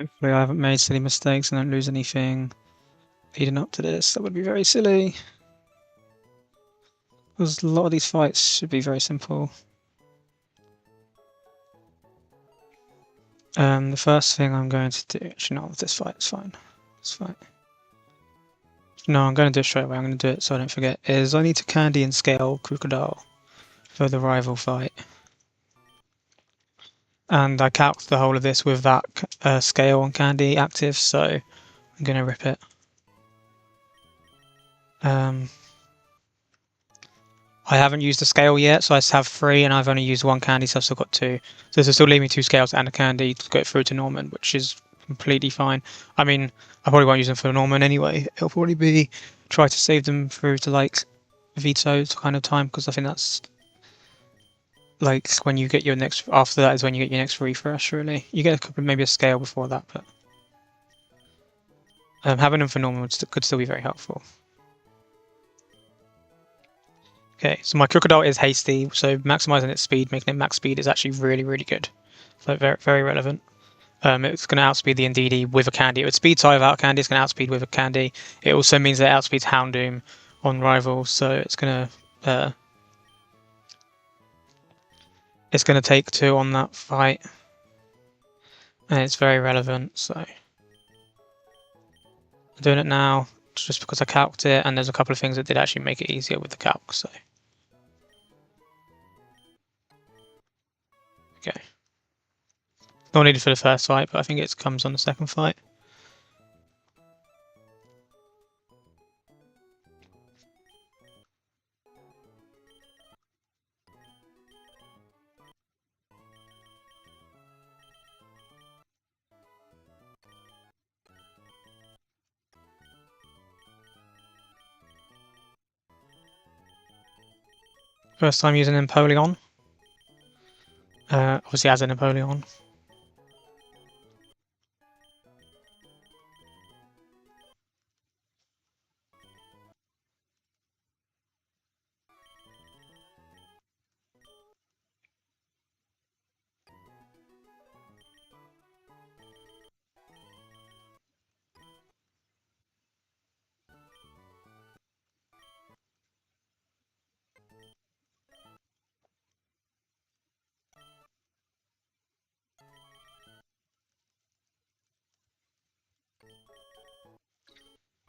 Hopefully I haven't made silly mistakes and don't lose anything leading up to this. That would be very silly. Because a lot of these fights should be very simple. The first thing I'm going to do, actually no, this fight is fine. This fight. No, I'm going to do it straight away. I'm going to do it so I don't forget. Is I need to candy and scale Crocodile for the rival fight. And I calced the whole of this with that scale on candy active, so I'm going to rip it. I haven't used the scale yet, so I just have 3 and I've only used 1 candy, so I've still got 2. So this will still leave me 2 scales and a candy to go through to Norman, which is completely fine. I mean, I probably won't use them for Norman anyway. It'll probably be try to save them through to like veto kind of time, because I think that's like when you get your next. After that is when you get your next refresh. Really, you get a couple, maybe a scale before that, but having them for Norman could still be very helpful. Okay, so my Crocodile is hasty, so maximizing its speed, making it max speed is actually really, really good. So very, very relevant. It's going to outspeed the Indeedee with a candy. It would speed Sai without candy, it's going to outspeed with a candy. It also means that it outspeeds Houndoom on Rival, so it's going to take 2 on that fight. And it's very relevant, so I'm doing it now just because I calced it, and there's a couple of things that did actually make it easier with the calc, so. Okay. Not needed for the first fight, but I think it comes on the second fight. First time using Empoleon. Obviously as a Napoleon.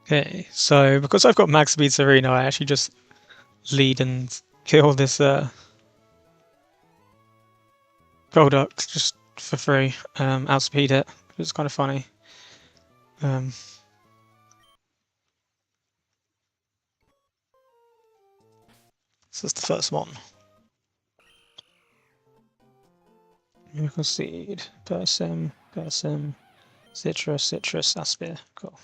Okay, so because I've got max speed Serena, I actually just lead and kill this Golduck just for free. Outspeed it. It's kind of funny. So that's the first one. Miracle Seed, Persim, Citrus, Aspir. Cool.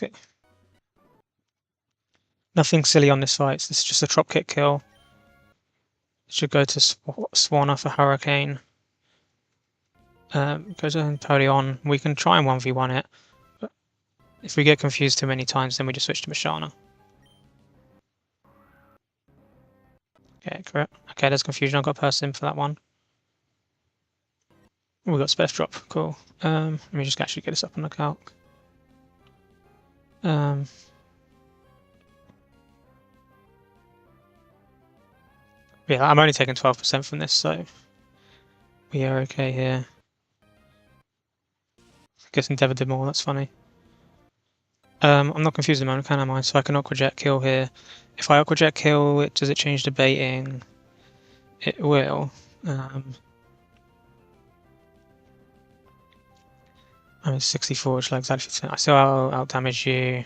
Okay. Nothing silly on this fight. This is just a drop kick kill. It should go to Swanna for Hurricane. Go to Empoleon. We can try and 1v1 it. But if we get confused too many times, then we just switch to Mashana. Okay, correct. Okay, there's confusion. I've got Persim for that one. We got Spec Drop. Cool. Let me just actually get this up on the calc. Yeah, I'm only taking 12% from this, so we are okay here. I guess Endeavor did more, that's funny. I'm not confused at the moment, am I? So I can Aqua Jet kill here. If I Aqua Jet kill, does it change to baiting? It will. I'm at 64, which like exactly 50%. I still out damage you.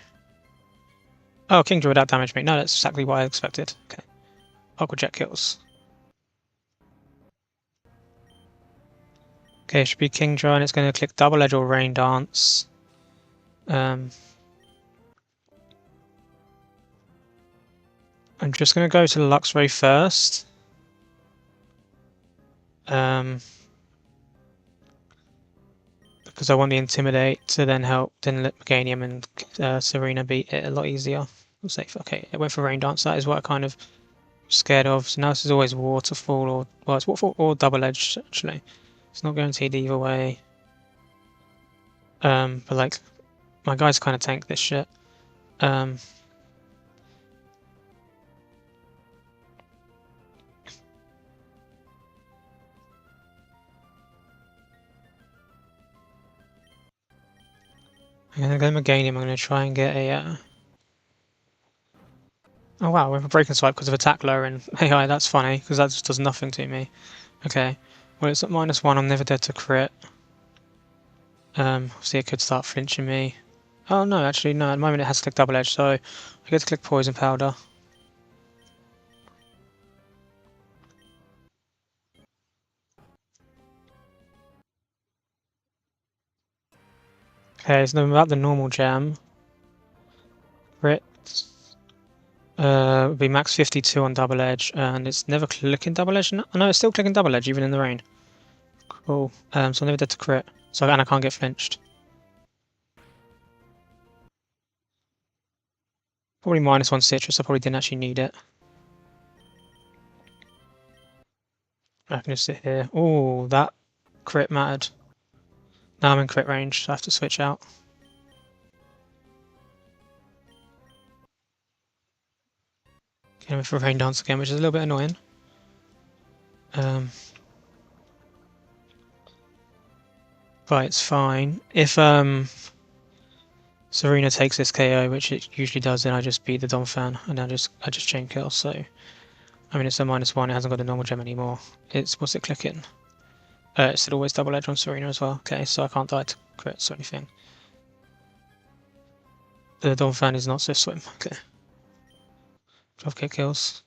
Oh, Kingdra would out damage me. No, that's exactly what I expected. Okay. Aqua Jet kills. Okay, it should be Kingdra, and it's going to click Double Edge or Rain Dance. I'm just going to go to Luxray first. Because I want the Intimidate to then let Meganium and Serena beat it a lot easier. We'll say, okay, it went for Rain Dance. That is what I kind of scared of. So now this is always waterfall or, well, it's waterfall or double edged actually. It's not guaranteed either way. But like, my guys kind of tank this shit. I'm gonna go Meganium. I'm gonna try and get a. Oh wow, we have a breaking swipe because of attack lower in AI. That's funny because that just does nothing to me. Okay, well it's at -1. I'm never dead to crit. Obviously it could start flinching me. Oh no, actually no. At the moment it has to click double edge, so I get to click poison powder. Okay, so then about the normal gem. Crit. Would be max 52 on double edge, and it's never clicking double edge. No, it's still clicking double edge even in the rain. Cool. So I'm never dead to crit. So and I can't get flinched. Probably -1 citrus. I probably didn't actually need it. I can just sit here. Oh, that crit mattered. Now I'm in crit range, so I have to switch out. Getting for rain dance again, which is a little bit annoying. But it's fine. If Serena takes this KO, which it usually does, then I just beat the Donphan and I just chain kill. So I mean it's a -1. It hasn't got a normal gem anymore. It's what's it clicking? It's still always double edge on Serena as well. Okay, so I can't die to crits or anything. The Donphan is not Swift Swim. Okay. Dropkick kills.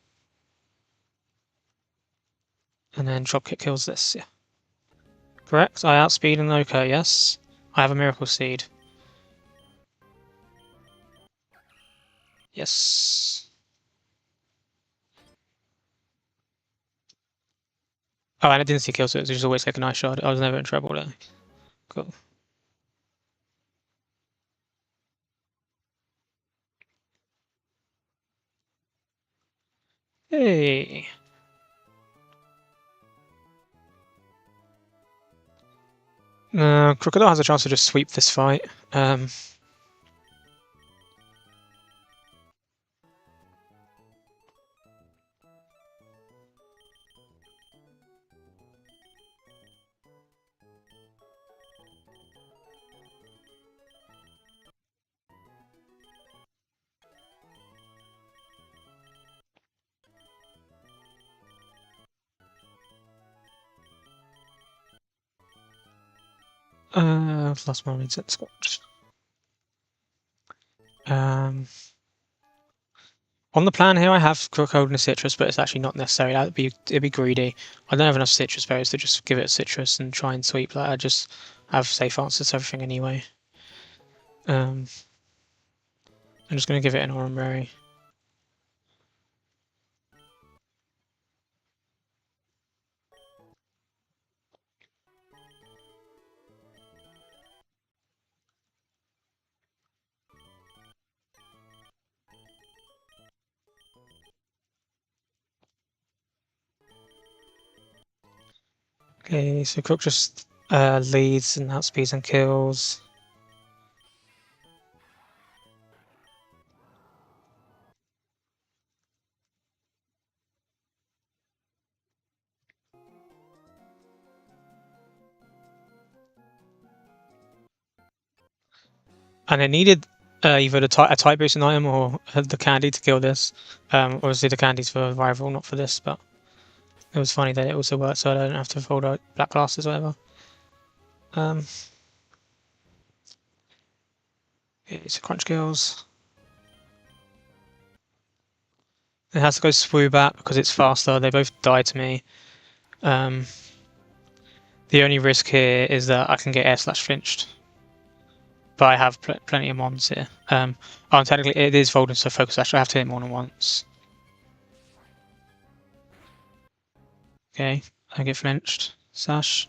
And then dropkick kills this, yeah. Correct, I outspeed an Oko, yes. I have a Miracle Seed. Yes. Oh, and I didn't see kills, so it was just always like a nice shot. I was never in trouble there. Cool. Hey. Crocodile has a chance to just sweep this fight. Last one needs it squash. On the plan here, I have Crocodile and a Citrus, but it's actually not necessary. It'd be greedy. I don't have enough Citrus berries to just give it a Citrus and try and sweep. Like I just have safe answers to everything anyway. I'm just gonna give it an RnB. Okay, so Crook just leads and outspeeds and kills. And it needed either a type boosting item or the candy to kill this. Obviously the candy's for rival, not for this, but it was funny that it also worked, so I don't have to fold out black glasses or whatever. It's a crunch kills. It has to go Swoobat because it's faster. They both die to me. The only risk here is that I can get air/flinched. But I have plenty of mons here. Technically it is folding, so focus slash. I have to hit more than once. Okay, I get flinched. Sash.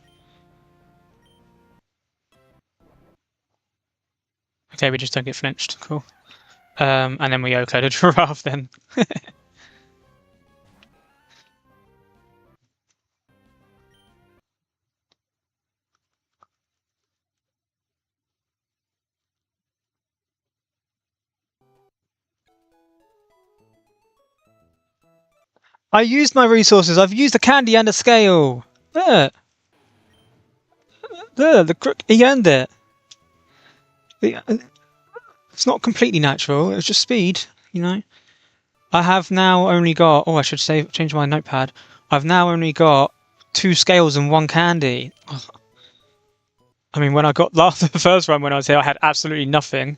Okay, we just don't get flinched. Cool. And then we Oko the giraffe then. I used my resources. I've used a candy and a scale. There. There, the crook. He earned it. It's not completely natural. It's just speed, you know. I have now only got. Oh, I should change my notepad. I've now only got 2 scales and 1 candy. Oh. I mean, when I got the first run when I was here, I had absolutely nothing.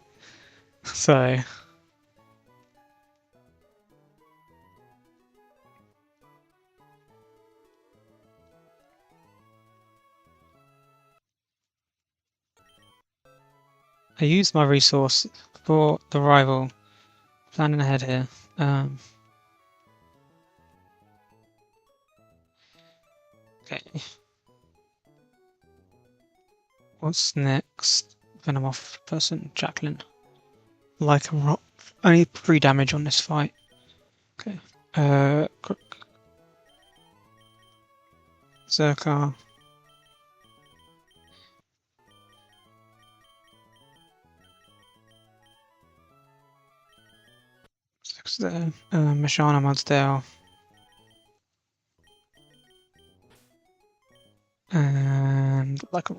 So. I used my resource for the rival. Planning ahead here. Okay. What's next? Venomoth person, Jacqueline. Like a rock. Only 3 damage on this fight. Okay. Zerkar. Six there. Mashana Mudsdale. And like a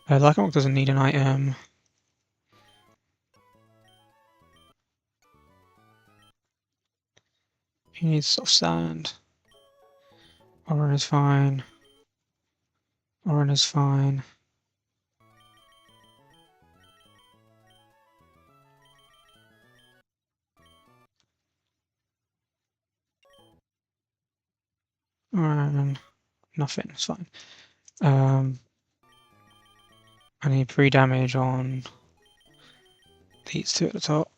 Lycanroc doesn't need an item. He needs soft sand. Oran is fine. Oran is fine. Oran, nothing, it's fine. I need 3 damage on these 2 at the top.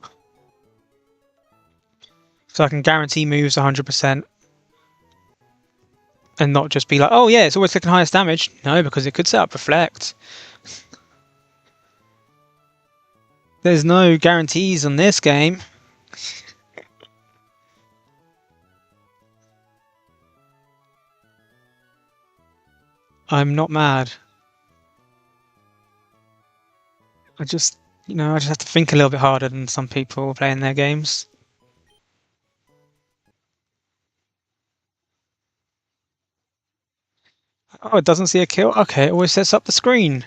So I can guarantee moves 100%. And not just be like, oh yeah, it's always clicking highest damage. No, because it could set up Reflect. There's no guarantees on this game. I'm not mad. I just have to think a little bit harder than some people playing their games. Oh, it doesn't see a kill? Okay, it always sets up the screen.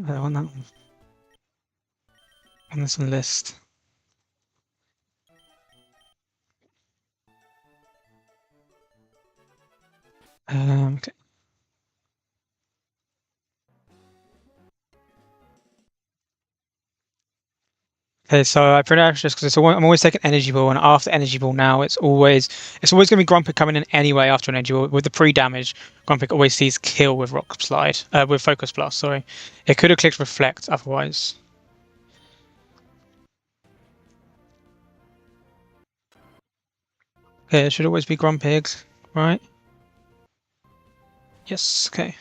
I want that one. On this list. Okay. Okay, so I pretty much just because I'm always taking energy ball, and after energy ball now it's always going to be Grumpig coming in anyway after an energy ball with the pre-damage. Grumpig always sees kill with Rock Slide, with Focus Blast. Sorry, it could have clicked Reflect otherwise. Okay, it should always be Grumpig, right? Yes. Okay.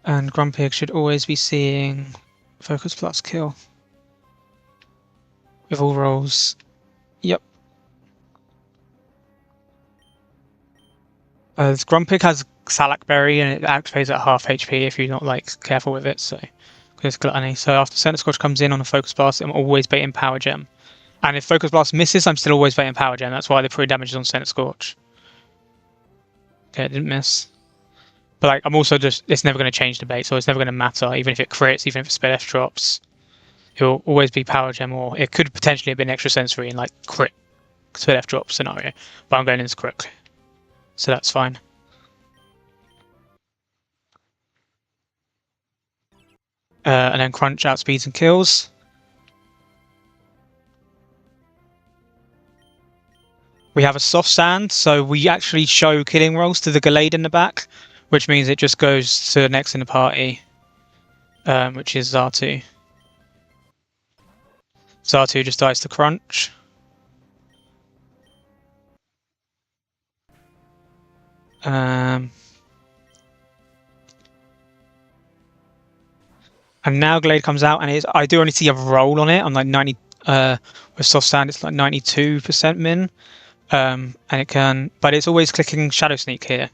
And Grumpig should always be seeing Focus Plus kill with all rolls. Yep. Grumpig has Salak Berry and it activates at half HP if you're not careful with it. So because it's gluttony. So after Center Scorch comes in on a Focus Blast, I'm always baiting Power Gem. And if Focus Blast misses, I'm still always baiting Power Gem. That's why the pre-damage is on Center Scorch. Okay, it didn't miss. But I'm also it's never going to change the bait, so it's never going to matter, even if it crits, even if it Spell F drops. It will always be Power Gem, or it could potentially have been extra sensory in crit Spell F drop scenario. But I'm going into crit, so that's fine. And then Crunch outspeeds and kills. We have a soft sand, so we actually show killing rolls to the Gallade in the back, which means it just goes to the next in the party, which is Xatu. Xatu just dies to Crunch. And now Glade comes out, and I do only see a roll on it. I'm like 90. With soft sand, it's like 92% min. And it can, but it's always clicking Shadow Sneak here,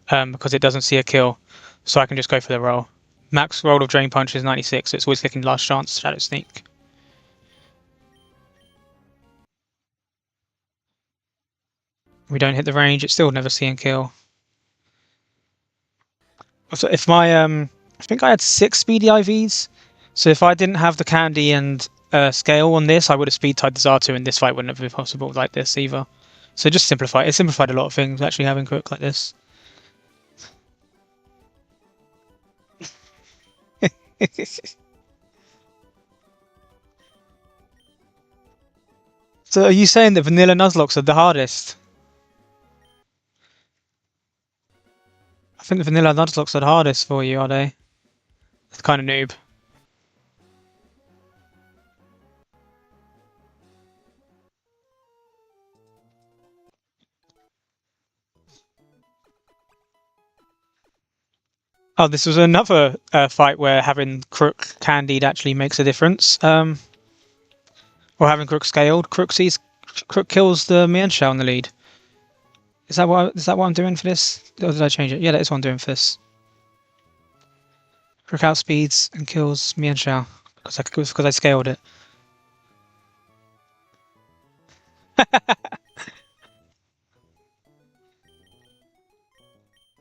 because it doesn't see a kill, so I can just go for the roll. Max roll of Drain Punch is 96, so it's always clicking Last Chance Shadow Sneak. We don't hit the range, it's still never seeing kill. So if my I think I had 6 speedy IVs, so if I didn't have the candy and scale on this, I would have speed tied the Zartu, and this fight wouldn't have been possible like this either. So just simplify. It simplified a lot of things actually having Crook like this. So are you saying that vanilla Nuzlockes are the hardest? I think the vanilla Nuzlockes are the hardest for you, are they? It's kind of noob. Oh, this was another fight where having Crook candied actually makes a difference. Or having Crook scaled. Crook kills the Mienshao in the lead. Is that what I'm doing for this? Or did I change it? Yeah, that is what I'm doing for this. Crook outspeeds and kills Mienshao because I scaled it.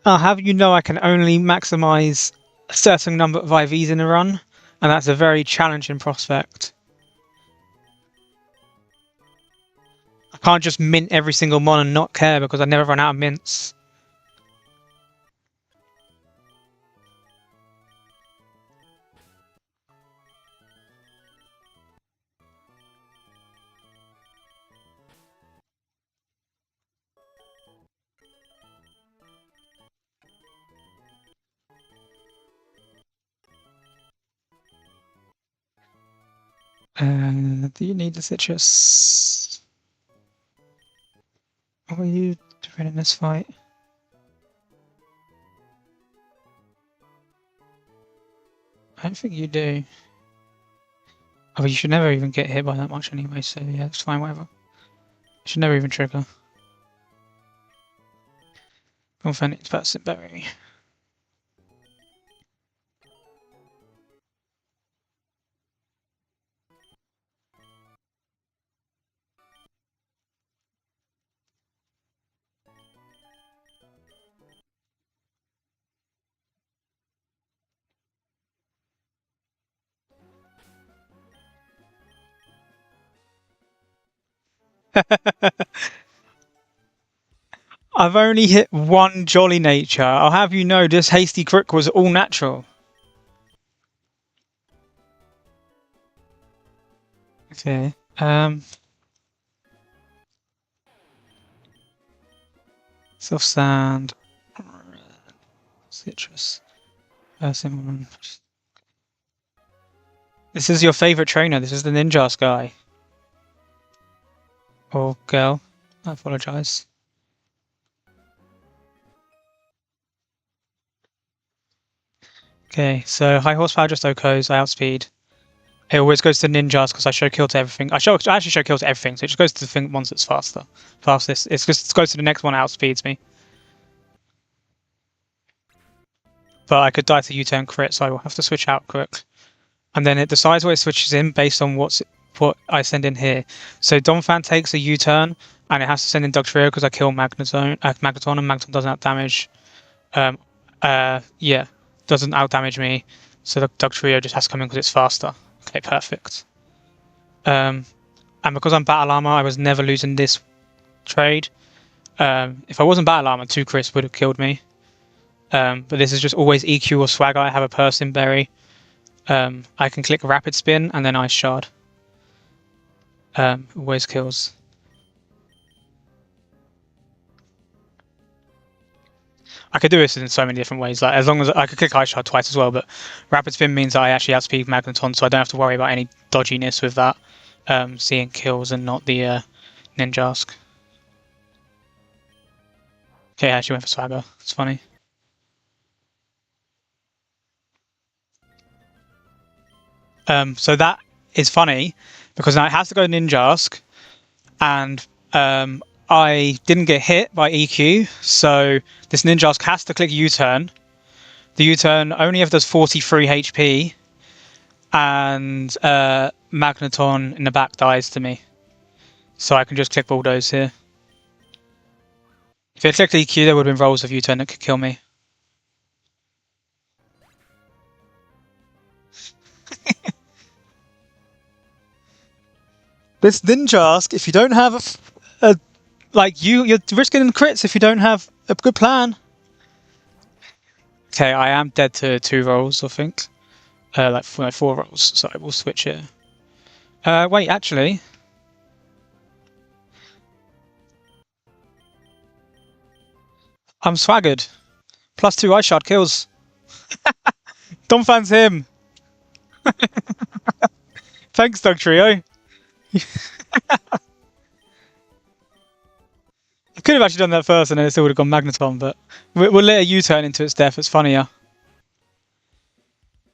I'll have you know I can only maximize a certain number of IVs in a run, and that's a very challenging prospect. I can't just mint every single mon and not care because I never run out of mints. Do you need the citrus? What are you doing in this fight? I don't think you do. Oh, you should never even get hit by that much anyway, so yeah, it's fine, whatever. You should never even trigger. Confident it's Person Berry. I've only hit one Jolly Nature. I'll have you know this Hasty Crook was all natural. Okay. Soft Sand. Citrus. Person. This is your favorite trainer. This is the Ninjas guy. Or girl. I apologize. Okay, so high horsepower just OKs, I outspeed. It always goes to ninjas because I show kill to everything. I actually show kill to everything, so it just goes to the ones that's fastest. It goes to the next one, outspeeds me. But I could die to U-turn crit, so I will have to switch out quick. And then it decides what it switches in based on what I send in here. So Donphan takes a U-turn, and it has to send in Dugtrio because I kill Magneton, and Magneton doesn't out-damage. Yeah, doesn't out-damage me. So the Dugtrio just has to come in because it's faster. Okay, perfect. And because I'm Battle Armor, I was never losing this trade. If I wasn't Battle Armor, 2 crits would have killed me. But this is just always EQ or Swagger. I have a Person Berry. I can click Rapid Spin and then Ice Shard. Always kills. I could do this in so many different ways. Like as long as I could click Ice Shard twice as well, but Rapid Spin means I actually outspeed Magneton, so I don't have to worry about any dodginess with that. Seeing kills and not the Ninjask. Okay, I actually went for swagger. It's funny. So that is funny because now it has to go Ninjask, and I didn't get hit by EQ, so this Ninjask has to click U-turn. The U-turn only ever does 43 HP, and Magneton in the back dies to me. So I can just click Bulldoze here. If I clicked EQ, there would have been rolls of U-turn that could kill me. This Ninjask, if you don't have you're risking crits if you don't have a good plan. Okay, I am dead to 2 rolls, I think. Like 4 rolls, so I will switch here. Wait, actually, I'm swaggered. +2 Ice Shard kills. Donphan's him. Thanks, Doug Trio. I could have actually done that first and then it still would have gone Magneton, but we'll let a U-turn into its death. It's funnier.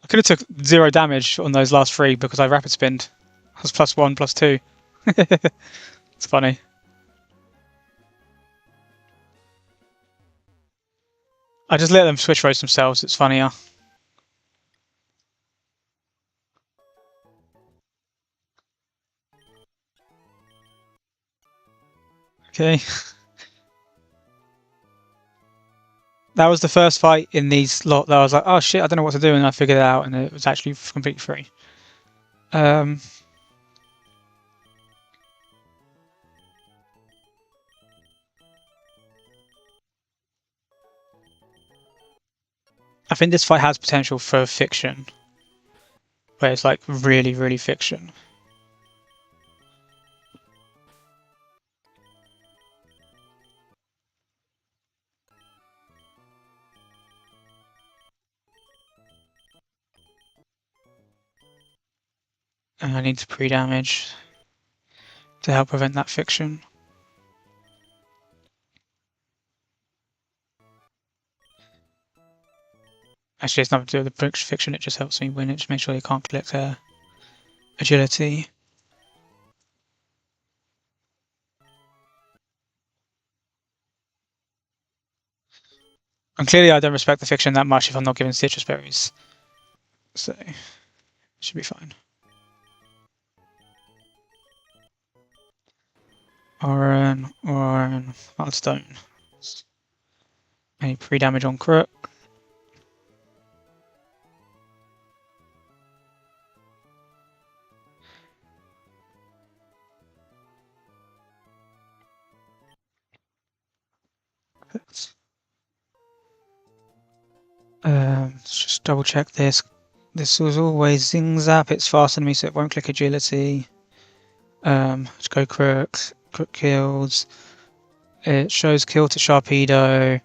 I could have took 0 damage on those last 3 because I rapid spinned. I was +1, +2. It's funny. I just let them switch roast themselves. It's funnier. Okay. That was the first fight in these lot that I was like, oh shit, I don't know what to do, and I figured it out, and it was actually completely free. I think this fight has potential for fiction, where it's like really, really fiction. And I need to pre-damage to help prevent that fiction. Actually, it's nothing to do with the fiction, it just helps me win. It just makes sure you can't collect agility. And clearly I don't respect the fiction that much if I'm not given citrus berries. So, it should be fine. Oran, Heartstone. Any pre-damage on crit. Let's just double check this. This was always Zing Zap. It's faster than me, so it won't click agility. Let's go Crook. Crook kills. It shows kill to Sharpedo,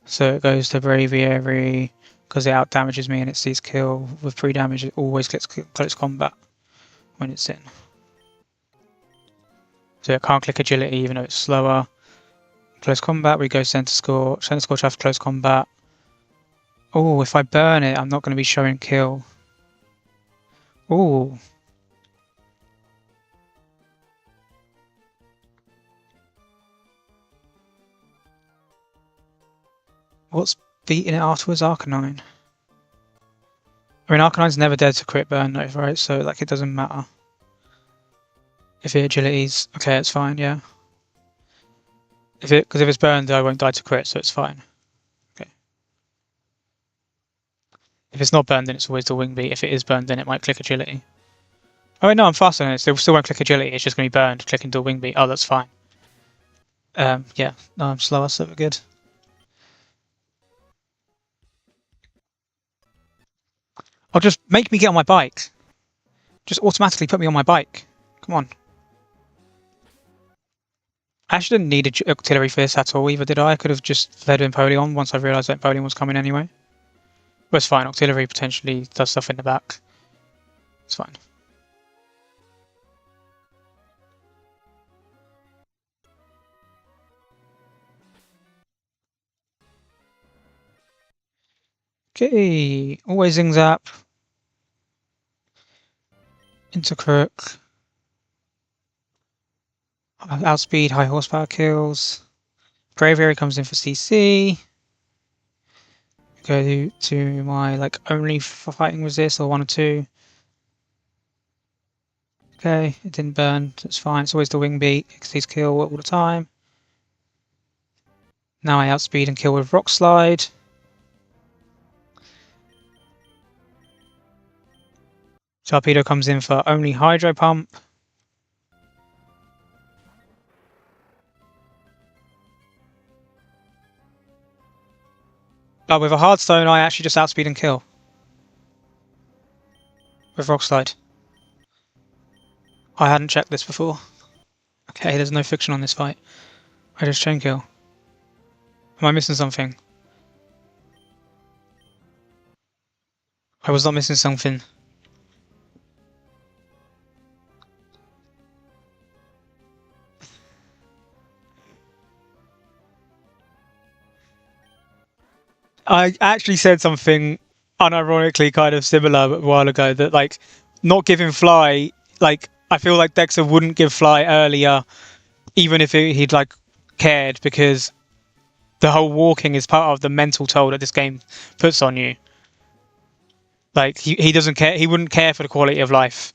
so it goes to Braviary because it out damages me and it sees kill. With pre-damage, it always clicks close combat when it's in. So it can't click agility even though it's slower. Close combat, we go Center Scorch. Center Scorch after close combat. Oh, if I burn it, I'm not going to be showing kill. Oh. What's beating it afterwards? Arcanine. I mean, Arcanine's never dead to crit burn though, right? So, like, it doesn't matter. If it agilities, okay, it's fine, yeah. Because if it's burned, I won't die to crit, so it's fine. Okay. If it's not burned, then it's always the wing beat. If it is burned, then it might click agility. Oh wait, no, I'm faster than it. It still won't click agility. It's just going to be burned, clicking to a wing beat. Oh, that's fine. Yeah, no, I'm slower, so we're good. I'll just make me get on my bike. Just automatically put me on my bike. Come on. I actually didn't need artillery for this at all either, did I? I could have just led Empoleon once I realised that Empoleon was coming anyway. But it's fine. Artillery potentially does stuff in the back. It's fine. Okay, always zing zap. Into crook. Outspeed, high horsepower kills. Braviary comes in for CC. Go to my like only fighting resist or 1 or 2. Okay, it didn't burn. That's fine. It's always the wing beat. XT's kill all the time. Now I outspeed and kill with rock slide. Torpedo comes in for only hydro pump. But with a hard stone, I actually just outspeed and kill. With rock slide. I hadn't checked this before. Okay, there's no friction on this fight. I just chain kill. Am I missing something? I was not missing something. I actually said something unironically kind of similar a while ago that like not giving fly, like I feel like Dexter wouldn't give fly earlier even if he'd like cared, because the whole walking is part of the mental toll that this game puts on you. Like he doesn't care, he wouldn't care for the quality of life.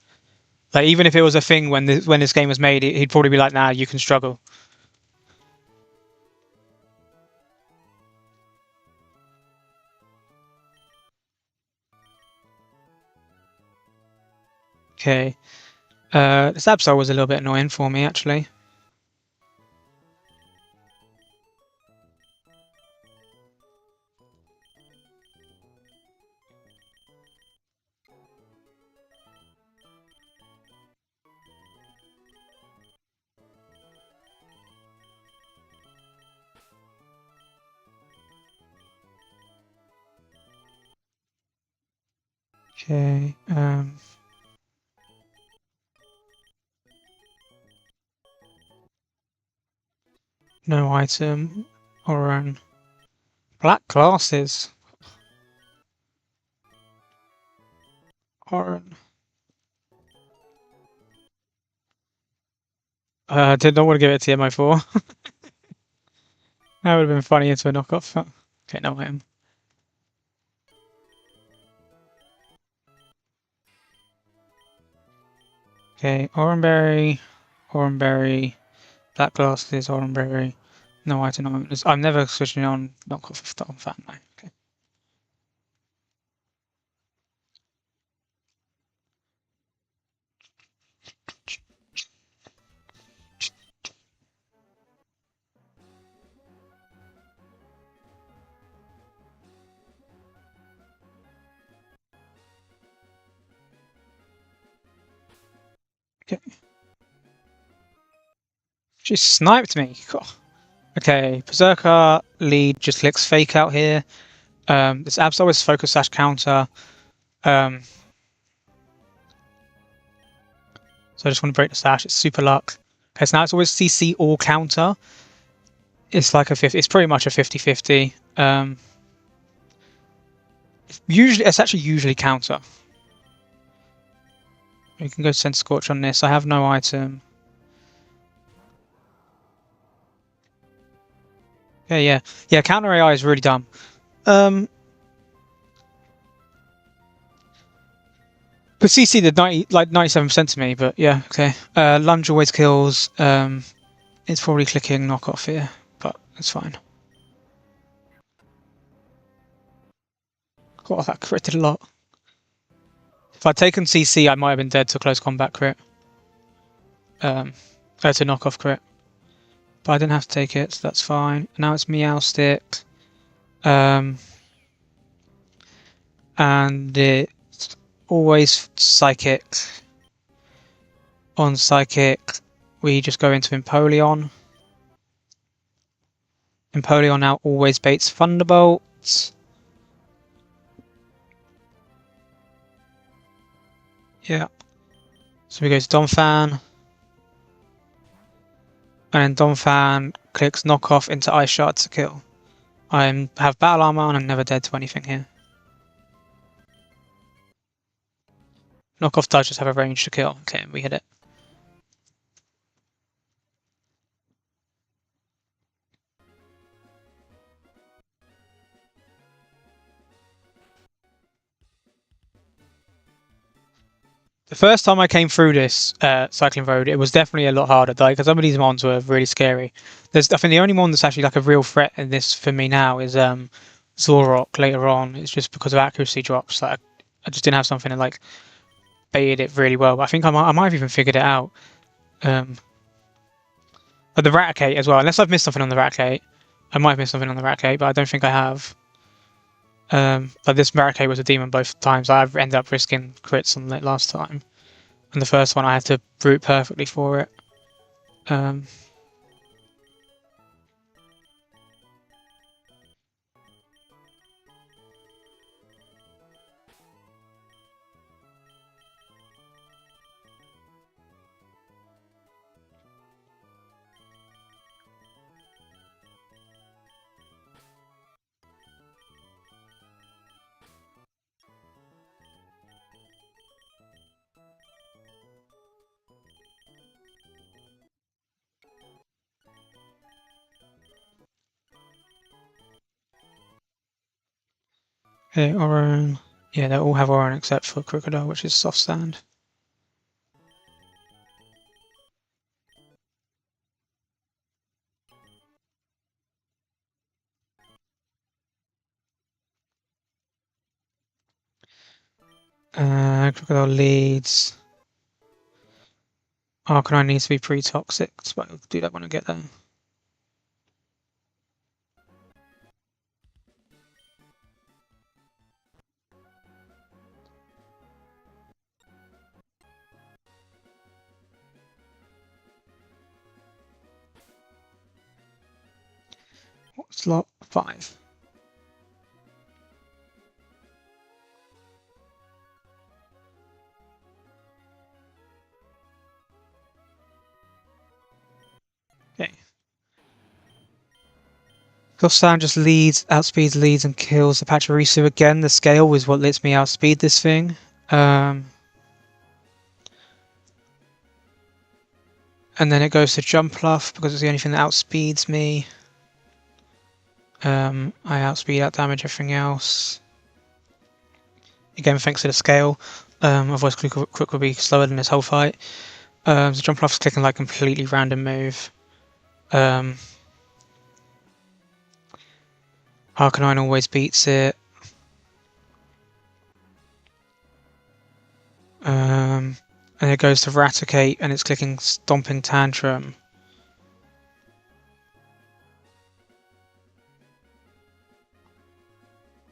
Like even if it was a thing when this game was made, he'd probably be like, nah, you can struggle. Okay. This Absol was a little bit annoying for me, actually. Okay. No item. Or black glasses. Or did not want to give it to MI4. That would have been funny into a knockoff. Okay, no item. Okay, Oranberry, black glasses, Oranberry. No item. No, I'm never switching on knockoff on fan. No. Okay. Okay. She sniped me. God. Okay, Berserker lead just clicks fake out here. This Absol is focus / counter. So I just want to break the stash. It's super luck. Okay, so now it's always CC or counter. It's like a 50. It's pretty much a 50-50. It's actually usually counter. You can go send Scorch on this. I have no item. Yeah. Counter AI is really dumb. But CC did 97% to me, but yeah, okay. Lunge always kills. It's probably clicking knockoff here, but it's fine. God, that critted a lot. If I'd taken CC, I might have been dead to close combat crit. To knockoff crit. But I didn't have to take it, so that's fine. Now it's Meow Stick. And it's always Psychic. On Psychic, we just go into Empoleon. Empoleon now always baits Thunderbolts. Yeah. So we go to Donphan. And then Donphan clicks knockoff into Ice Shard to kill. I have battle armor and I'm never dead to anything here. Knockoff does just have a range to kill. Okay, we hit it. The first time I came through this cycling road, it was definitely a lot harder, though, because some of these mons were really scary. I think the only mon that's actually like a real threat in this for me now is Zorok later on. It's just because of accuracy drops. Like I just didn't have something that like baited it really well. But I think I might have even figured it out. But the Raticate as well, unless I've missed something on the Raticate. I might have missed something on the Raticate, but I don't think I have. But this Raticate was a demon both times. I ended up risking crits on it last time. And the first one I had to brute perfectly for it. Okay, Oron. Yeah, they all have Oron except for Crocodile, which is soft sand. Crocodile leads. Arcanine needs to be pre-toxic, but I'll do that when I get there. Slot 5. Okay. Soft just outspeeds, leads, and kills the Pachirisu again. The scale is what lets me outspeed this thing. And then it goes to Jumpluff because it's the only thing that outspeeds me. I outspeed, outdamage everything else. Again, thanks to the scale. Otherwise, Quick would be slower than this whole fight. So Jumpluff's clicking like completely random move. Arcanine always beats it. And it goes to Raticate, and it's clicking Stomping Tantrum.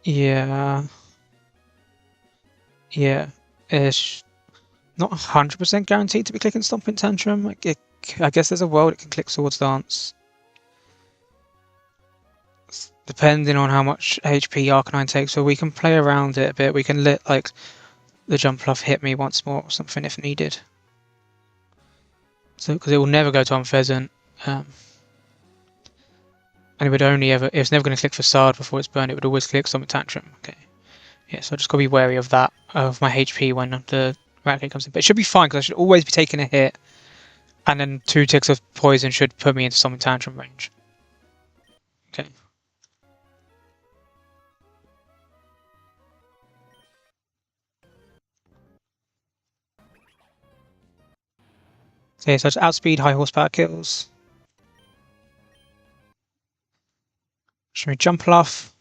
Yeah. Yeah. It's not 100% guaranteed to be clicking Stomping Tantrum. I guess there's a world it can click Swords Dance. Depending on how much HP Arcanine takes, so we can play around it a bit. We can let like the Jumpluff hit me once more or something if needed. So because it will never go to Unpheasant. And it would only ever, it's never going to click Facade before it's burned, it would always click Stomping Tantrum. Okay. Yeah, so I just got to be wary of that, of my HP when the Raticate comes in. But it should be fine because I should always be taking a hit. And then 2 ticks of poison should put me into Stomping Tantrum range. Okay. Okay, so it's outspeed, high horsepower kills. Should we Jumpluff?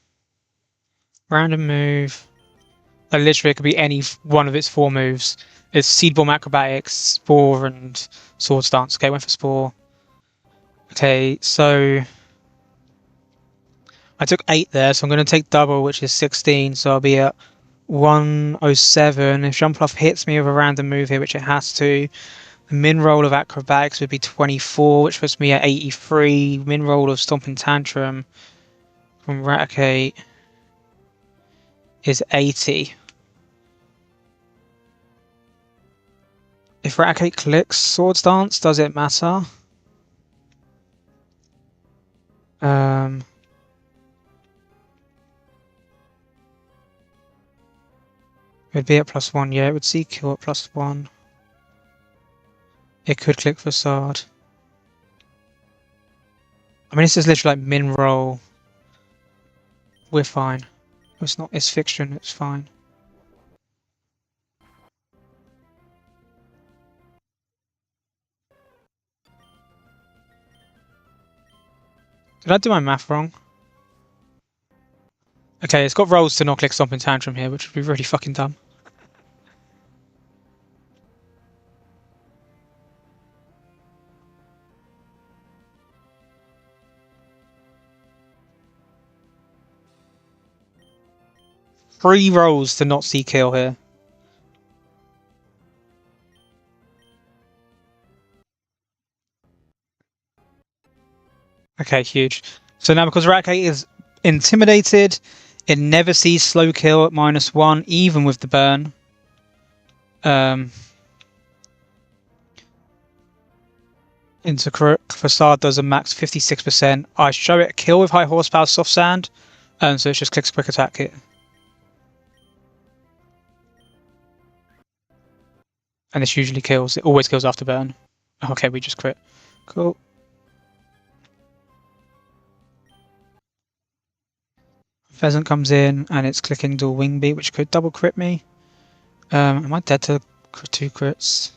Random move. Like literally, it could be any one of its 4 moves. It's Seed Bomb, Acrobatics, Spore, and Swords Dance. Okay, went for Spore. Okay, so I took 8 there, so I'm going to take double, which is 16. So I'll be at 107. If Jumpluff hits me with a random move here, which it has to, the min roll of Acrobatics would be 24, which puts me at 83. Min roll of Stomping Tantrum from Raticate is 80. If Raticate clicks Swords Dance, does it matter? It'd be at +1, yeah, it would see kill at +1. It could click facade. I mean, this is literally like min roll. We're fine. It's not, it's fiction, it's fine. Did I do my math wrong? Okay, it's got rolls to not click Stomping Tantrum here, which would be really fucking dumb. Three rolls to not see kill here. Okay, huge. So now because Ratkate is intimidated, it never sees slow kill at -1, even with the burn. Into Facade does a max 56%. I show it a kill with high horsepower soft sand, and so it just clicks quick attack here. And this usually kills. It always kills after burn. Okay, we just crit. Cool. Pheasant comes in and it's clicking dual wing beat, which could double crit me. Am I dead to 2 crits?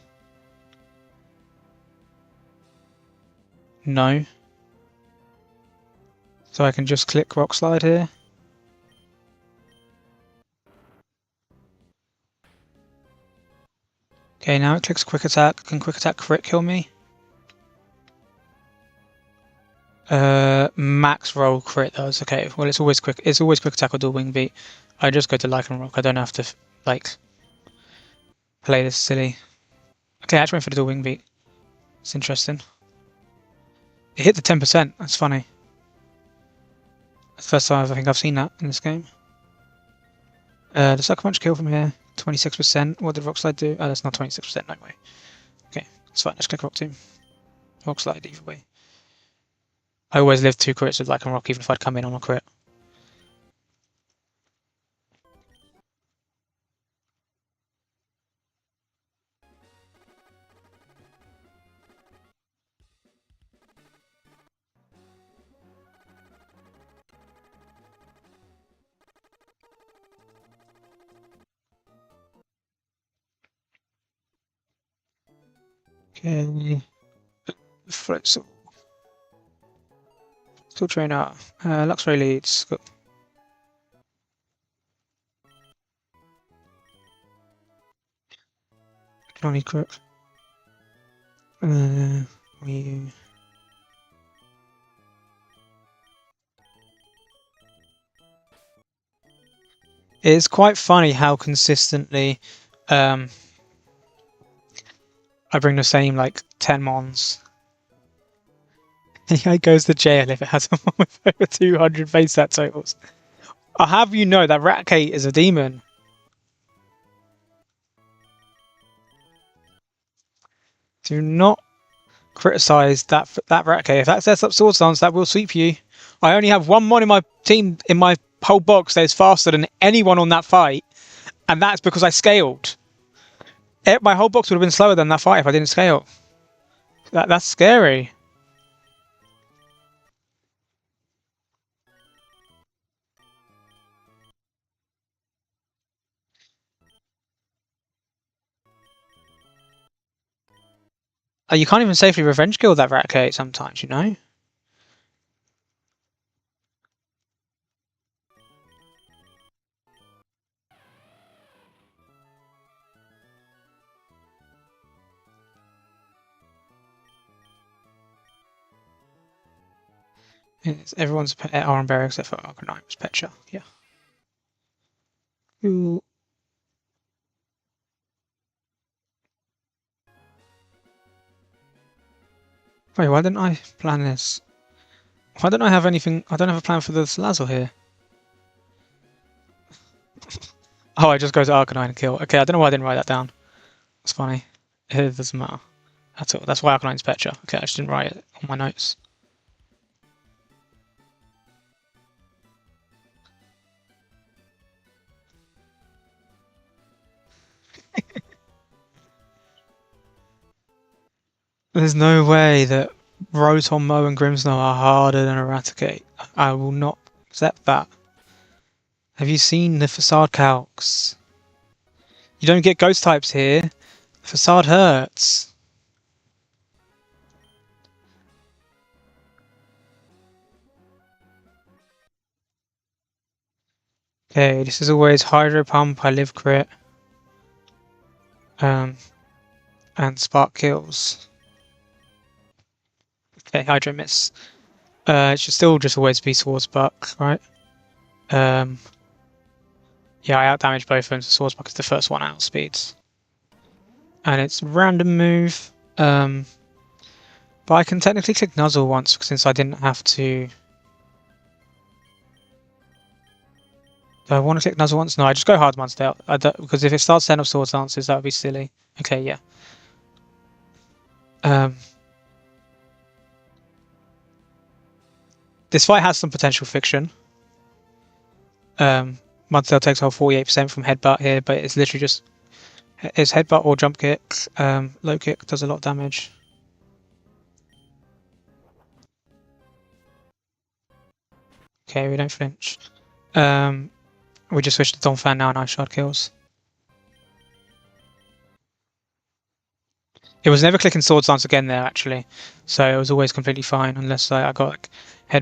No. So I can just click rock slide here. Okay, now it clicks quick attack. Can quick attack crit kill me? Max roll crit does. Okay, well it's always quick. It's always quick attack or dual wing beat. I just go to Lycan Rock. I don't have to like play this silly. Okay, I actually went for the dual wing beat. It's interesting. It hit the 10%. That's funny. That's the first time I think I've seen that in this game. The sucker punch kill from here. 26%. What did rock slide do? Oh, that's not 26%. No way. Okay, it's fine. Let's click rock 2. Rock slide either way. I always live 2 crits with Lycan Rock, even if I'd come in on a crit. Okay. Float so. Still trainer. Luxray leads. Go. Johnny crit. We. It's quite funny how consistently I bring the same like 10 mons. And he goes to jail if it has a mon with over 200 face stat totals. I'll have you know that Ratkate is a demon. Do not criticize that Ratkate. If that sets up sword stance, that will sweep you. I only have 1 mon in my team, in my whole box that is faster than anyone on that fight. And that's because I scaled. My whole box would have been slower than that fight if I didn't scale. That's scary. You can't even safely revenge kill that Ratkate sometimes, you know? Everyone's RnB except for Arcanine, Petra, yeah. Ooh. Wait, why didn't I plan this? Why don't I have anything? I don't have a plan for the Salazzle here. Oh, I just go to Arcanine and kill. Okay, I don't know why I didn't write that down. It's funny. It doesn't matter at all. That's why Arcanine's Petra. Okay, I just didn't write it on my notes. There's no way that Rotom, Mow, and Grimmsnarl are harder than Eradicate. I will not accept that. Have you seen the facade calcs? You don't get ghost types here. Facade hurts. Okay, this is always Hydro Pump, I live crit. And Spark kills. Okay, Hydro miss. It should still just always be Swords Buck, right? Yeah, I outdamage both of them, so Swords Buck is the first one out speeds. And it's random move. But I can technically click Nuzzle once since I didn't have to. Do I want to click Nuzzle once? No, I just go hard once out. Because if it starts 10 of Swords Dances, that would be silly. Okay, yeah. This fight has some potential fiction. Mudsdale takes a whole 48% from Headbutt here, but it's literally just it's Headbutt or Jump Kick. Low Kick does a lot of damage. Okay, we don't flinch. We just switch to Donphan now and Ice Shard kills. It was never clicking Swords Dance again there actually, so it was always completely fine unless I got like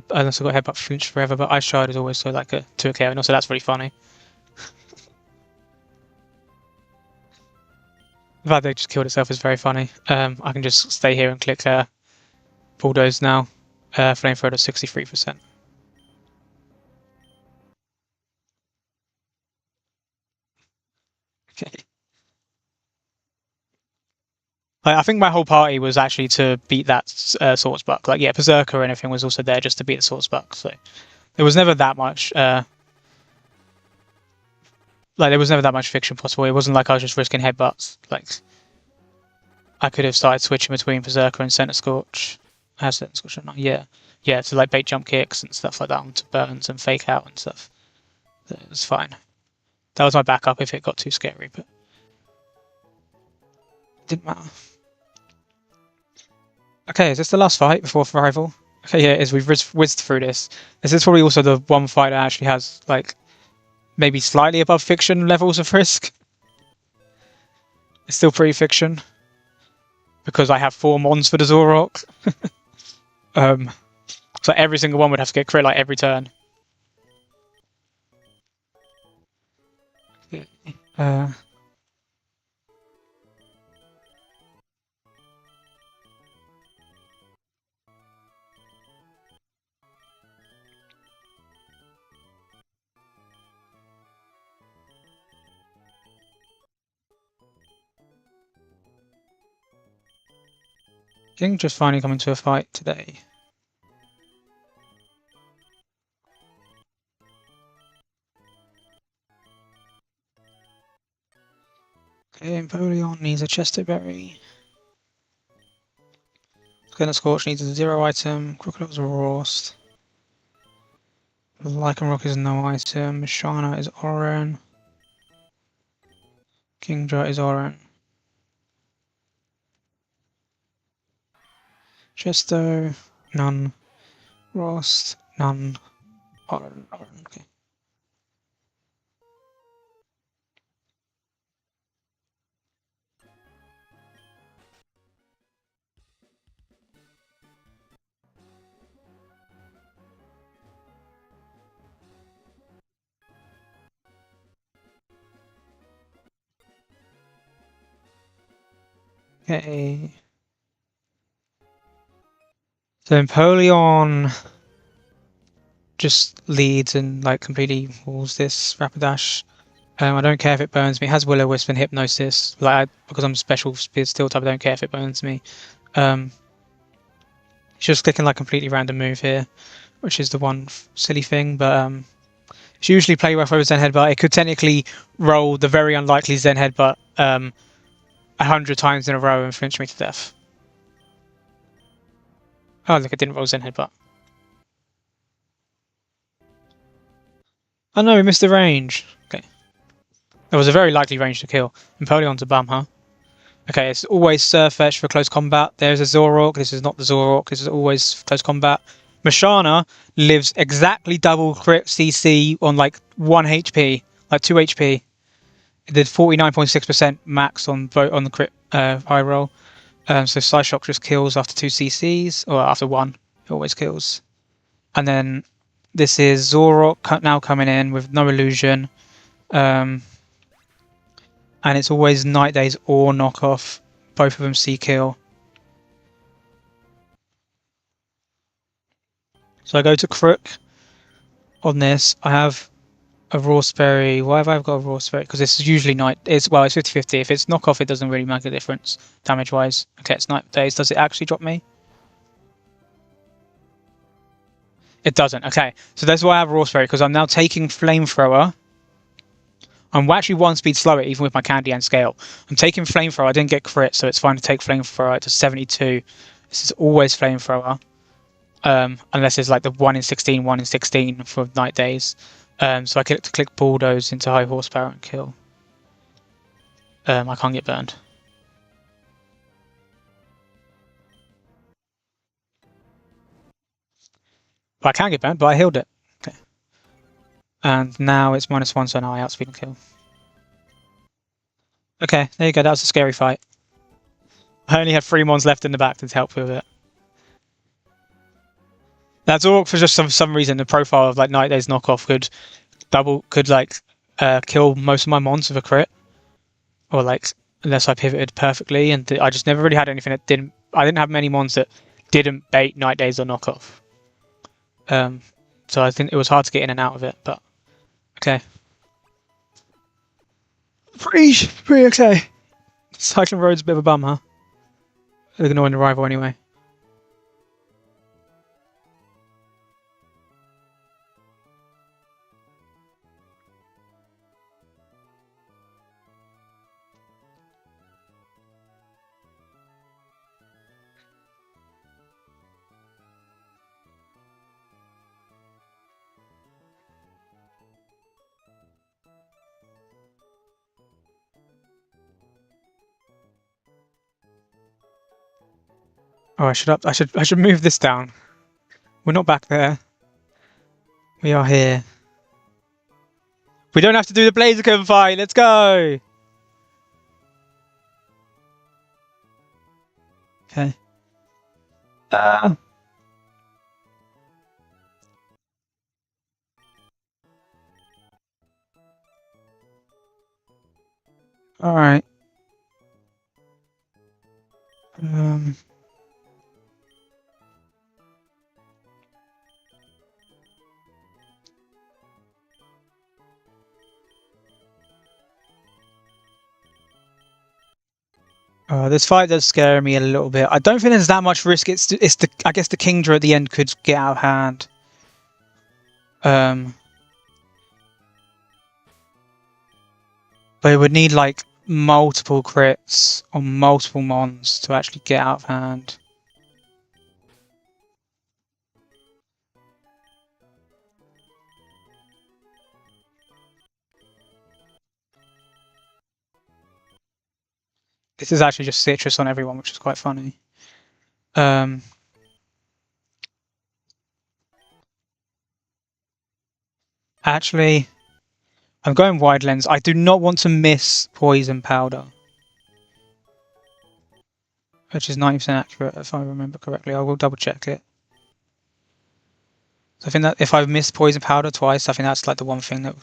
unless I got Headbutt flinch forever. But Ice Shard is always so like a 2k, and also that's really funny. The fact they just killed itself is very funny. I can just stay here and click Bulldoze now. Flamethrower to 63%. Okay. I think my whole party was actually to beat that Swords Buck. Like, yeah, Berserker and everything was also there just to beat the Swords Buck. So there was never that much. There was never that much fiction possible. It wasn't like I was just risking headbutts. Like, I could have started switching between Berserker and Center Scorch. Center Scorch, not yeah, to like bait jump kicks and stuff like that onto burns and fake out and stuff. It was fine. That was my backup if it got too scary, but it didn't matter. Okay, is this the last fight before Rival? Okay, yeah, it is. We've whizzed through this. This is probably also the one fight that actually has, like, maybe slightly above fiction levels of risk. It's still pretty fiction. Because I have 4 Mons for the Zorok. So every single one would have to get crit, like, every turn. King just finally coming to a fight today. Okay, Empoleon needs a Chesterberry. Scanner Scorch needs a 0 item. Crocodile's Roast. Lycanroc is no item. Shana is Oran. Kingdra is Oran. Chesto, none. Rost, none. Oran, okay. Okay. So Empoleon just leads and like completely walls this Rapidash. I don't care if it burns me. It has Will-O-Wisp and Hypnosis. Because I'm special speed steel type, I don't care if it burns me. It's just clicking like completely random move here, which is the one silly thing. But it's usually play rough over Zen Headbutt. It could technically roll the very unlikely Zen Headbutt 100 times in a row and flinch me to death. Oh, look, it didn't roll Zen Headbutt. Oh no, we missed the range. Okay. It was a very likely range to kill. Empoleon's a bum, huh? Okay, it's always Surfetch for close combat. There's a Zorok. This is not the Zorok. This is always close combat. Mashana lives exactly double crit CC on like 1 HP, like 2 HP. It did 49.6% max on the crit high roll. So Psyshock just kills after 2 CCs, or after 1. It always kills. And then this is Zorok now coming in with no illusion. And it's always Night Days or knockoff. Both of them C kill. So I go to Crook on this. I have a Raw Sperry. Why have I got a Raw Sperry? Because this is usually it's 50-50. If it's knockoff, it doesn't really make a difference damage wise. Okay, it's Night Days. Does it actually drop me? It doesn't. Okay, so that's why I have Raw Sperry, because I'm now taking Flamethrower. I'm actually 1 speed slower, even with my Candy and Scale. I'm taking Flamethrower. I didn't get crit, so it's fine to take Flamethrower to 72. This is always Flamethrower. Unless it's like the 1 in 16, 1 in 16 for Night Days. So I get to click Bulldoze into high horsepower and kill. I can't get burned. But I can get burned, but I healed it. Okay. And now it's -1, so now I outspeed and kill. Okay, there you go. That was a scary fight. I only had 3 mons left in the back to help with it. That's all for just some reason. The profile of like Night Days knockoff could kill most of my mons with a crit, or like unless I pivoted perfectly, and I just never really had anything that didn't. I didn't have many mons that didn't bait Night Days or knockoff. So I think it was hard to get in and out of it, but okay. Pretty okay. Cycling Road's a bit of a bum, huh? Ignoring the rival anyway. Oh, I should move this down. We're not back there. We are here. We don't have to do the Blaziken fight. Let's go. Okay. All right. This fight does scare me a little bit. I don't think there's that much risk. I guess the Kingdra at the end could get out of hand. But it would need like multiple crits on multiple mons to actually get out of hand. This is actually just citrus on everyone, which is quite funny. Actually, I'm going wide lens. I do not want to miss poison powder, which is 90% accurate if I remember correctly. I will double check it. So I think that if I've missed poison powder twice, I think that's like the one thing that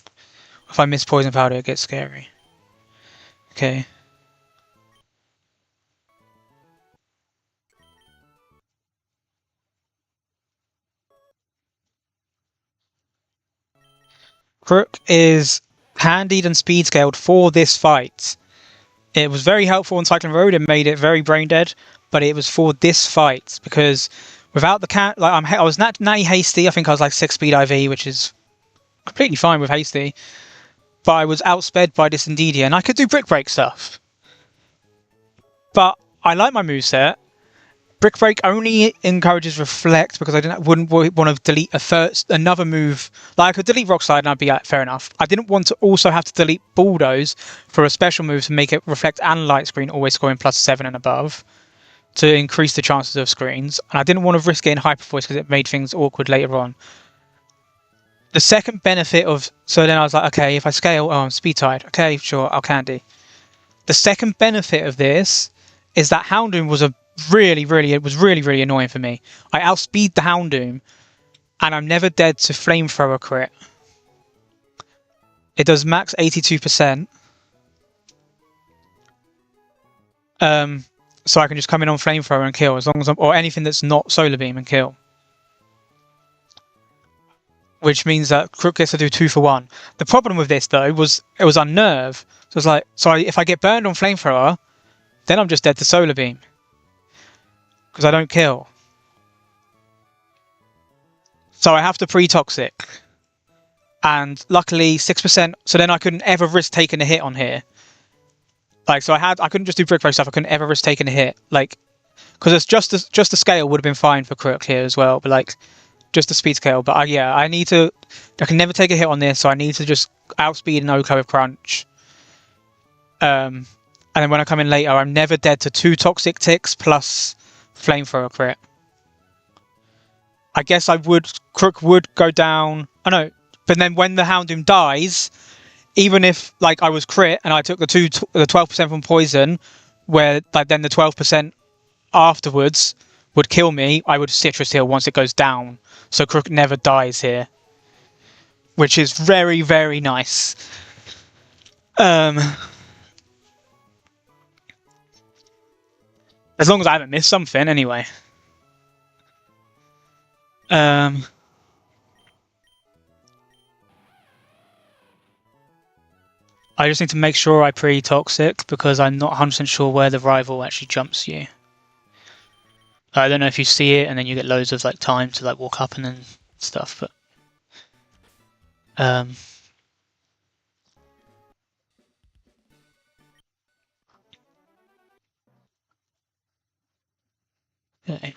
if I miss poison powder, it gets scary. Okay. Crook is handied and speed scaled for this fight. It was very helpful on Cycling Road and made it very brain dead, but it was for this fight because without the I was natty hasty. I think I was like 6 speed IV, which is completely fine with hasty. But I was outsped by this Indeedia, and I could do brick break stuff. But I like my moveset. Brick Break only encourages Reflect because I wouldn't want to delete another move. Like I could delete Rock Slide and I'd be like, fair enough. I didn't want to also have to delete Bulldoze for a special move to make it Reflect and Light Screen always scoring +7 and above to increase the chances of screens. And I didn't want to risk getting Hyper Voice because it made things awkward later on. The second benefit of... So then I was like, okay, if I scale... Oh, I'm Speed Tide. Okay, sure, I'll Candy. The second benefit of this is that Houndoom was really annoying for me. I outspeed the Houndoom and I'm never dead to Flamethrower crit. It does max 82%. So I can just come in on Flamethrower and kill as long as or anything that's not Solar Beam and kill. Which means that Crook gets to do 2 for 1. The problem with this though was it was unnerve. So it's like, if I get burned on Flamethrower, then I'm just dead to Solar Beam. Because I don't kill. So I have to pre-toxic. And luckily 6%, so then I couldn't ever risk taking a hit on here. Like, so I couldn't just do Brick Break stuff, I couldn't ever risk taking a hit. Like, because it's just the scale would have been fine for Crook here as well, but like, just the speed scale. But yeah, I can never take a hit on this, so I need to just outspeed an Oko with Crunch. And then when I come in later, I'm never dead to 2 Toxic Ticks plus Flamethrower crit. I guess Crook would go down. I know, but then when the Houndoom dies, even if like I was crit and I took the 12% from poison, where like then the 12% afterwards would kill me, I would Citrus heal once it goes down. So Crook never dies here, which is very, very nice. As long as I haven't missed something, anyway. I just need to make sure I pre-toxic because I'm not 100% sure where the rival actually jumps you. I don't know if you see it and then you get loads of like time to like walk up and then stuff, but okay.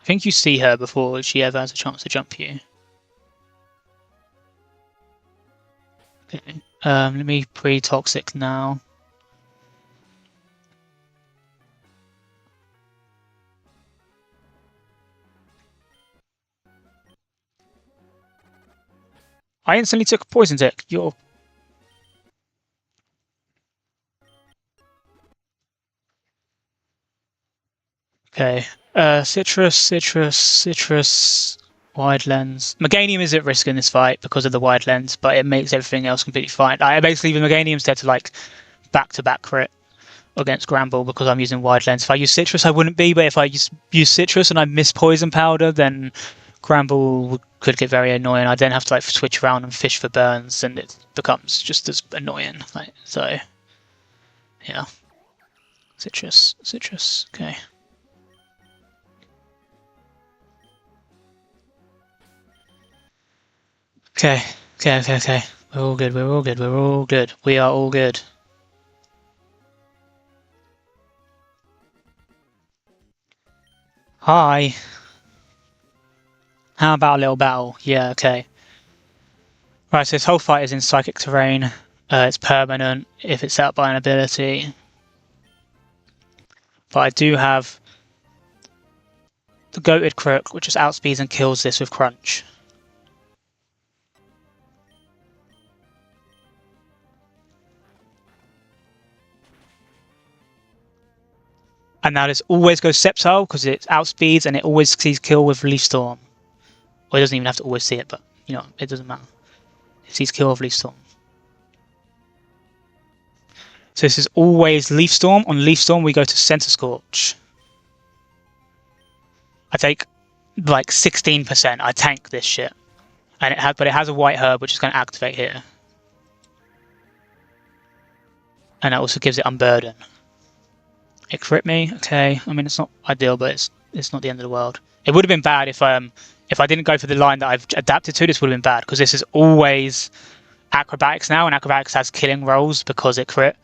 I think you see her before she ever has a chance to jump you. Okay. Let me pre-toxic now. I instantly took a poison tick. You're... Okay. Citrus, wide lens. Meganium is at risk in this fight because of the wide lens, but it makes everything else completely fine. I basically, the Meganium's dead to like back-to-back crit against Gramble because I'm using wide lens. If I use Citrus, I wouldn't be, but if I use Citrus and I miss Poison Powder, then Gramble could get very annoying. I then have to like switch around and fish for burns, and it becomes just as annoying. Like, so, yeah. Citrus, okay. Okay. We're all good. We are all good. Hi. How about a little battle? Yeah, okay. Right, so this whole fight is in Psychic Terrain. It's permanent if it's set up by an ability. But I do have the Goated Crook, which just outspeeds and kills this with Crunch. And now this always goes Sceptile because it outspeeds and it always sees kill with Leaf Storm. Well, it doesn't even have to always see it, but you know, it doesn't matter. It sees kill with Leaf Storm. So this is always Leaf Storm. On Leaf Storm, we go to Center Scorch. I take like 16%. I tank this shit, and but it has a white herb which is going to activate here, and that also gives it Unburden. It crit me, okay. I mean, it's not ideal, but it's not the end of the world. It would have been bad if I didn't go for the line that I've adapted to. This would have been bad because this is always Acrobatics now, and Acrobatics has killing rolls because it crit.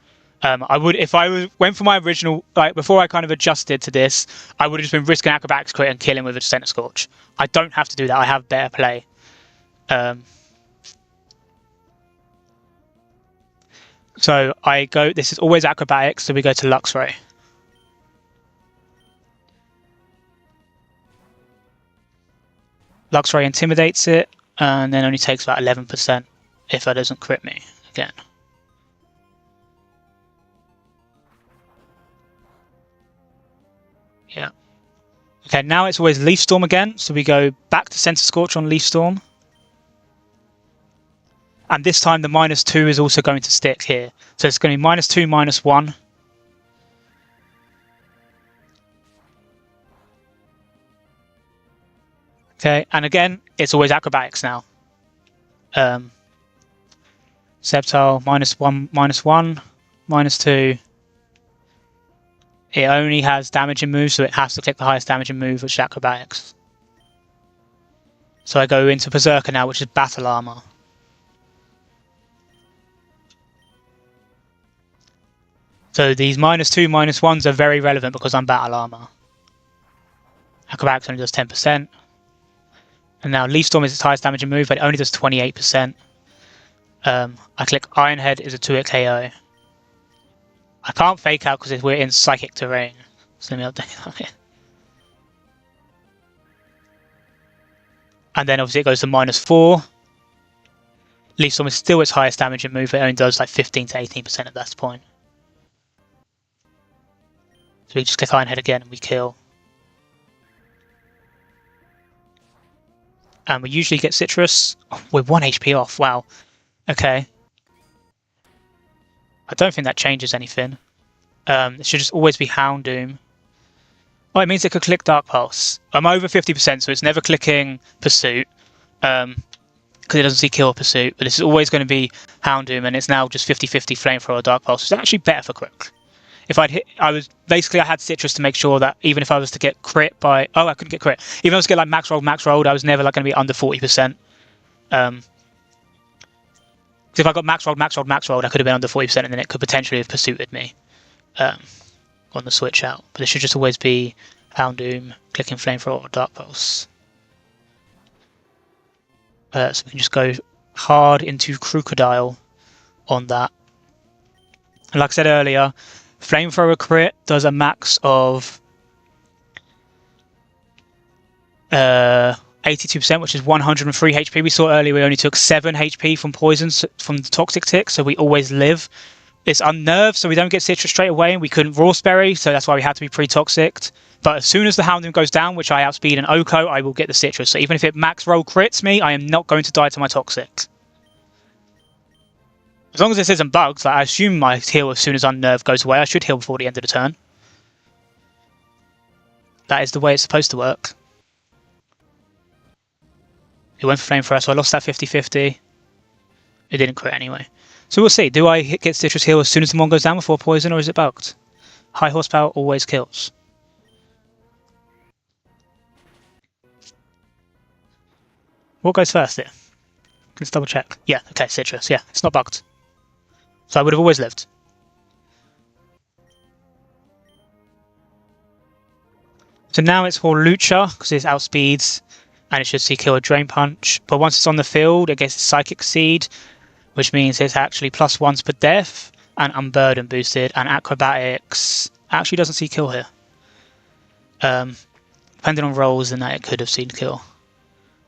I would, if I went for my original, like before I kind of adjusted to this, I would have just been risking acrobatics crit and killing with a center scorch. I don't have to do that. I have better play. So I go. This is always acrobatics, so we go to Luxray. Luxray intimidates it, and then only takes about 11% if that doesn't crit me again. Yeah. Okay, now it's always Leaf Storm again, so we go back to Center Scorch on Leaf Storm. And this time the -2 is also going to stick here. So it's going to be -2, -1. Okay, and again, it's always acrobatics now. Sceptile, -1, -1, -2. It only has damaging moves, so it has to click the highest damaging move, which is acrobatics. So I go into Berserker now, which is battle armor. So these -2, -1s are very relevant because I'm battle armor. Acrobatics only does 10%. And now Leaf Storm is its highest damaging move, but it only does 28%. I click Iron Head is a 2-hit KO. I can't fake out because we're in psychic terrain. So let me update that here. And then obviously it goes to -4. Leaf Storm is still its highest damaging move, but it only does like 15 to 18% at that point. So we just click Iron Head again and we kill. And we usually get Citrus. Oh, we're 1 HP off. Wow. Okay. I don't think that changes anything. It should just always be Houndoom. Oh, it means it could click Dark Pulse. I'm over 50%, so it's never clicking Pursuit. Because it doesn't see Kill or Pursuit. But this is always going to be Houndoom, and it's now just 50-50 Flamethrower or Dark Pulse. It's actually better for Crook. If I'd hit, I had Citrus to make sure that even if I was to get crit by, I couldn't get crit. Even if I was to get like max rolled, I was never like going to be under 40%. Because if I got max rolled, I could have been under 40%, and then it could potentially have pursued me on the switch out. But it should just always be Houndoom, clicking Flamethrower or Dark Pulse. So we can just go hard into Crocodile on that. And like I said earlier, Flamethrower crit does a max of 82%, which is 103 HP. We saw earlier we only took 7 HP from poisons from the toxic tick, so we always live. It's unnerved, so we don't get Citrus straight away, and we couldn't Rawsberry, so that's why we had to be pre-toxic. But as soon as the Houndoom goes down, which I outspeed an Oko, I will get the Citrus. So even if it max roll crits me, I am not going to die to my toxic. As long as this isn't bugged, like I assume my heal as soon as Unnerve goes away. I should heal before the end of the turn. That is the way it's supposed to work. It went for Flamethrower, so I lost that 50-50. It didn't crit anyway. So we'll see. Do I get Citrus heal as soon as the mon goes down before poison, or is it bugged? High horsepower always kills. What goes first here? Let's double check. Yeah, okay, Citrus. Yeah, it's not bugged. So I would have always lived. So now it's for Lucha, because it outspeeds, and it should see kill a Drain Punch. But once it's on the field, it gets a Psychic Seed, which means it's actually +1s per death, and Unburden boosted, and Acrobatics actually doesn't see kill here. Depending on rolls, then that it could have seen kill.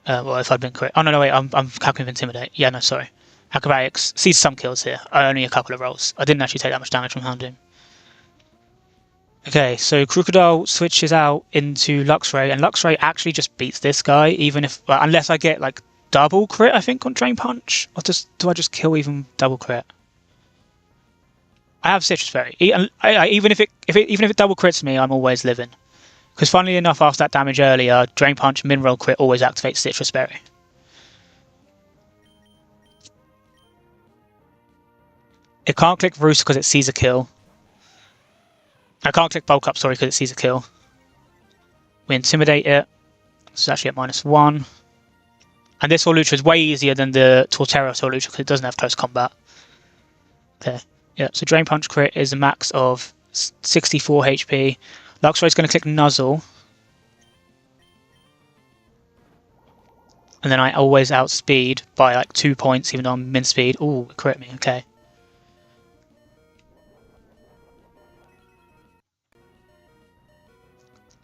Well, if I'd been correct. Oh, no, wait, I'm calculating Intimidate. Yeah, no, sorry. Acrobatics sees some kills here. Only a couple of rolls. I didn't actually take that much damage from Houndoom. Okay, so Crocodile switches out into Luxray, and Luxray actually just beats this guy, even if, unless I get like double crit, I think, on Drain Punch. Or do I just kill even double crit? I have Citrus Berry. Even if it double crits me, I'm always living. Because funnily enough, after that damage earlier, Drain Punch, Min Roll crit always activates Citrus Berry. It can't click Roost because it sees a kill. I can't click Bulk Up, sorry, because it sees a kill. We Intimidate it. It's actually at -1. And this Holucha is way easier than the Torterra Holucha because it doesn't have close combat. Okay. Yeah, so Drain Punch crit is a max of 64 HP. Luxray is going to click Nuzzle. And then I always outspeed by like 2 points, even though I'm min speed. Ooh, it crit me, okay.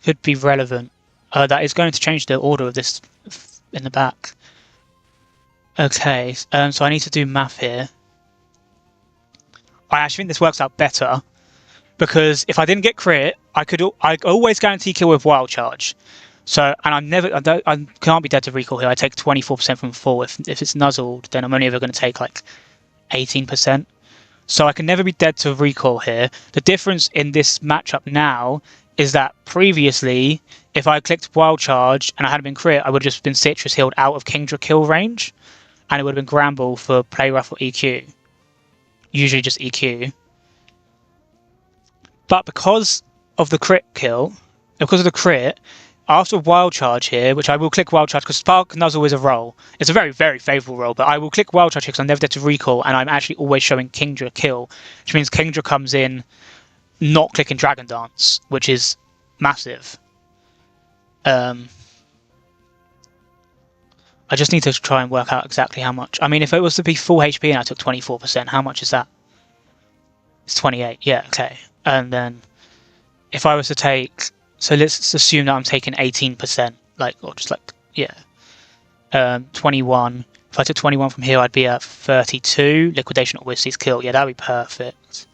Could be relevant. That is going to change the order of this in the back. Okay, so I need to do math here. I actually think this works out better, because if I didn't get crit, I always guarantee kill with Wild Charge. So, and I can't be dead to recall here. I take 24% from full. If it's nuzzled, then I'm only ever going to take like 18%. So I can never be dead to recall here. The difference in this matchup now is that previously, if I clicked Wild Charge and I hadn't been crit, I would have just been Citrus healed out of Kingdra kill range, and it would have been Gramble for Play Rough or EQ. Usually just EQ. But because of the crit kill, because of the crit, after Wild Charge here, which I will click Wild Charge because Spark Nuzzle is a roll. It's a very, very favourable roll, but I will click Wild Charge here because I'm never dead to recall, and I'm actually always showing Kingdra kill, which means Kingdra comes in not clicking Dragon Dance, which is massive. I just need to try and work out exactly how much. I mean, if it was to be full HP and I took 24%, how much is that? It's 28, yeah, okay. And then if I was to take, so let's assume that I'm taking 18%, like, or just like, yeah, 21. If I took 21 from here, I'd be at 32. Liquidation or Whistle's kill, yeah, that'd be perfect.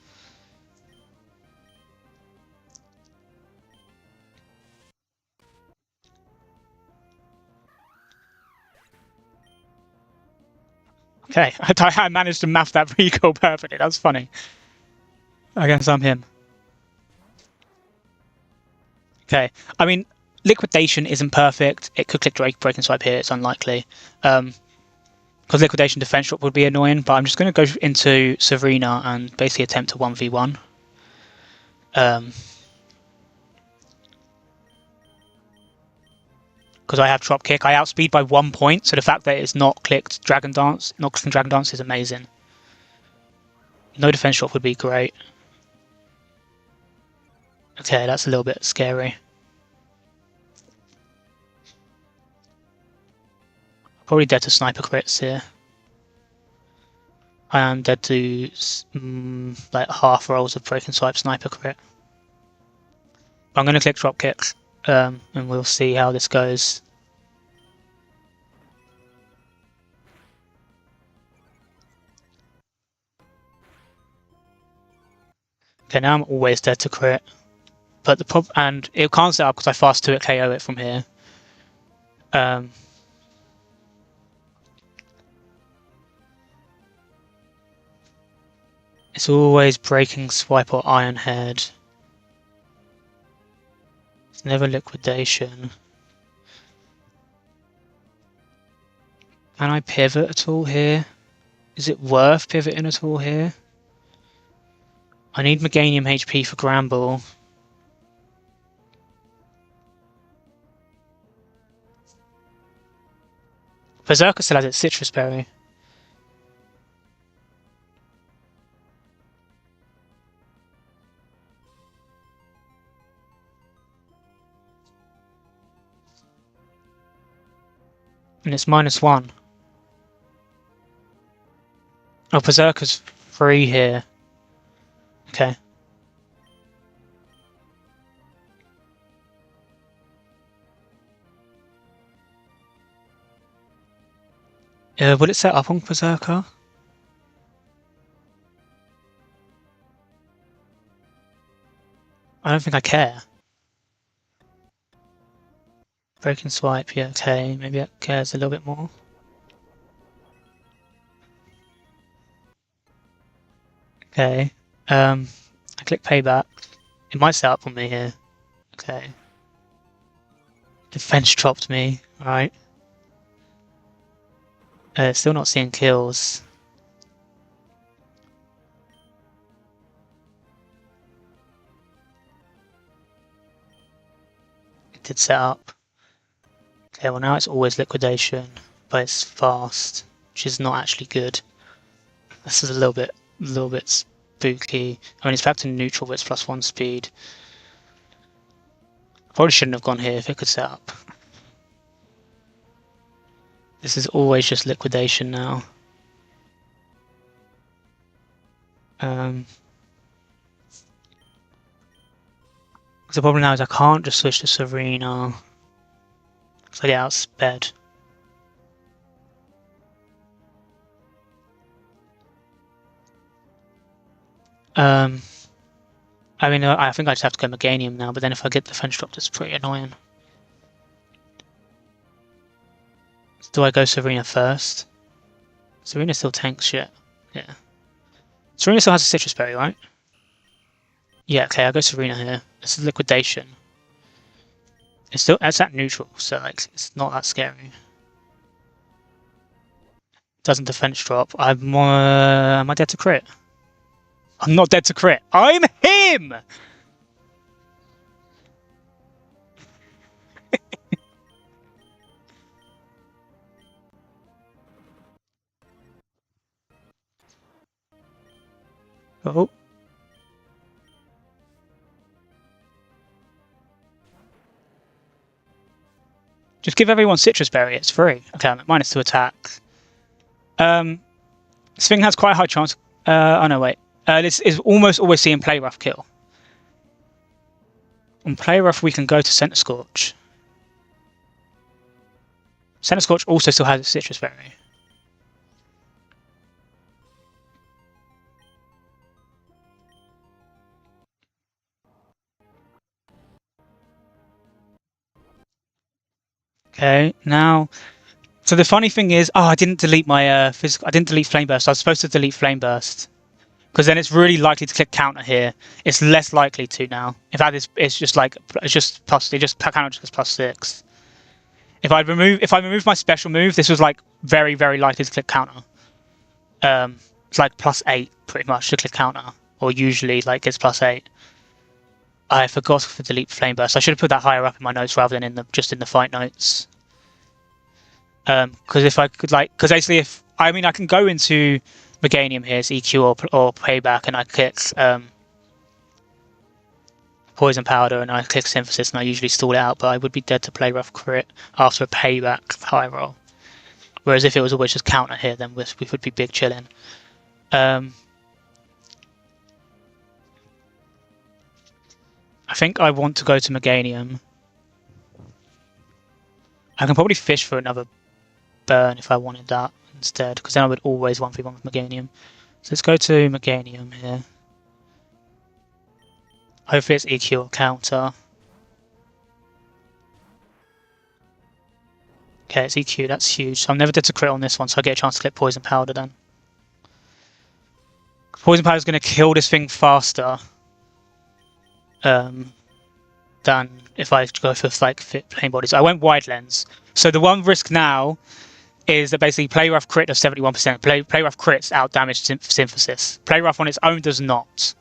Okay, I managed to math that recall perfectly. That's funny. I guess I'm him. Okay, I mean, Liquidation isn't perfect. It could click Breaking Swipe here. It's unlikely. Because Liquidation Defense Drop would be annoying, but I'm just going to go into Serena and basically attempt a 1v1. Because I have Drop Kick, I outspeed by 1 point, so the fact that it's not clicked Dragon Dance, not clicking Dragon Dance is amazing. No Defense Drop would be great. Okay, that's a little bit scary. Probably dead to Sniper crits here. I am dead to like half rolls of Breaking Swipe Sniper crit. I'm going to click Drop Kick, and we'll see how this goes. Okay, now I'm always dead to crit. But the problem, and it can't set up because I fast 2 it KO it from here. It's always Breaking Swipe or Iron Head. It's never Liquidation. Can I pivot at all here? Is it worth pivoting at all here? I need Meganium HP for Gramble. Berserker still has its Citrus Berry. And it's -1. Oh, Berserker's free here. Okay. Will it set up on Berserker? I don't think I care. Breaking Swipe, yeah, okay. Maybe it cares a little bit more. Okay. I click Payback. It might set up on me here. Okay. Defense dropped me, right. Still not seeing kills. It did set up. Okay, well now it's always Liquidation, but it's fast, which is not actually good. This is a little bit spooky. I mean, it's back to neutral, but it's +1 speed. Probably shouldn't have gone here if it could set up. This is always just liquidation now. The problem now is I can't just switch to Serena because I get outsped. I mean, I think I just have to go Meganium now, but then if I get defense dropped, it's pretty annoying. Do I go Serena first? Serena still tanks shit. Yeah. Serena still has a Citrus Berry, right? Yeah, okay, I'll go Serena here. This is liquidation. It's at neutral, so like it's not that scary. Doesn't defense drop. Am I dead to crit? I'm not dead to crit. I'm him! Oh. Just give everyone Citrus Berry, it's free. Okay, I'm at -2 attack. This thing has quite a high chance. Oh no, wait. This is almost always seeing Play Rough kill. On Play Rough, we can go to Center Scorch. Center Scorch also still has a Citrus Berry. Okay, now. So the funny thing is, I didn't delete my physical. I didn't delete Flame Burst. I was supposed to delete Flame Burst because then it's really likely to click counter here. It's less likely to now. In fact, it's just like it's just plus. It just counter just +6. If I removed my special move, this was like very likely to click counter. It's like +8 pretty much to click counter, or usually like it's +8. I forgot to delete Flame Burst. I should have put that higher up in my notes rather than just in the fight notes. Because if I could because basically I can go into Meganium here, it's EQ or Payback, and I click Poison Powder and I click Synthesis, and I usually stall it out, but I would be dead to Play Rough crit after a Payback high roll. Whereas if it was always just counter here, then we would be big chilling. I think I want to go to Meganium. I can probably fish for another burn if I wanted that instead, because then I would always 1v1 with Meganium. So let's go to Meganium here. Hopefully it's EQ or counter. Okay, it's EQ, that's huge. So I'm never dead to crit on this one, so I get a chance to clip Poison Powder then. Poison Powder is going to kill this thing faster than if I go for like fit Flame Bodies. I went Wide Lens. So the one risk now is that basically Play Rough crit does 71%. Play Rough crits out damage Synthesis. Play Rough on its own does not.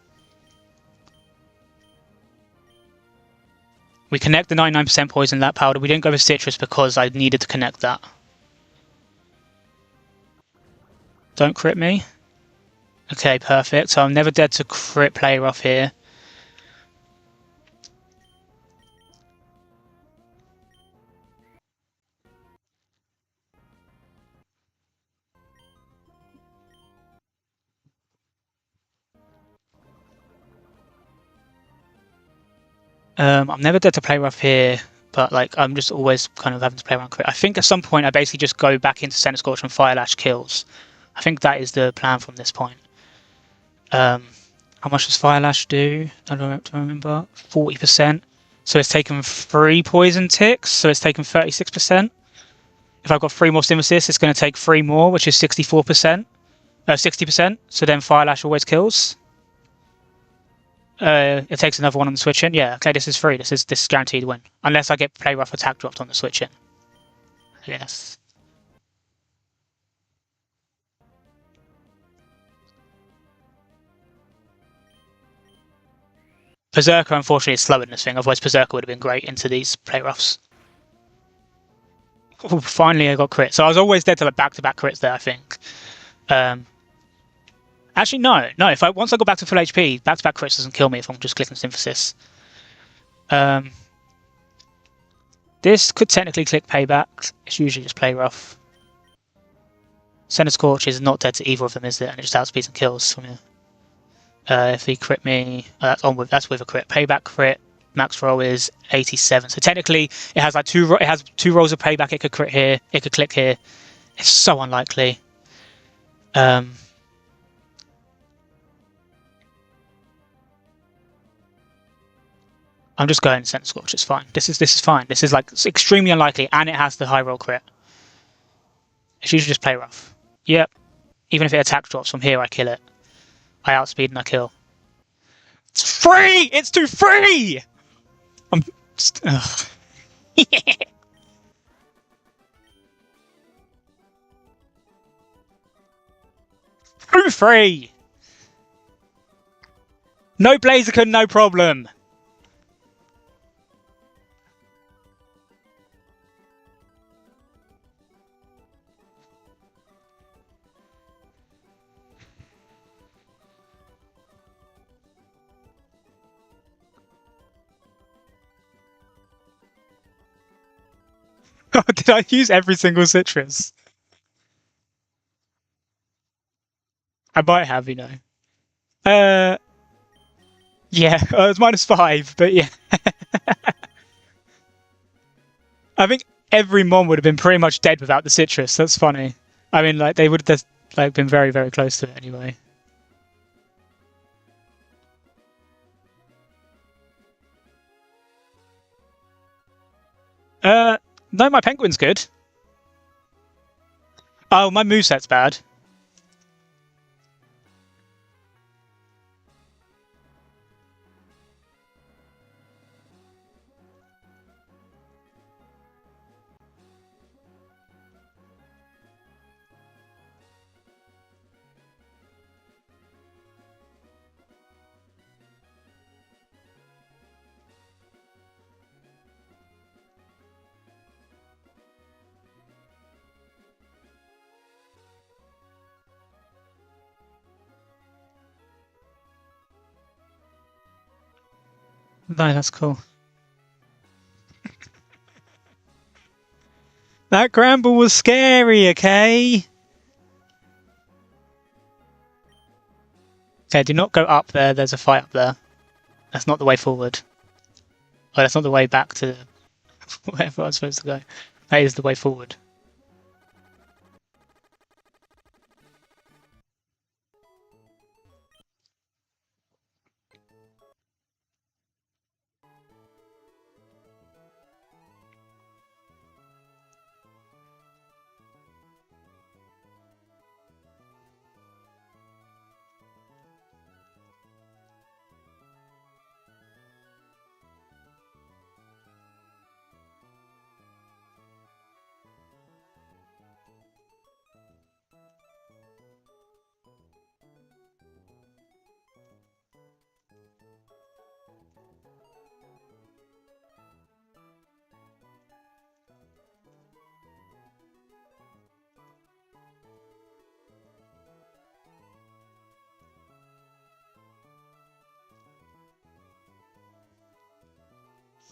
We connect the 99% poison that powder. We didn't go with Citrus because I needed to connect that. Don't crit me. Okay, perfect. So I'm never dead to crit Play Rough here. I'm never dead to Play Rough here, but like I'm just always kind of having to play around crit. I think at some point I basically just go back into Center Scorch and Fire Lash kills. I think that is the plan from this point. How much does Fire Lash do? I don't remember. 40%. So it's taken 3 poison ticks, so it's taken 36%. If I've got 3 more Synthesis, it's going to take 3 more, which is 64%. 60%. So then Fire Lash always kills. It takes another one on the switch in. Yeah, okay, this is free. This is guaranteed win. Unless I get Play Rough attack dropped on the switch in. Yes. Berserker, unfortunately, is slower than this thing. Otherwise, Berserker would have been great into these Play Roughs. Ooh, finally, I got crit. So I was always dead to like back-to-back crits there, I think. And Actually, no. If once I go back to full HP, back-to-back crits doesn't kill me if I'm just clicking Synthesis. This could technically click Payback. It's usually just play rough. Center Scorch is not dead to either of them, is it? And it just outspeeds and kills from here. If he crit me, that's with a crit. Payback crit. Max roll is 87. So technically, it has like two rolls of payback. It could crit here. It could click here. It's so unlikely. I'm just going Center Scorch. It's fine. This is fine. This is like extremely unlikely, and it has the high roll crit. It's usually just play rough. Yep. Even if it attack drops from here, I kill it. I outspeed and I kill. It's free! It's too free! I'm just... Too free! No Blaziken, no problem. Did I use every single citrus? I might have, you know. Yeah, it was -5, but yeah. I think every mon would have been pretty much dead without the citrus. That's funny. I mean, like, they would have like been very, very close to it anyway. No, my penguin's good. Oh, my moveset's bad. No, that's cool. That Gramble was scary, okay? Okay, do not go up there. There's a fight up there. That's not the way forward. Oh, that's not the way back to wherever I'm supposed to go. That is the way forward.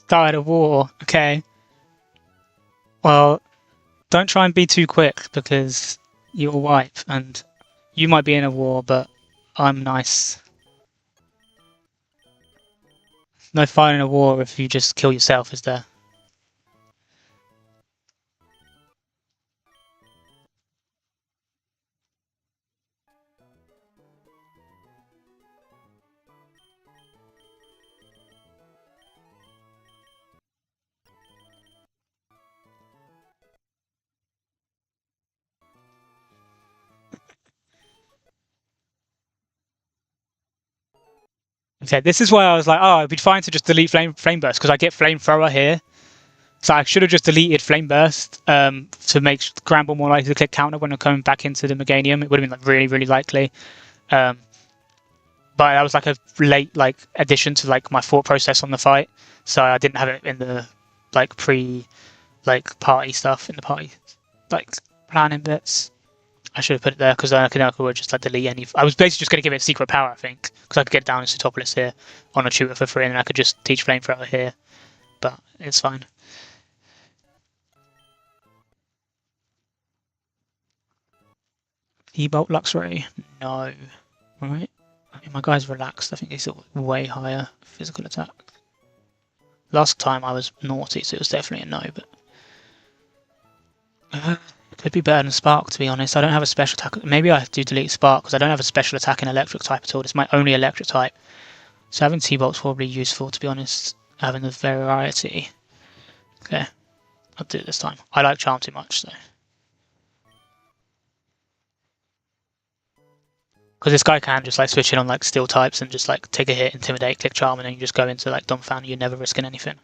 Started a war. Okay. Well, don't try and be too quick because you'll wipe, and you might be in a war, but I'm nice. No fun in a war if you just kill yourself, is there? Okay, this is why I was like, oh, it'd be fine to just delete Flame Burst because I get Flamethrower here. So I should have just deleted Flame Burst to make Gramble more likely to click counter when I'm coming back into the Meganium. It would have been like really, really likely. But that was like a late like addition to like my thought process on the fight. So I didn't have it in the like party stuff in the party like planning bits. I should have put it there because then I could just like delete any. I was basically just going to give it secret power, I think, because I could get down into Topolis here on a tutor for free, and then I could just teach Flamethrower here. But it's fine. E-Bolt Luxray? No. Right. I mean, my guy's relaxed. I think he's way higher physical attack. Last time I was naughty, so it was definitely a no, but could be better than Spark, to be honest. I don't have a special attack. Maybe I do delete Spark because I don't have a special attack in electric type at all. It's my only electric type. So having T-Bolt's probably useful, to be honest. Having the variety. Okay, I'll do it this time. I like Charm too much, so. Because this guy can just like switch in on like steel types and just like take a hit, intimidate, click Charm, and then you just go into like Dumbfound. You're never risking anything.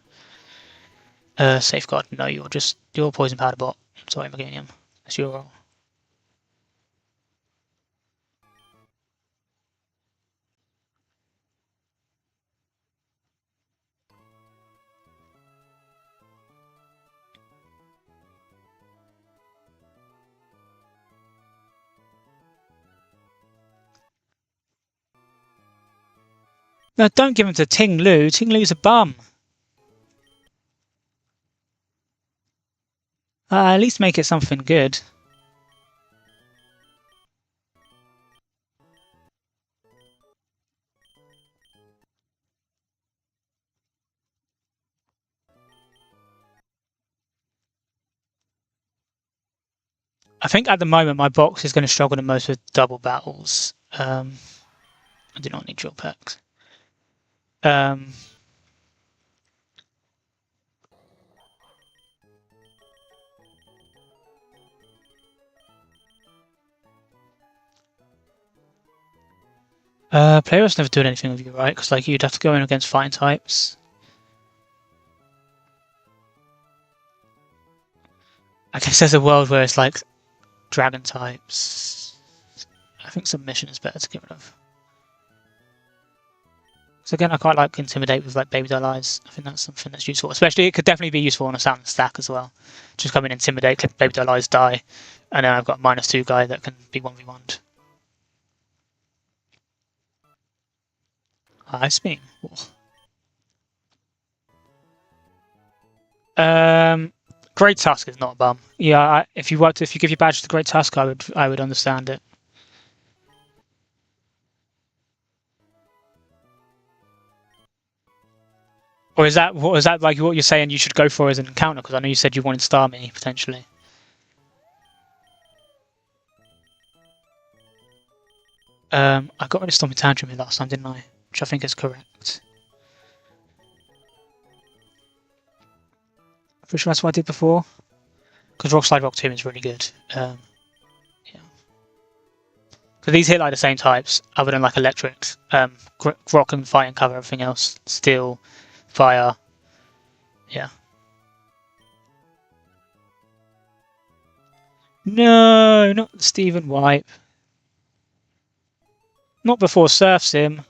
Safeguard. No, you're poison powder bot. Sorry, Meganium. That's your role. No, don't give him to Ting Lu. Ting Lu's a bum. At least make it something good. I think at the moment my box is going to struggle the most with double battles. I do not need drill packs. Players never doing anything with you, right? Because like you'd have to go in against fighting types. I guess there's a world where it's like dragon types. I think submission is better to get rid of. So again, I quite like intimidate with like baby doll eyes. I think that's something that's useful. Especially, it could definitely be useful on a sound stack as well. Just come in, intimidate, click baby doll eyes, die, and then I've got a -2 guy that can be 1v1'd. Ice beam. Great Tusk is not a bum. Yeah, if you give your badge to Great Tusk, I would understand it. Or is that like what you're saying you should go for as an encounter? Because I know you said you wanted Star Me potentially. I got rid of Stomping Tantrum here last time, didn't I? Which I think is correct. Pretty sure that's what I did before. Because Rock Slide Rock Tomb is really good. Yeah. Because these hit like the same types, other than like electric. Rock and fire and cover everything else. Steel, fire. Yeah. No, not Stephen Wipe. Not before Surf Sim.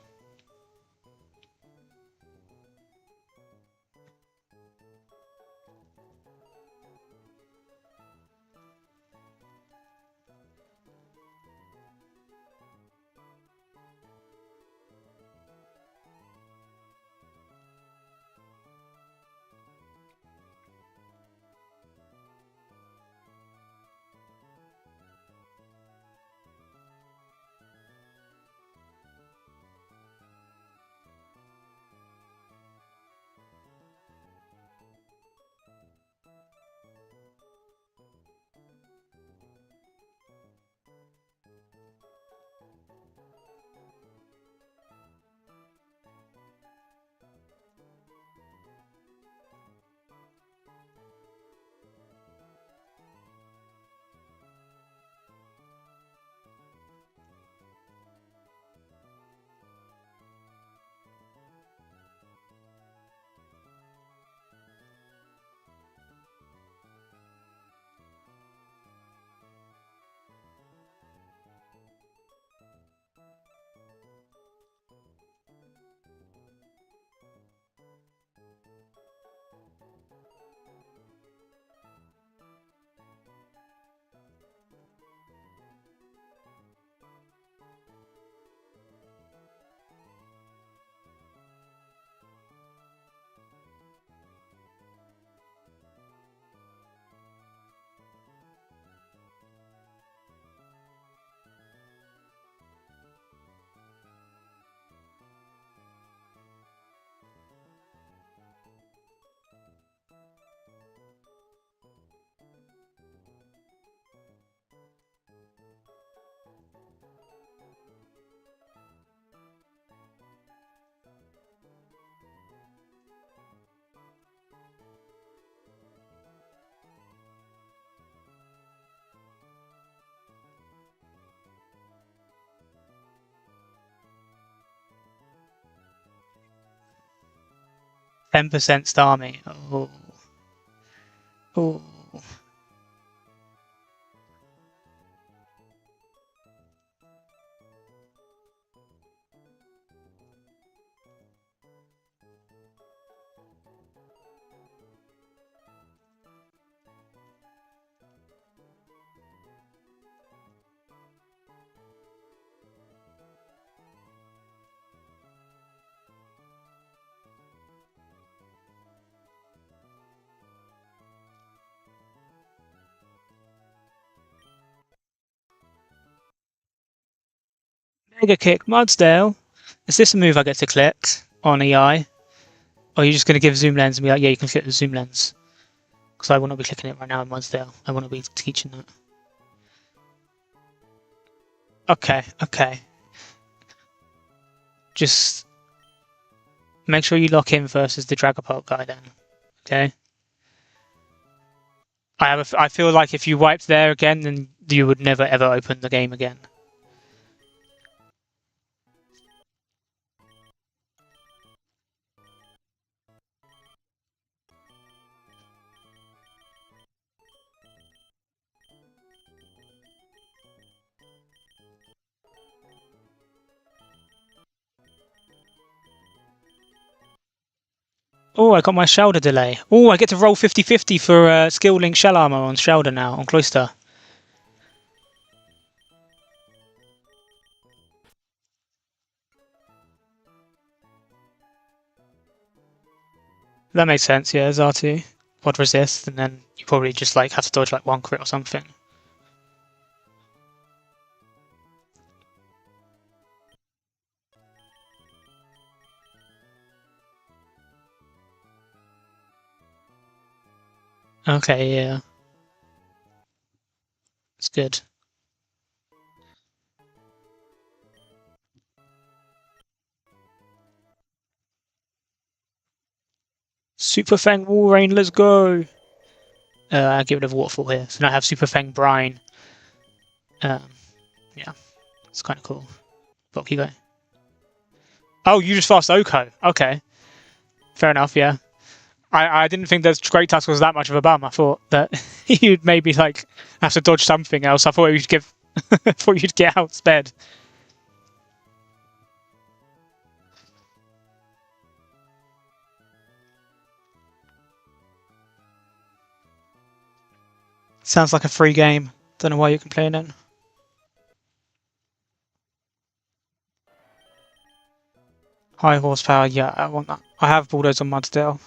10% star me. Oh. Oh. Mega Kick, Mudsdale. Is this a move I get to click on EI? Or are you just going to give zoom lens and be like, yeah, you can click the zoom lens? Because I will not be clicking it right now in Mudsdale. I want to be teaching that. Okay. Just make sure you lock in versus the Dragapult guy then. Okay? I feel like if you wiped there again, then you would never ever open the game again. Oh, I got my Shelder delay. Oh, I get to roll 50-50 for skill link shell armor on Shelder now, on Cloyster. That makes sense, yeah, there's R2. Quad resist, and then you probably just like have to dodge like one crit or something. Okay, yeah. It's good. Super Fang Walrein, let's go! I get rid of Waterfall here, so now I have Super Fang Brine. Yeah, it's kind of cool. But you go. Oh, you just fast Oko. Okay. Fair enough, yeah. I didn't think that Great Tusk was that much of a bum. I thought that you'd maybe like have to dodge something else. I thought you'd give thought you'd get outsped. Sounds like a free game. Don't know why you're complaining. High horsepower, yeah, I want that. I have Bulldoze on Mudsdale.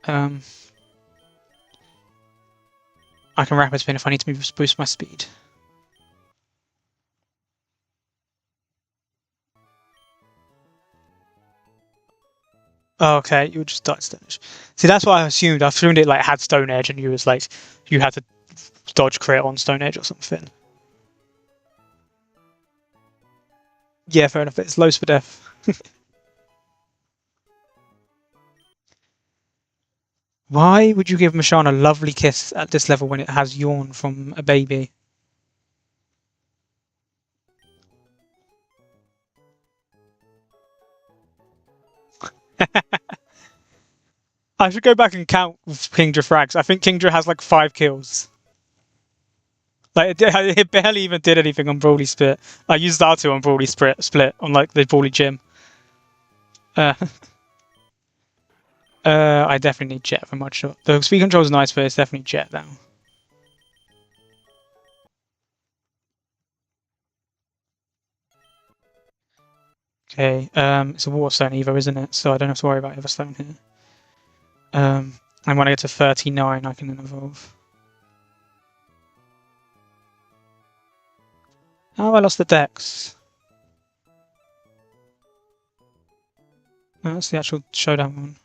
I can rapid spin if I need to boost my speed. Oh, okay, you would just dodge Stone Edge. See, that's what I assumed. I assumed it like had Stone Edge, and you was like, you had to dodge crit on Stone Edge or something. Yeah, fair enough. It's low for death. Why would you give Mashan a lovely kiss at this level when it has yawn from a baby? I should go back and count Kingdra frags. I think Kingdra has like 5 kills. Like it barely even did anything on Brawly Split. I used R2 on Brawly Split on like the Brawly Gym. I definitely need Jet for Mud Shot. The speed control is nice, but it's definitely Jet now. Okay, it's a Waterstone Evo, isn't it? So I don't have to worry about Everstone here. And when I get to 39, I can then evolve. Oh, I lost the Dex. No, that's the actual showdown one.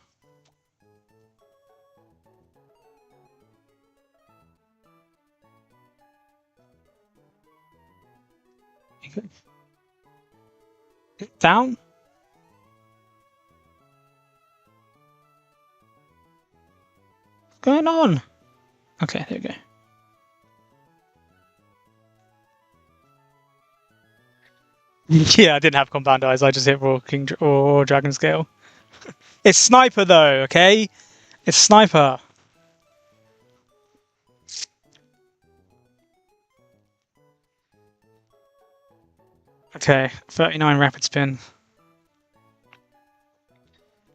Okay. Down? What's going on? Okay, there we go. Yeah, I didn't have Compound Eyes, I just hit Raw King or Dragon Scale. It's sniper though, okay? It's sniper. Okay, 39 rapid spin.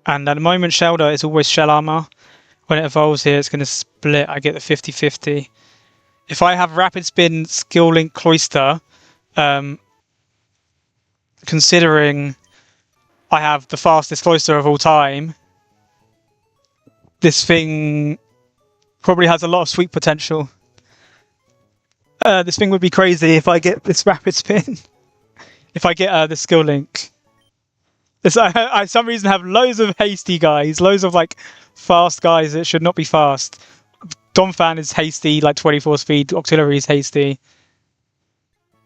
And at the moment, Shelder is always shell armor. When it evolves here, it's going to split. I get the 50-50. If I have rapid spin, skill link, cloister, considering I have the fastest cloister of all time, this thing probably has a lot of sweep potential. This thing would be crazy if I get this rapid spin. If I get the skill link. I, for some reason, have loads of hasty guys, loads of like fast guys that should not be fast. Donphan is hasty, like 24 speed. Auxiliary is hasty.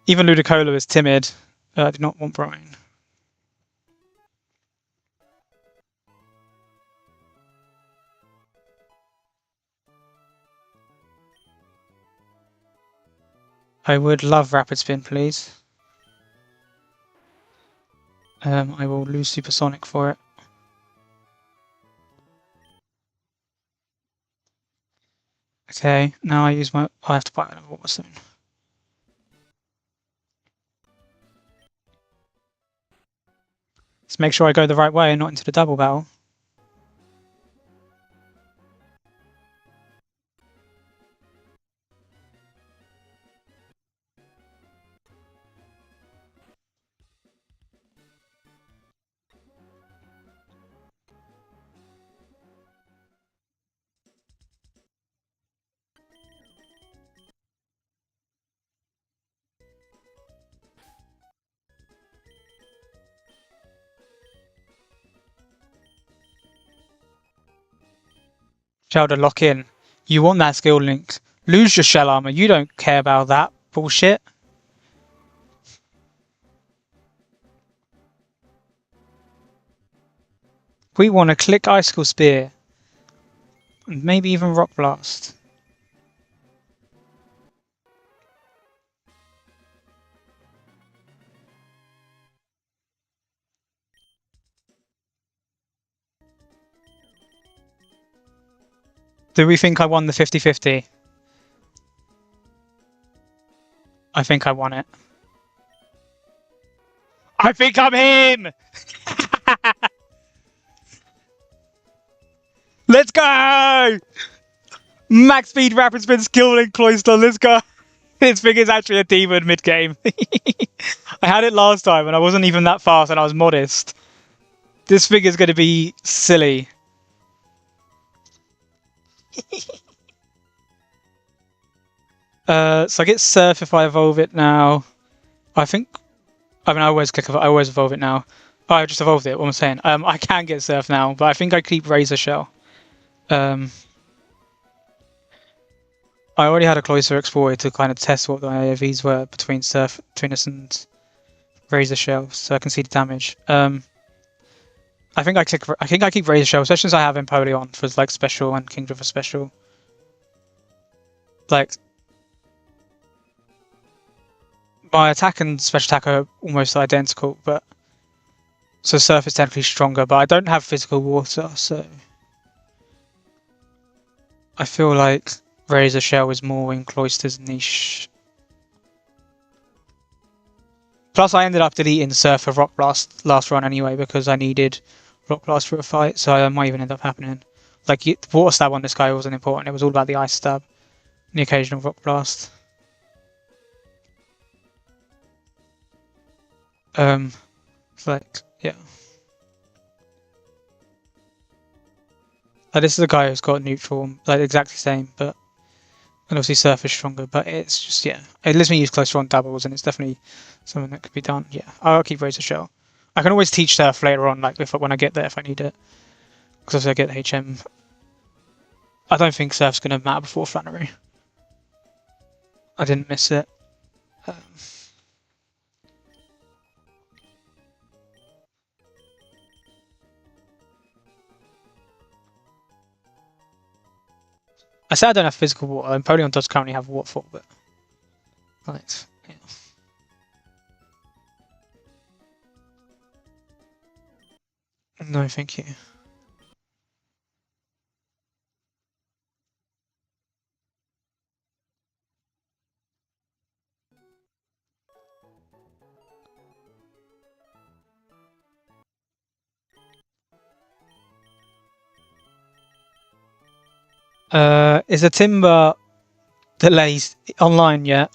Even Ludicolo is timid. I do not want Brian. I would love Rapid Spin, please. I will lose Supersonic for it. Okay, now I use my... I have to buy another Water Stone. Let's make sure I go the right way and not into the double battle. Shelder, lock in. You want that skill link. Lose your shell armor. You don't care about that bullshit. We want to click Icicle Spear. And maybe even Rock Blast. Do we think I won the 50-50? I think I won it. I think I'm him! Let's go! Max speed, rapid spin, skill link, cloister, let's go! This thing is actually a demon mid-game. I had it last time and I wasn't even that fast and I was modest. This thing is going to be silly. So I get Surf if I evolve it now. I always evolve it now. Oh, I just evolved it, what am I saying? I can get Surf now, but I think I keep Razor Shell. I already had a Cloister Explorer to kind of test what the AOVs were between us and Razor Shell, so I can see the damage. I think I keep Razor Shell, especially since I have Empoleon for like special and Kingdom for special. Like my attack and special attack are almost identical, but so Surf is technically stronger, but I don't have physical water, so I feel like Razor Shell is more in Cloister's niche. Plus, I ended up deleting Surf for Rock Blast last run anyway because I needed Rock Blast for a fight, so that might even end up happening. Like, Water Stab on this guy wasn't important, it was all about the Ice Stab and the occasional Rock Blast. It's like, yeah. Like, this is a guy who's got neutral, like exactly the same, but and obviously Surf is stronger, but it's just, yeah. It lets me use closer on doubles, and it's definitely something that could be done. Yeah, I'll keep Razor Shell. I can always teach Surf later on, like when I get there, if I need it. Because obviously I get HM. I don't think Surf's going to matter before Flannery. I didn't miss it. I said I don't have physical water, and Empoleon does currently have waterfall, but like, yeah. No, thank you. Is the Timber delays online yet?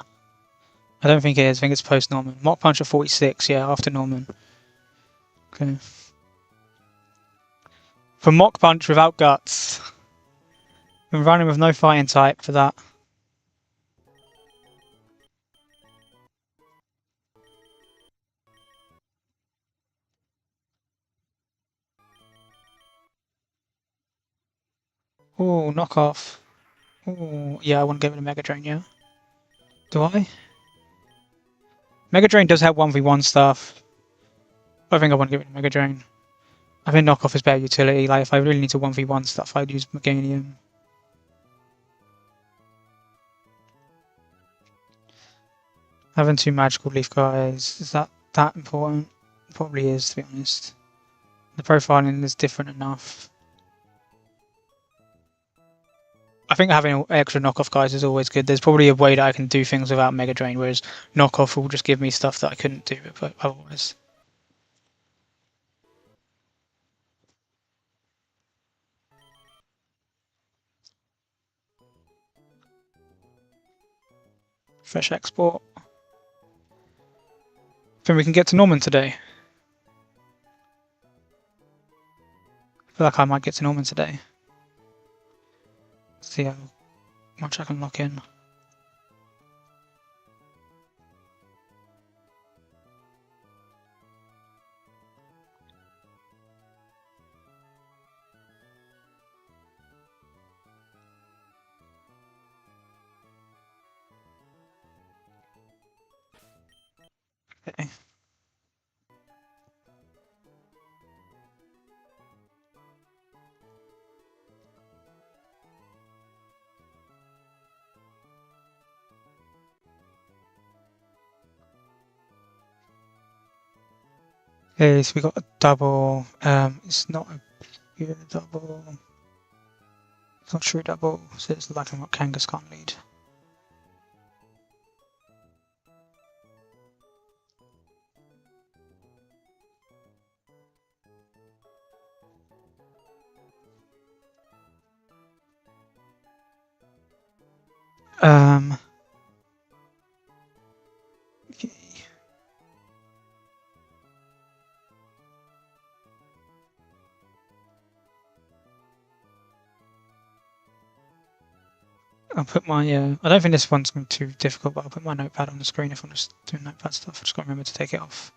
I don't think it is. I think it's post Norman. Mock Punch at 46, yeah, after Norman. Okay. For Mock Punch without guts. I'm running with no fighting type for that. Oh, knockoff. Oh, yeah, I want to give it a Mega Drain, yeah. Do I? Mega Drain does have 1v1 stuff. I think I want to give it a Mega Drain. I think knockoff is better utility. Like, if I really need to 1v1 stuff, I'd use Meganium. Having 2 magical leaf guys, is that important? Probably is, to be honest. The profiling is different enough. I think having extra knockoff guys is always good. There's probably a way that I can do things without Mega Drain, whereas knockoff will just give me stuff that I couldn't do otherwise. Fresh export. Think we can get to Norman today. I feel like I might get to Norman today. See how much I can lock in. Okay. Okay, so we got a double. It's not a pure double. It's not true double, so it's like what Kangas can't lead. Okay. I'll put my, I don't think this one's going to be too difficult, but I'll put my notepad on the screen if I'm just doing notepad stuff. I just got to remember to take it off.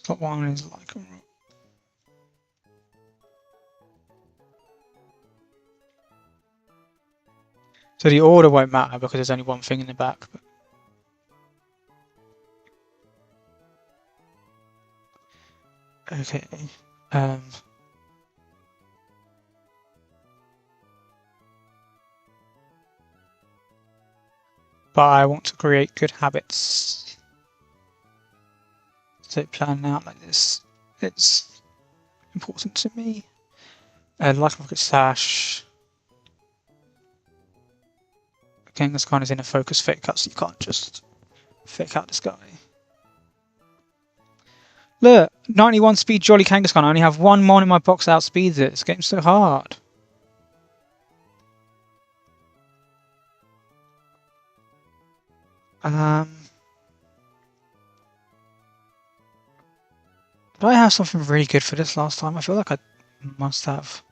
Slot 1 is like a rock. So the order won't matter because there's only one thing in the back. But... Okay. But I want to create good habits. So planning out like this, it's important to me. Like Rocket Sash. Kangaskhan is in a focus fake out, so you can't just fake out this guy. Look, 91 speed Jolly Kangaskhan. I only have one mon in my box that outspeeds it. This game's so hard. Did I have something really good for this last time? I feel like I must have.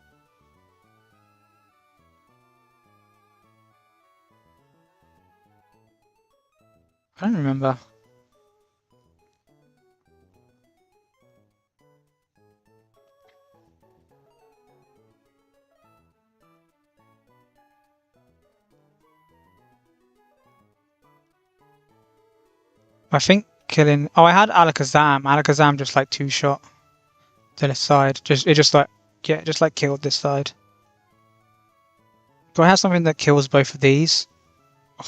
I don't remember. I think killing. Oh, I had Alakazam. Alakazam just like 2-shot to this side. It just like killed this side. Do I have something that kills both of these?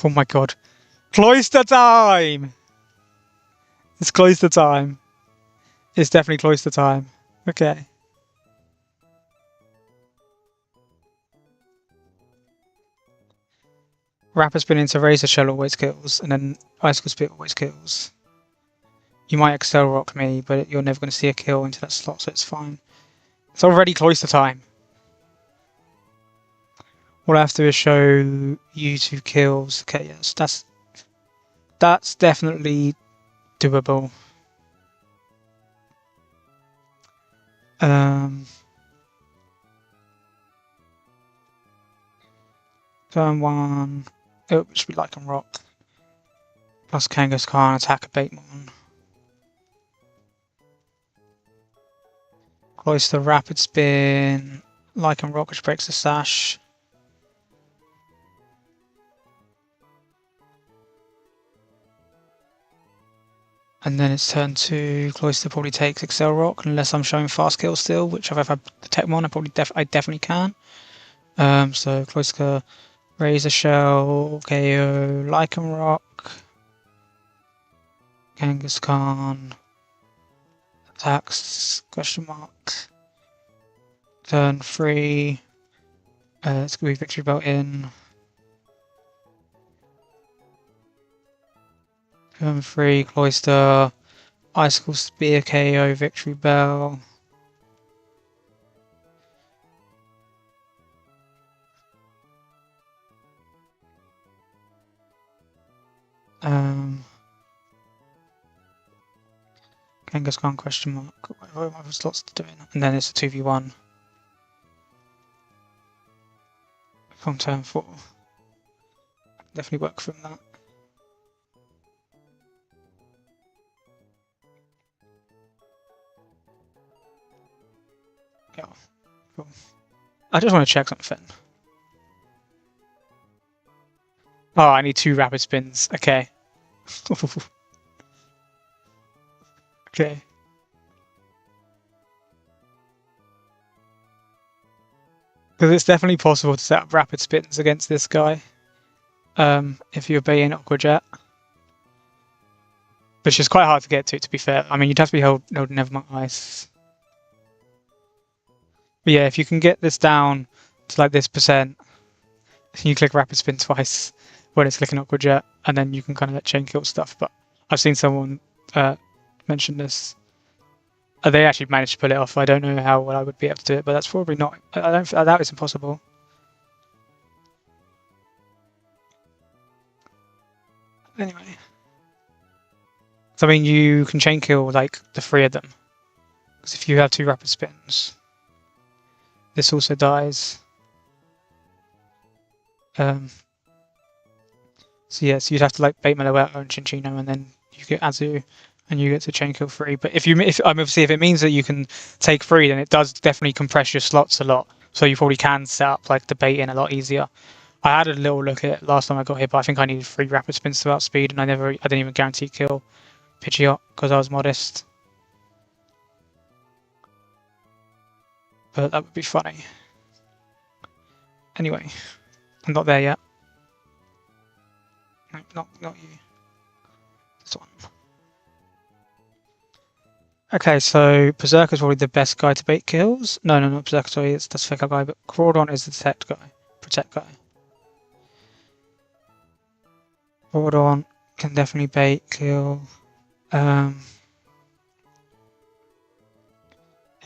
Oh my god. Cloister time! It's cloister time. It's definitely cloister time. Okay. Rapper Spin into Razor Shell always kills, and then Icicle Spit always kills. You might Excel Rock me, but you're never going to see a kill into that slot, so it's fine. It's already close to time. All I have to do is show you 2 kills. Okay, yes, that's definitely doable. Turn 1. It would just be Lycan Rock. Plus Kangaskhan, attack a Batemon. Cloister, Rapid Spin, Lycan Rock, which breaks the sash. And then it's turn 2. Cloister probably takes Excel Rock, unless I'm showing fast kill still, which if I've had the Techmon, I definitely can. So Cloister, Razor Shell, KO, Lycan Rock, Kangaskhan, attacks, question mark. Turn 3. It's going to be Victory Belt in. Turn 3, Cloister, Icicle Spear, KO, Victory Bell. Kangaskhan question mark. What are my slots doing? And then it's a 2v1 from turn 4. Definitely work from that. Yeah, cool. I just want to check something. Oh, I need 2 rapid spins. Okay. Okay. Because it's definitely possible to set up rapid spins against this guy. If you're baiting Aqua Jet. Which is quite hard to get to be fair. I mean, you'd have to be holding Nevermind Ice. But yeah, if you can get this down to like this percent, you click rapid spin twice when it's clicking Aqua Jet, and then you can kind of let chain kill stuff. But I've seen someone mention this. They actually managed to pull it off. I don't know how well I would be able to do it, but that's probably not. I doubt it's impossible. Anyway, so I mean, you can chain kill like the 3 of them, because if you have 2 rapid spins, this also dies. So yeah, so you'd have to like bait Meloetta and Chinchino, and then you get Azu, and you get to chain kill 3. But if obviously if it means that you can take 3, then it does definitely compress your slots a lot. So you probably can set up like the bait in a lot easier. I had a little look at it last time I got here, but I think I needed 3 rapid spins to outspeed, and I didn't even guarantee kill Pidgeot because I was modest. But that would be funny. Anyway, I'm not there yet. No, not you. This one. Okay, so Berserker's probably the best guy to bait kills. No, not Berserker, sorry, that's the fake guy, but Crawdon is the protect guy. Crawdon can definitely bait kill. It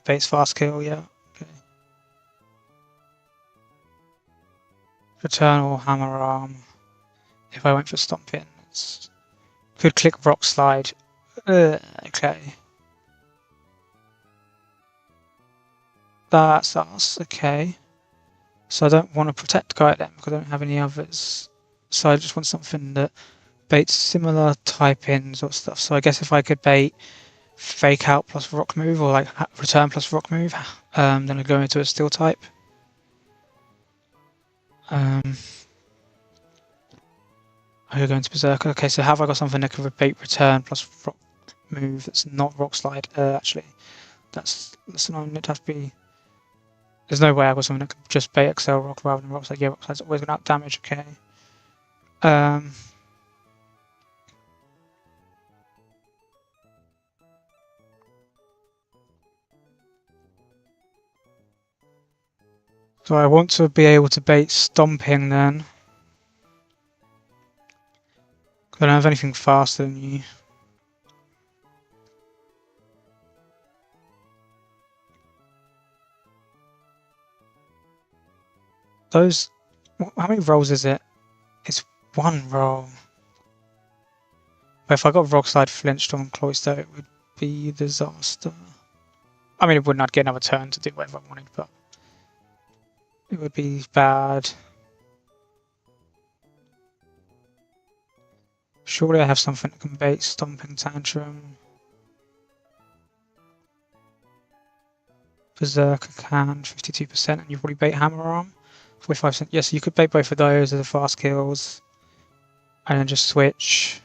baits fast kill, yeah. Okay. Return or Hammer Arm. If I went for Stomping, could click Rock Slide. Okay. That's us, okay. So I don't want to protect guy then because I don't have any others. So I just want something that baits similar type-ins or stuff. So I guess if I could bait Fake Out plus Rock Move or like Return plus Rock Move, then I'd go into a Steel type. I could go into Berserker. Okay, so have I got something that could bait Return plus Rock Move that's not Rock Slide? Actually, that's annoying. It'd have to be. There's no way I got something that could just bait Excel Rock rather than Rock Slide. Yeah, Rock Slide's always going to out damage. Okay. So I want to be able to bait Stomping then. I don't have anything faster than you. Those. How many rolls is it? It's one roll. But if I got Rockslide, Flintstone, Cloister, it would be a disaster. I mean, it would not get another turn to do whatever I wanted, but it would be bad. Surely I have something that can bait Stomping Tantrum. Berserker can, 52%, and you probably bait Hammer Arm, 45%. Yes, you could bait both of those as a fast kills, and then just switch.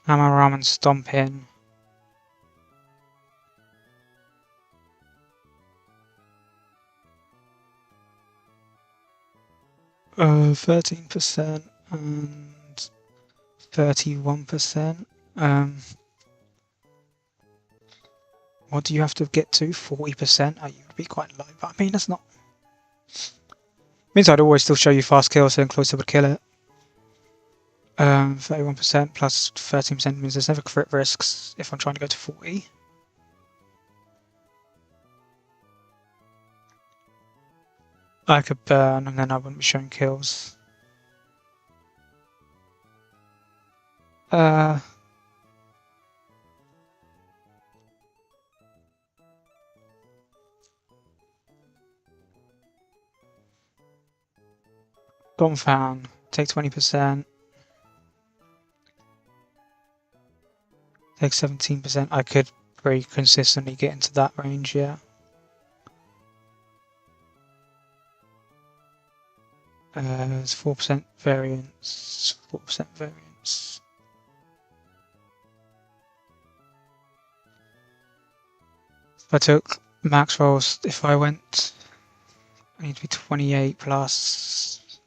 Hammer Arm and Stomping. – 13% and 31%. What do you have to get to? 40%? Oh, you would be quite low, but I mean, that's not. Means I'd always still show you fast kills, so Cloister would kill it. 31% plus 13% means there's never crit risks if I'm trying to go to 40. I could burn and then I wouldn't be showing kills. Donphan, take 20%. Take 17%. I could very consistently get into that range, yeah. There's 4% variance. 4% variance. If I took max rolls, if I went, I need to be 28 plus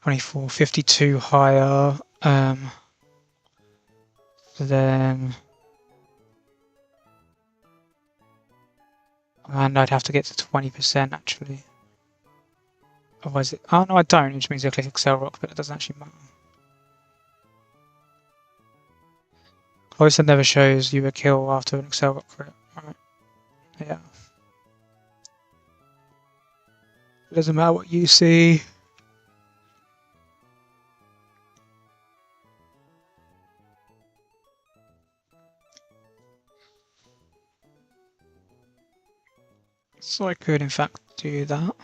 24, 52 higher. Then, and I'd have to get to 20% actually. Otherwise, oh no, I don't, which means I click Excel Rock, but it doesn't actually matter. Cloister never shows you a kill after an Excel Rock crit, right? Yeah. It doesn't matter what you see. So I could in fact do that.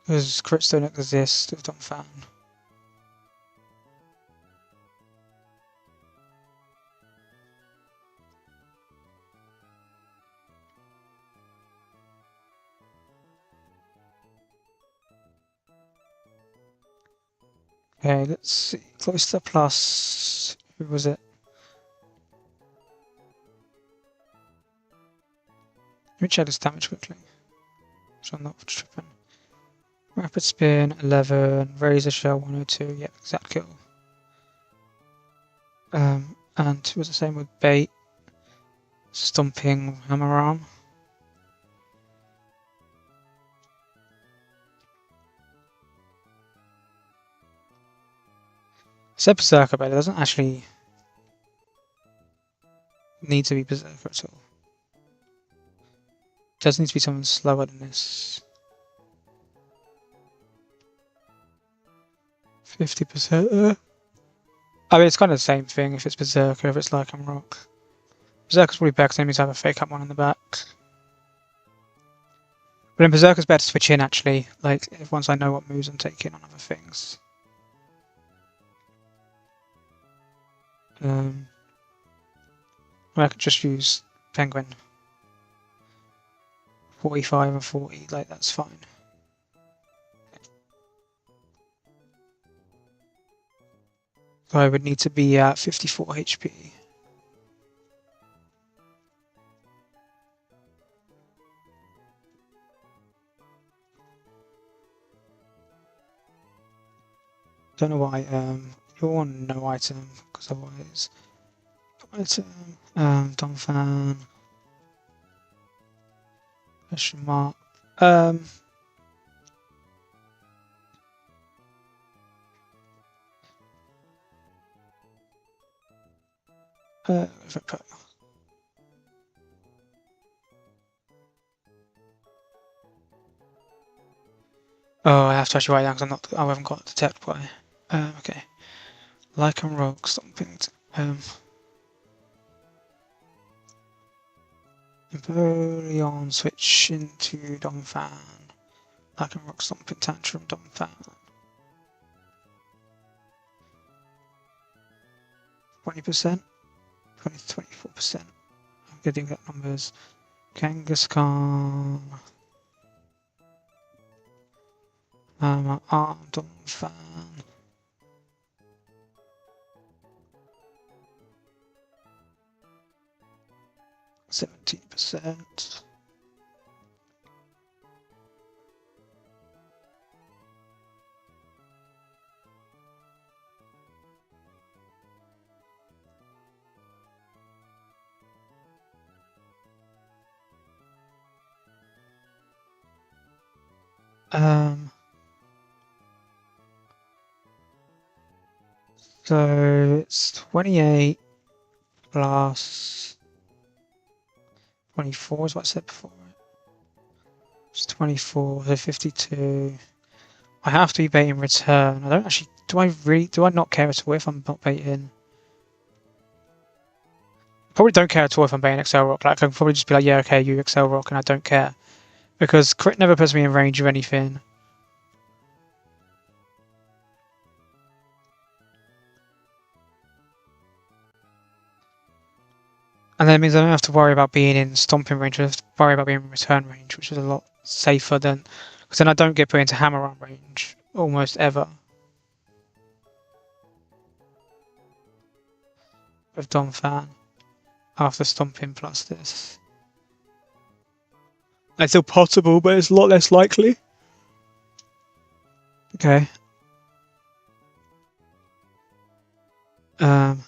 Because crits don't exist with Donphan. Okay, let's see. Cloister plus. Who was it? Let me check this damage quickly. So I'm not tripping. Rapid Spin, 11. Razor Shell, 102. Yep, exact kill. And it was the same with Bait. Stomping Hammer Arm. Said Berserker, but it doesn't actually need to be Berserker at all. It does need to be something slower than this. 50%. I mean, it's kind of the same thing if it's Berserker, if it's Lycan Rock. Berserker's probably better because enemies have a fake up one in the back. But in Berserker's better to switch in actually, like once I know what moves I'm taking on other things. I could just use Penguin. 45 and 40, like that's fine. So I would need to be at 54 HP. Don't know why, you're on no item, because otherwise, item, Donphan. Question mark. If I put oh, I have to actually write down because I haven't got detect by. Okay. Like and rock something. Napoleon switch into Domfan. Like and rock something tantrum Domfan. 20%? 20 to 24%. I'm getting that numbers. Kangaskhan. Arm Domfan. 17%. So it's 28 plus 24 is what I said before, right? It's 24, so 52. I have to be baiting return. I don't actually, do I not care at all if I'm not baiting? Probably don't care at all if I'm baiting Excel Rock. Like, I can probably just be like, yeah, okay, you Excel Rock, and I don't care. Because crit never puts me in range of anything. And that means I don't have to worry about being in stomping range, I have to worry about being in return range, which is a lot safer than, because then I don't get put into hammer arm range almost ever with Domfan after stomping plus this. It's still possible, but it's a lot less likely. Okay. Um,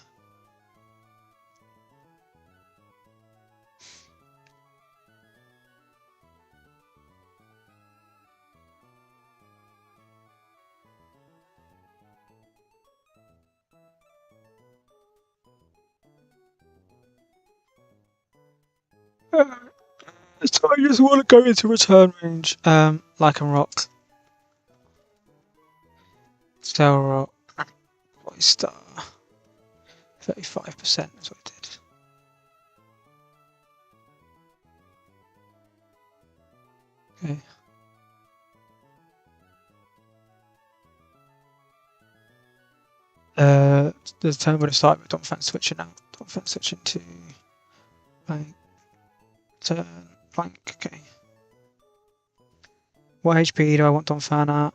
so I just want to go into return range. Like and rock. Cell rock. Voice star. 35% is what I did. Okay. There's a turn when it started with Domfan switching out. Domfan switching to blank. Turn blank. Okay. What HP do I want Domfan at?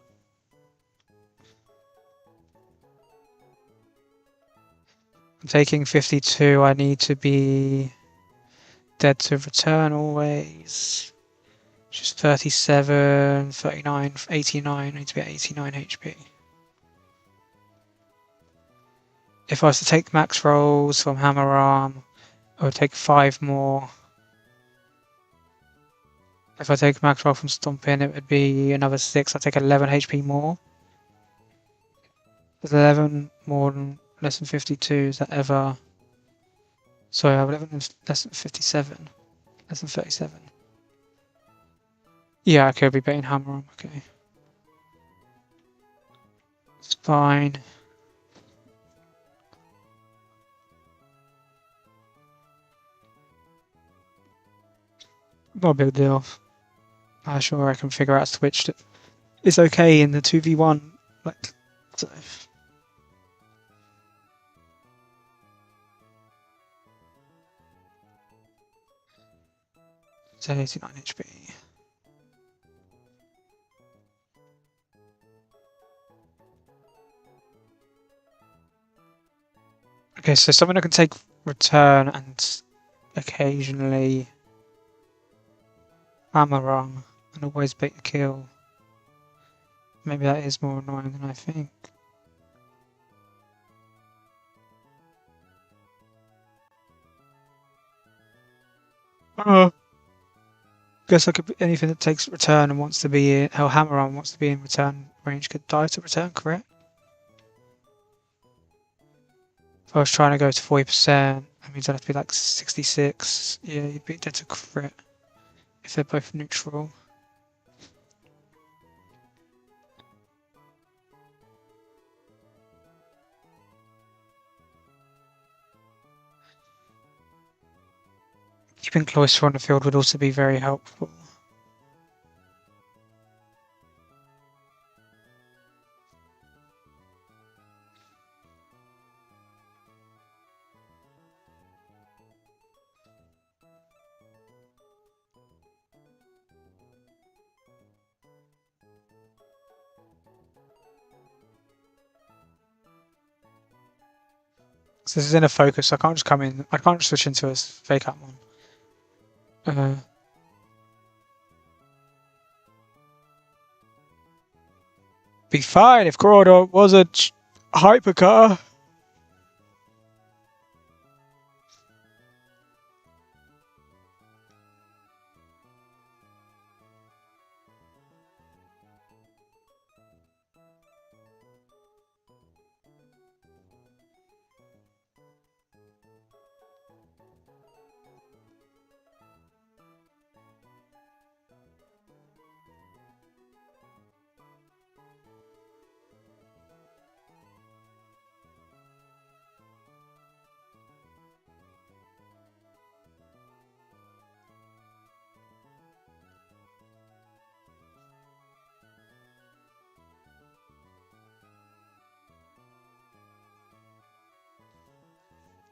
I'm taking 52. I need to be dead to return always. Just 37, 39, 89. I need to be at 89 HP. If I was to take max rolls from hammer arm, I would take 5 more. If I take max roll from stomping, it would be another 6. I'd take 11 HP more. Is 11 more than less than 52? Is that ever? Sorry, I have 11 less than 57. Less than 37. Yeah, I could be betting hammer arm. Okay. It's fine. Not a big deal. I'm sure I can figure out a switch that is okay in the 2v1. Like, so. So 89 HP. Okay, so someone who can take return and occasionally hammer wrong and always bait a kill. Maybe that is more annoying than I think. Guess I could be anything that takes return and wants to be in. Hell, hammer on wants to be in return range could die to return, correct? If I was trying to go to 40%, that means I'd have to be like 66. Yeah, you'd be dead to crit if they're both neutral. Keeping Cloister on the field would also be very helpful. So this is in a focus, so I can't just come in. I can't just switch into a fake out one. Be fine if Corridor was a hypercar.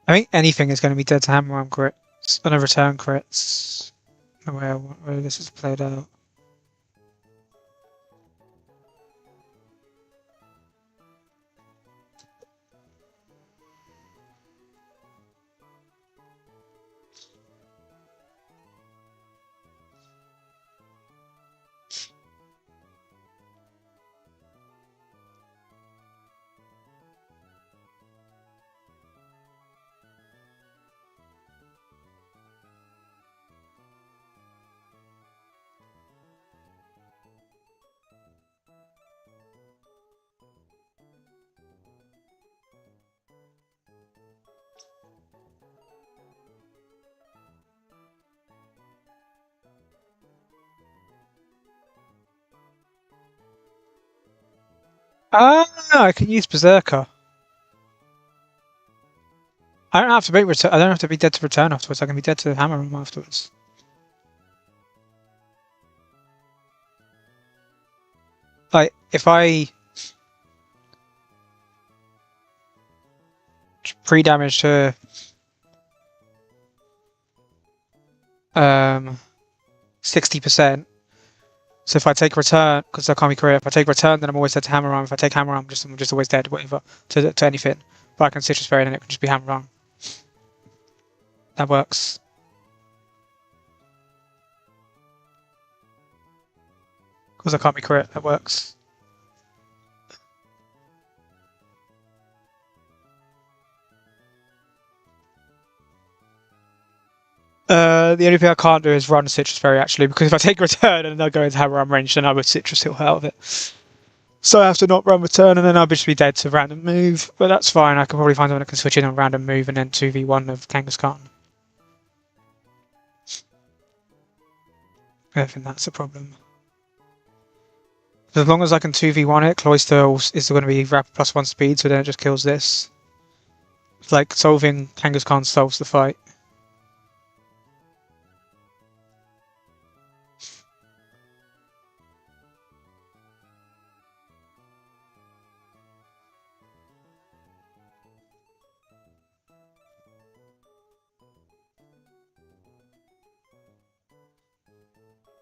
I think anything is going to be dead to hammer on crits and a return crits. The way this is played out. Ah, I can use Berserker. I don't have to be I don't have to be dead to return afterwards. I can be dead to hammer him afterwards. Like if I pre-damage to 60%. So if I take return, because I can't be crit, if I take return, then I'm always dead to hammer arm. If I take hammer arm, I'm just always dead, whatever, to anything. But I can citrus berry, and it can just be hammer arm. That works. Because I can't be crit, that works. The only thing I can't do is run citrus berry actually, because if I take return and then I go into hammer arm range, then I would citrus heal out of it. So I have to not run return, and then I'll just be dead to random move. But that's fine. I can probably find someone that can switch in on random move and then 2v1 of Kangaskhan. I don't think that's a problem. As long as I can 2v1 it, Cloister is going to be rapid +1 speed, so then it just kills this. It's like solving Kangaskhan solves the fight.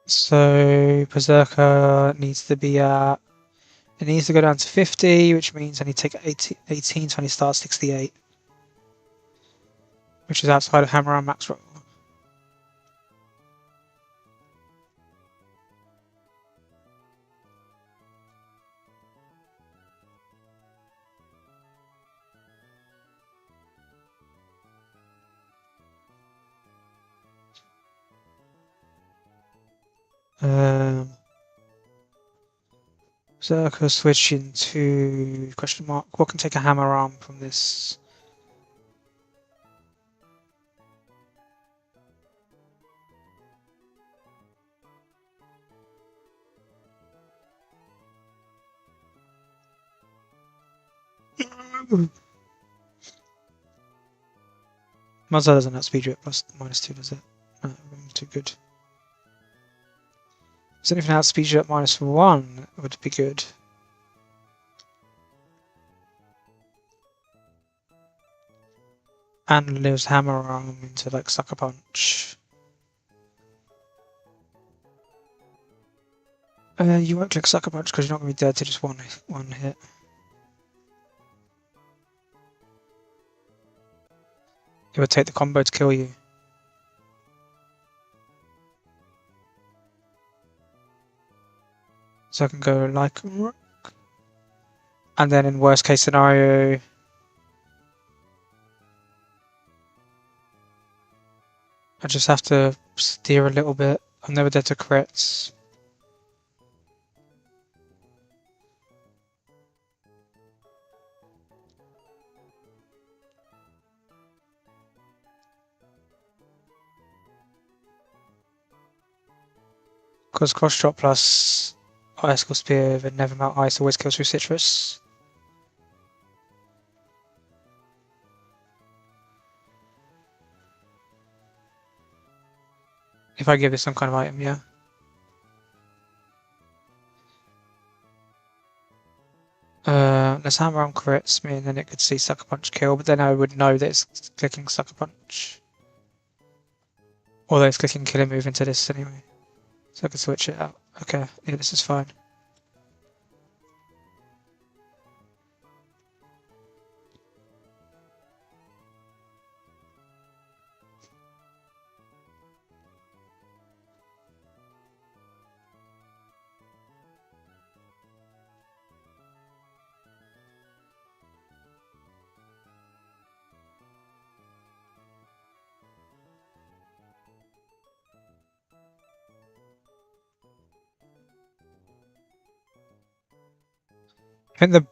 So Berserker needs to be at. It needs to go down to 50, which means I need to take 18, so I need to start 68. Which is outside of hammer on max roll. Zerka switching to question mark. What can take a hammer arm from this? Mazda doesn't have speed rate plus -2, does it? No, too good. Does anything have speed rate -1 would be good. And lives hammer arm into like sucker punch. You won't click sucker punch because you're not going to be dead to just one hit. It would take the combo to kill you. So I can go like rook. And then in worst case scenario, I just have to steer a little bit. I'm never dead to crits. Because cross drop plus icicle spear with never melt ice always kills through citrus. If I give it some kind of item, yeah. Let's hammer on crits me, and then it could see sucker punch kill, but then I would know that it's clicking sucker punch. Although it's clicking killer move into this anyway. So I can switch it out. Okay, yeah, this is fine. I think the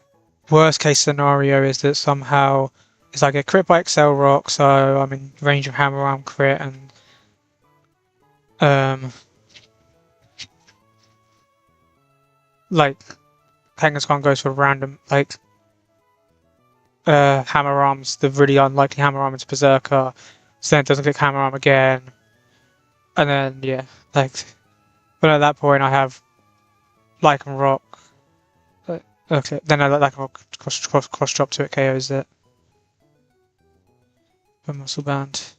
worst case scenario is that somehow it's like a crit by Excel Rock, so I'm in range of hammer arm crit, and like Kangaskhan goes for random like hammer arms, the really unlikely hammer arm into Berserker, so then it doesn't click hammer arm again, and then yeah, like, but at that point I have Lycan Rock. Okay, then I let Lycan Rock cross drop to it, KOs it. A muscle band.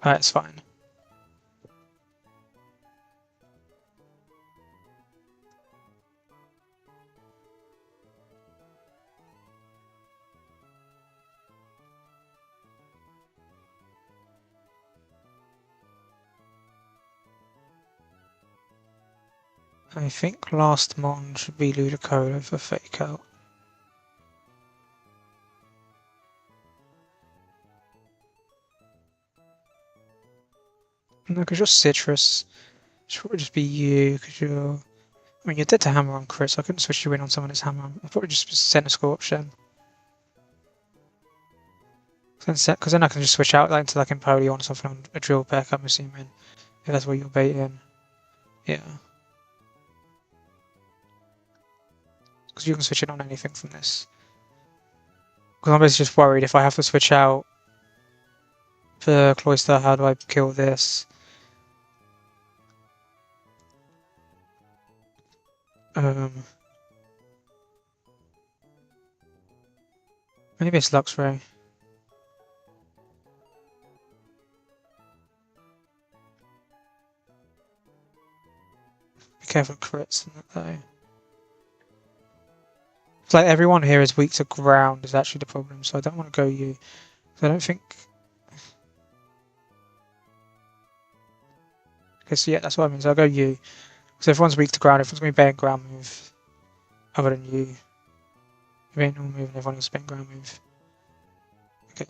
It's fine. I think last mon should be Ludicolo for fake out. No, because you're citrus. Should probably just be you, because you're. I mean, you're dead to hammer on crit, so I couldn't switch you in on someone that's hammer. I'd probably just center scorch then. Because then I can just switch out like, into like Empoleon or something on a drill pack, I'm assuming. If that's what you're baiting. Yeah. Because you can switch it on anything from this. Because I'm basically just worried if I have to switch out for Cloyster, how do I kill this? Maybe it's Luxray. Be careful of crits in that though. It's like everyone here is weak to ground is actually the problem, so I don't want to go you. I don't think. Okay, so yeah, that's what I mean. So I'll go you. Because everyone's weak to ground, everyone's going to be banned ground move. Other than you. You ain't normal move and everyone will spend ground move. Okay.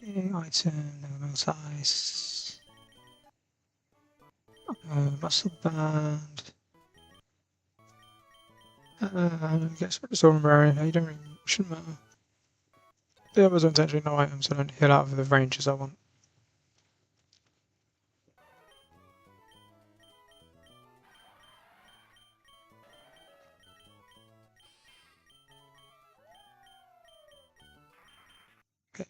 Item, no size. Muscle band. I guess we're just ordinary. You don't really, shouldn't matter. The others are potentially no items, so I don't hit out of the ranges I want. Okay.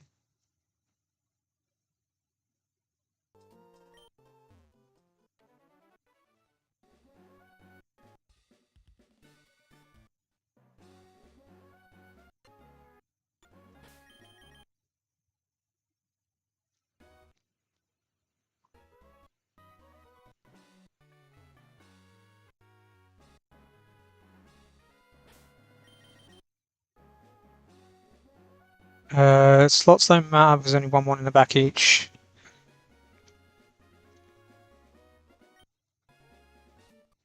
Slots don't matter, there's only one in the back each.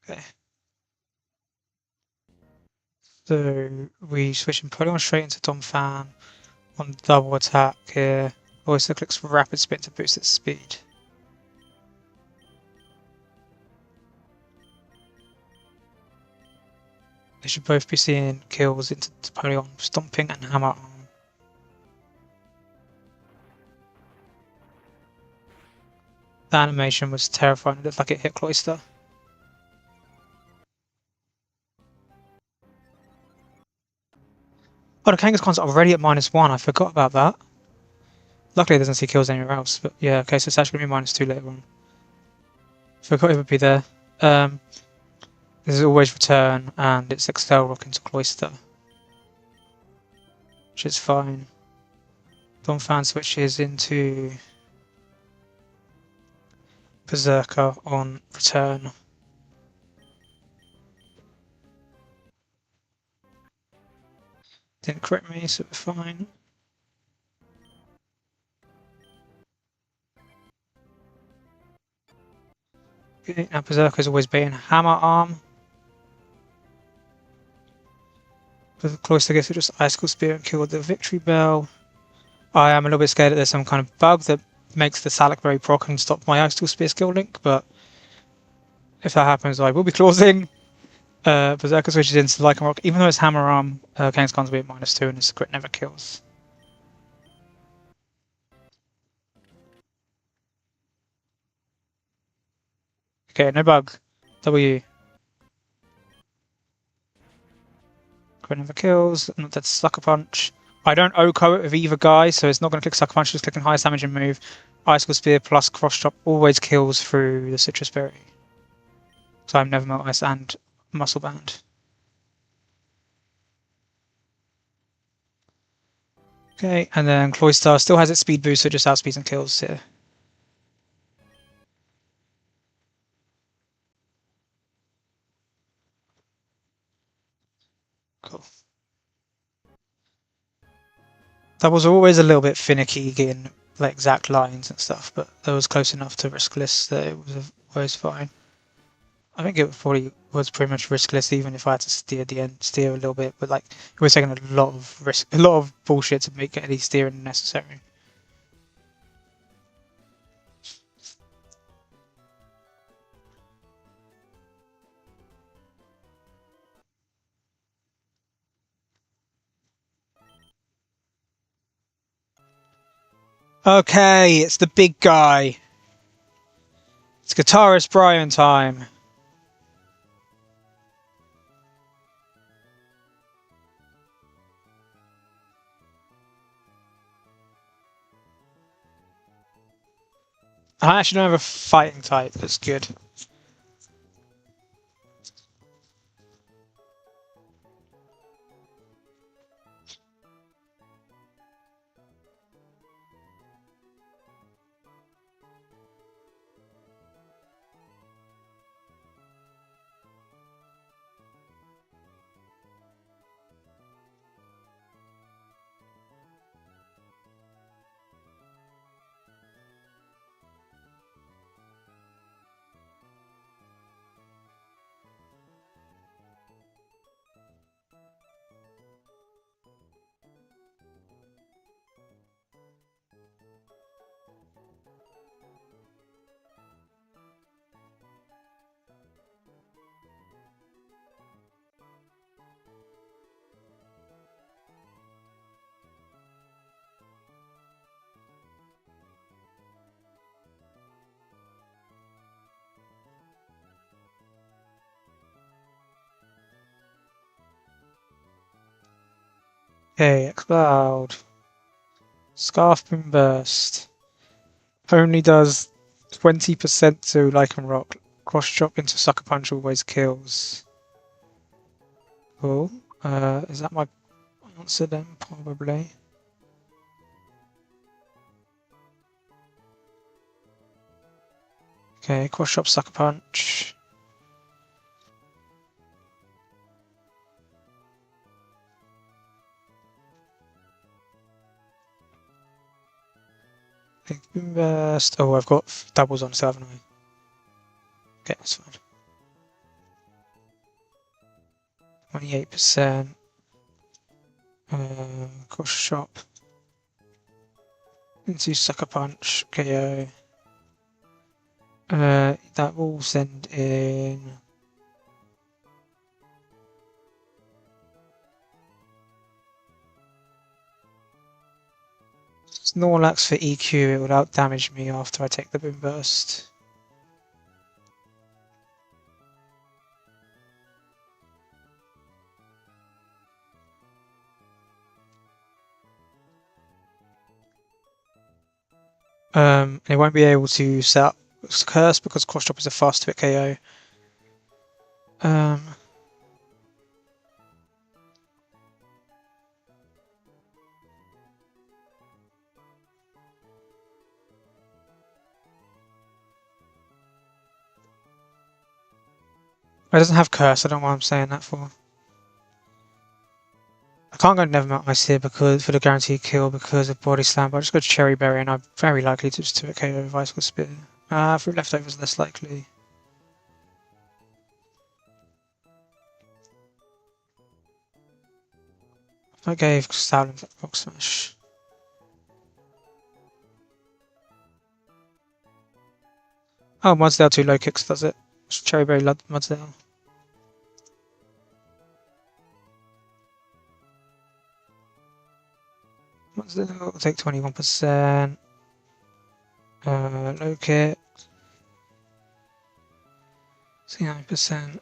Okay. So we switch and put on straight into Dom Fan on double attack here. Also clicks rapid spin to boost its speed. They should both be seeing kills into Napoleon, Stomping and Hammer Arm. The animation was terrifying, it looked like it hit Cloister. Oh, the Kangaskhan's already at -1, I forgot about that. Luckily it doesn't see kills anywhere else, but yeah, okay, so it's actually going to be -2 later on. Forgot it would be there. This is always return, and it's Excel Rock into Cloister, which is fine. Dom Fan switches into Berserker on return. Didn't crit me, so we're fine. Okay, now Berserker's always being Hammer Arm. But Cloister gets to just Icicle Spear and kill the Victory Bell. I am a little bit scared that there's some kind of bug that makes the Salakberry proc and stop my Icicle Spear skill link, but if that happens, I will be closing. Berserker switches into Lycan Rock, even though it's Hammer Arm, Kangaskhan's will be at -2 and his crit never kills. Okay, no bug. W. Crit never kills. Not dead Sucker Punch. I don't OHKO it with either guy, so it's not going to click Sucker Punch, just clicking highest damage and move. Icicle Spear plus Cross Chop always kills through the Citrus Berry. So I'm Never Melt Ice and Muscle Band. Okay, and then Cloister still has its speed boost, so it just outspeeds and kills here. Cool. That was always a little bit finicky getting like exact lines and stuff, but that was close enough to riskless that it was always fine. I think it probably was pretty much riskless, even if I had to steer the end, steer a little bit. But like, it was taking a lot of risk, a lot of bullshit to make any steering necessary. Okay, it's the big guy. It's guitarist Brian time. I actually don't have a fighting type that's good. Okay, Explode. Scarf Boom Burst. Only does 20% to Lycan Rock. Cross Chop into Sucker Punch always kills. Cool. Is that my answer then? Probably. Okay, Cross Chop, Sucker Punch. Big Boom Burst. Oh, I've got doubles on, so haven't I? Okay, that's fine. 28%. Cross Chop. Into Sucker Punch. KO. That will send in. Snorlax for EQ, it would outdamage me after I take the Boom Burst. It won't be able to set up Curse because Cross Chop is a fast hit KO. It doesn't have Curse, I don't know why I'm saying that for. I can't go Nevermelt Ice here because for the guaranteed kill because of Body Slam, but I just go to Cherry Berry and I'm very likely to just 2 KO with Icicle Spear. For leftovers, less likely. I gave Stowling Rock Smash. Oh, Mudsdale 2 low kicks does it. Cherry Berry Mudsdale. Mudsdale will take 21%. Low kick. 69%.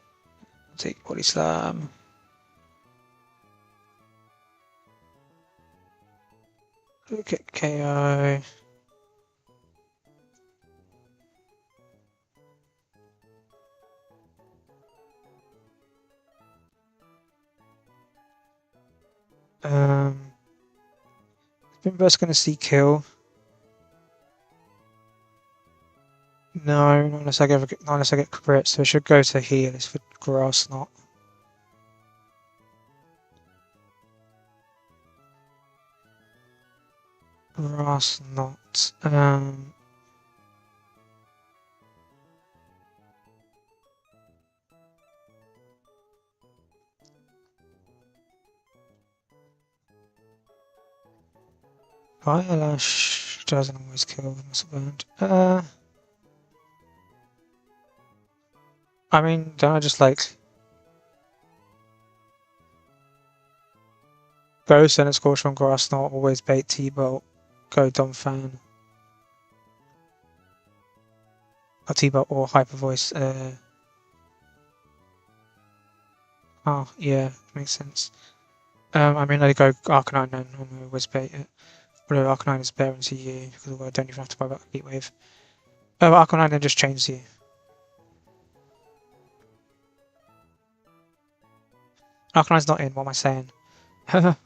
Take Body Slam. Low kick KO. Boomburst gonna see kill. No, not unless I get crit, so it should go to heal. It's for Grass Knot. Grass Knot. 'Fire-Lash doesn't always kill with Muscle Band. I mean, don't I just like go Senate Scorch from Grass Knot, always bait T-Bolt, go Domfan. Or T-Bolt or Hyper Voice. Oh, yeah, makes sense. I mean, I go Arcanine then, and always bait it. Although Arcanine is better into you, because I don't even have to worry about Heat Wave. Arcanine then just chains you. Arcanine's not in, what am I saying? Am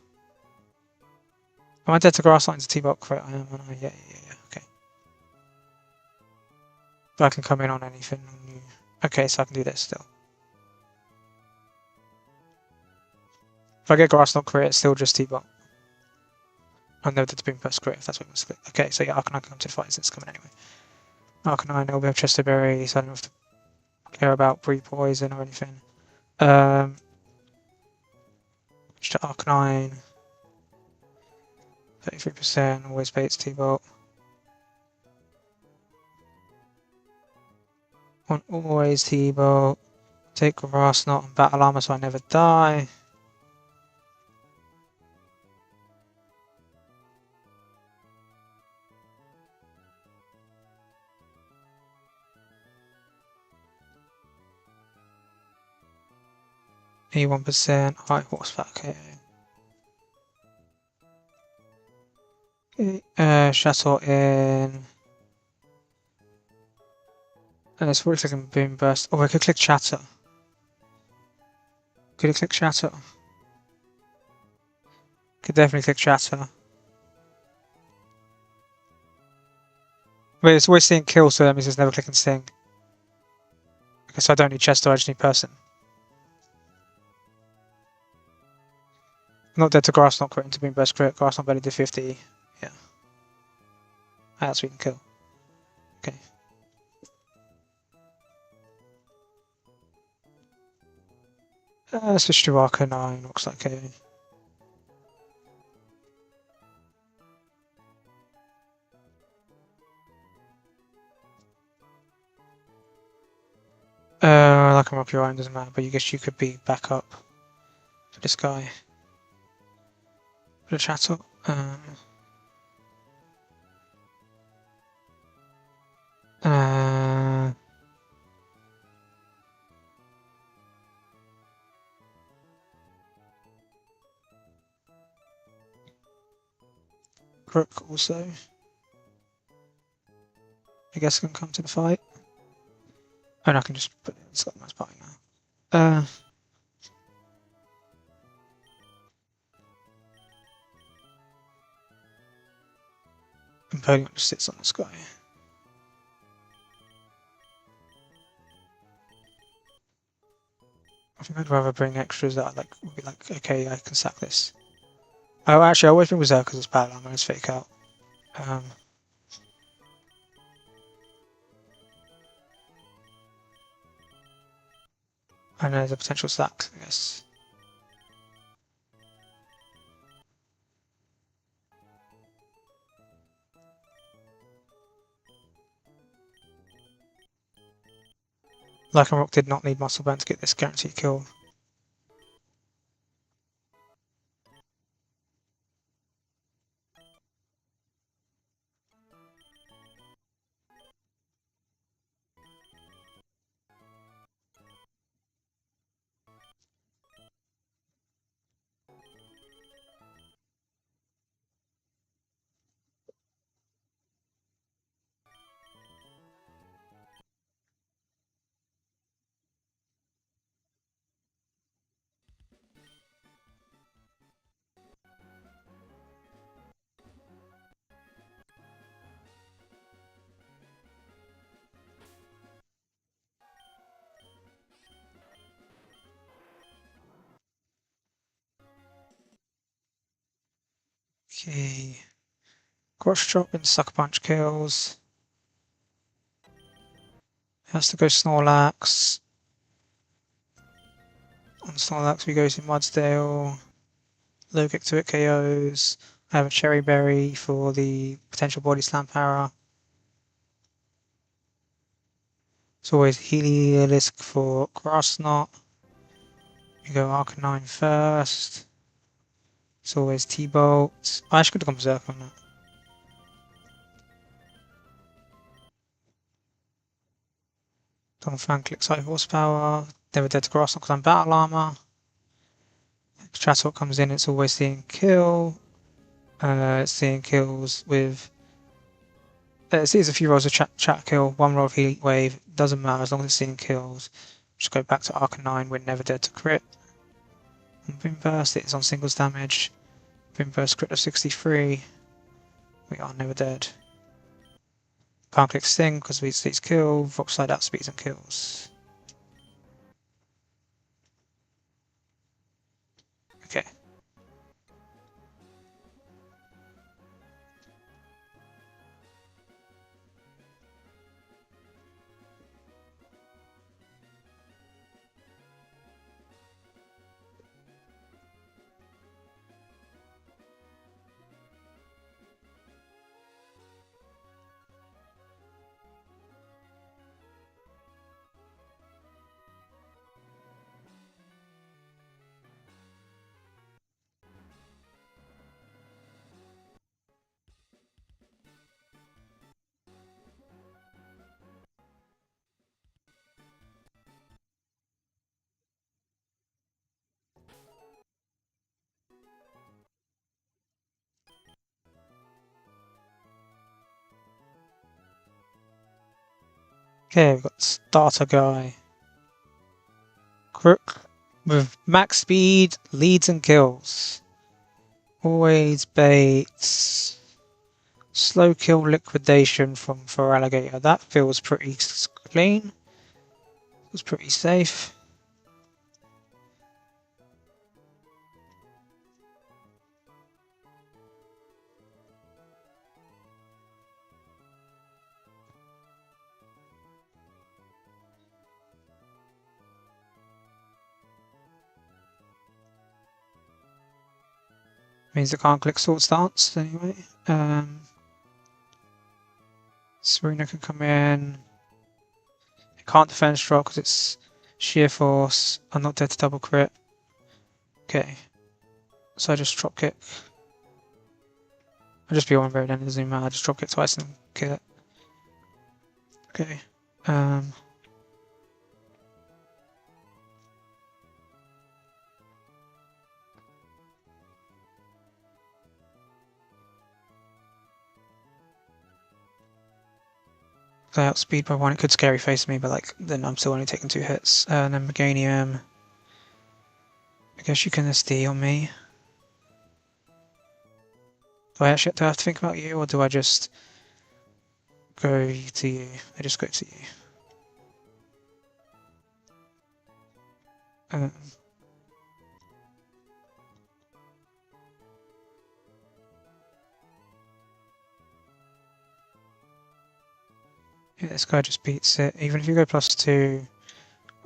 I dead to Grass Knot into T-Bolt crit? I am, aren't I? Yeah, okay. But I can come in on anything on you. Okay, so I can do this still. If I get Grass Knot crit, it's still just T-Bolt. I know that the Boom Burst crit, if that's what it wants to do. Okay, so yeah, Arcanine can come to the fight since it's coming anyway. Arcanine, will be have Chester Berry, so I don't have to care about pre-poison or anything. Just Arcanine. 33%, always baits T-Bolt. Want always T-Bolt. Take Grass Knot and Battle Armor so I never die. E1%, high horsepower KO. Shatter in. And it's probably clicking Boom Burst. Oh, I could click Shatter. Could I click Shatter? Could definitely click Shatter. But it's always seeing Kill, so that means it's never clicking Sting. Okay, so I don't need Chester, I just need Person. Not dead to Grass, not crit into Boom Burst crit. Grass not better to 50. Yeah. That's we can kill. Okay. Switch to Arca 9, looks like a. I can rock your own, doesn't matter, but you guess you could be back up for this guy. Put a chat up. Crook also. I guess can come to the fight. Oh, and I can just put it. It's got a nice party now. And Podium just sits on this guy. I think I'd rather bring extras that I like. Would be like, okay, I can sack this. Oh, actually, I always bring Reserve because it's battle armor. It's fake out. And there's a potential sack, I guess. Lycanroc did not need Muscle Band to get this guaranteed kill. Okay. Crush Chop and Sucker Punch kills. Has to go Snorlax. On Snorlax we go to Mudsdale. Low kick to it KOs. I have a Cherry Berry for the potential Body Slam power. It's always Heliolisk for Grass Knot. You go Arcanine first. It's always T-Bolt. I actually could have gone Berserk on that. Donphan clicks high horsepower. Never dead to Grass Knot because I'm battle armor. Stratalk comes in, it's always seeing kill. It's seeing kills with. It sees a few rolls of chat kill, one roll of Heat Wave, doesn't matter as long as it's seeing kills. Just go back to Arcanine, we're never dead to crit. On Boom Burst, it is on singles damage. Boom Burst crit of 63. We are never dead. Can't click Sting because we see kill, Vox Slide out speeds and kills. Okay. Okay, we've got starter guy. Crook with max speed, leads and kills. Always baits. Slow kill liquidation for alligator. That feels pretty clean. Feels pretty safe. Means I can't click sword stance anyway. Serena can come in. It can't defend strike because it's sheer force. I'm not dead to double crit. Okay. So I just drop kick. I'll just be one very then, it doesn't even matter. I just drop kick twice and kill it. Okay. I outspeed by one. It could scary face me, but like then I'm still only taking 2 hits. And then Meganium. I guess you can SD on me. Do I actually have to think about you, or do I just go to you? I just go to you. Um, yeah, this guy just beats it. Even if you go +2,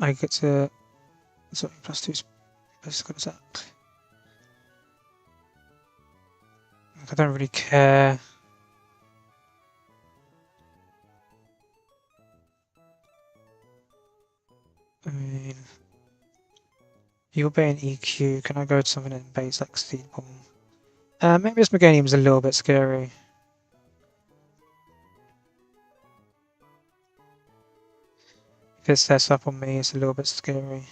I get to. Sorry, +2 is as good as that. Like, I don't really care. I mean, you're betting EQ. Can I go to something in base like Steed Bomb? Maybe this Meganium's a little bit scary. If it sets up on me, it's a little bit scary.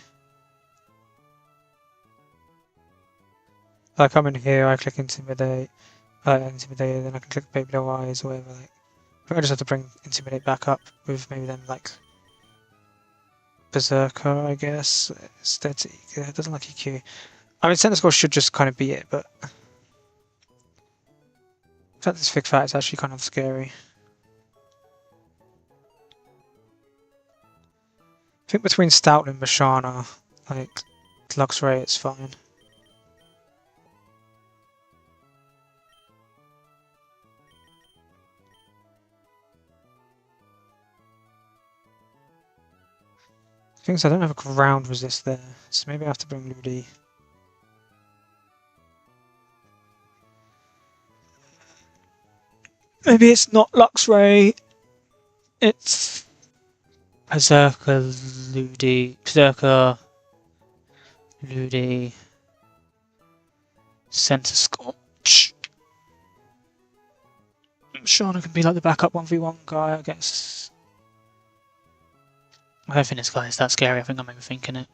I come in here, I click Intimidate, Intimidate, then I can click Baby Blue Eyes or whatever. Like, I just have to bring Intimidate back up with maybe then like Berserker, I guess. Instead, it doesn't like EQ. I mean, Center Score should just kind of be it, but the fact this Fig Fat is actually kind of scary. I think between Stout and Mashana, like Luxray, it's fine. The thing is, I don't have a ground resist there, so maybe I have to bring Ludi. Maybe it's not Luxray, it's Berserker, Ludi, Center Scorch. Shauna can be like the backup 1v1 guy, I guess. I don't think this guy is that scary, I think I'm overthinking it.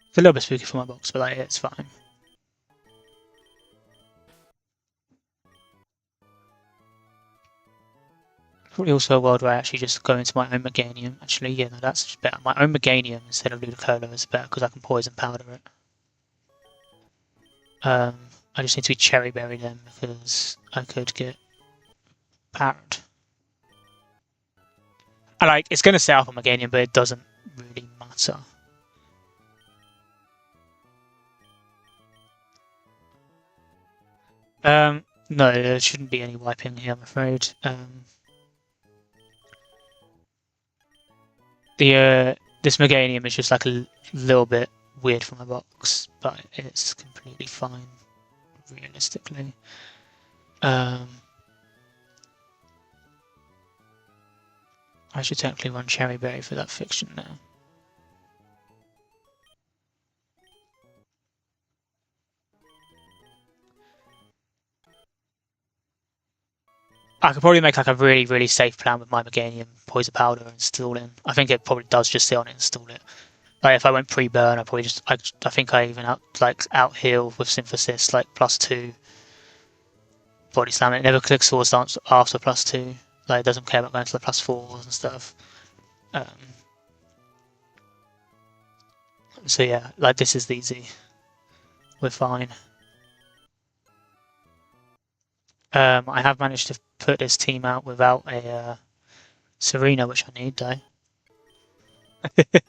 It's a little bit spooky for my box, but like, it's fine. Probably also a world where I actually just go into my own Meganium. Actually, yeah, no, that's just better. My own Meganium instead of Ludicolo is better because I can poison powder it. I just need to be Cherry Berry then because I could get powered. I like it's going to set up on Meganium, but it doesn't really matter. No, there shouldn't be any wiping here, I'm afraid. This Meganium is just like a little bit weird for my box, but it's completely fine, realistically. I should technically run Cherry Berry for that fiction now. I could probably make like a really, really safe plan with my Meganium Poison Powder and install in. I think it probably does just sit on it and install it. Like if I went pre-burn, I probably just I think I even out heal with Synthesis like +2 body slam. It never clicks Sword Stance after +2. Like it doesn't care about going to the +4s and stuff. Um, so yeah, like this is easy. We're fine. I have managed to put this team out without a Serena, which I need though. It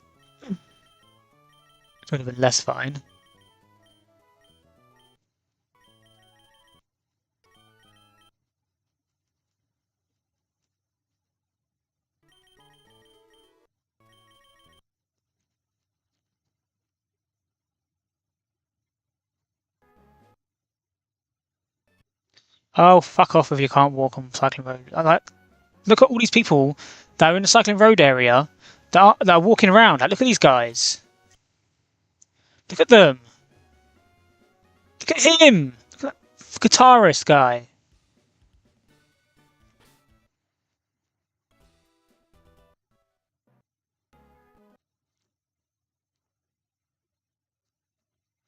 would have been less fine. Oh, fuck off if you can't walk on cycling road. Look at all these people that are in the cycling road area that are walking around. Like, look at these guys. Look at them. Look at him. Look at that guitarist guy.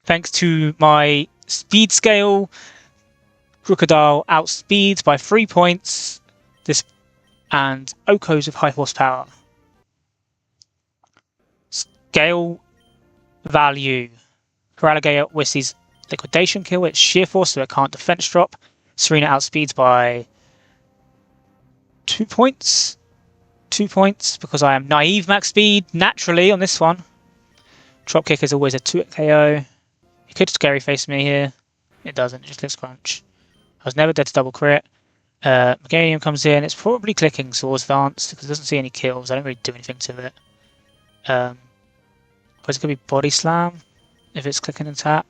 Thanks to my speed scale, Crocodile outspeeds by 3 points. This and Oko's with high horsepower. Scale value. Coralligator Wissy's liquidation kill. It's sheer force, so it can't defense drop. Serena outspeeds by 2 points. 2 points because I am naive max speed naturally on this one. Dropkick is always a 2 KO. You could scary face me here. It doesn't, it just clicks crunch. I was never dead to double crit. Meganium comes in, it's probably clicking Swords Dance because it doesn't see any kills. I don't really do anything to it. But it's going to be Body Slam if it's clicking attack.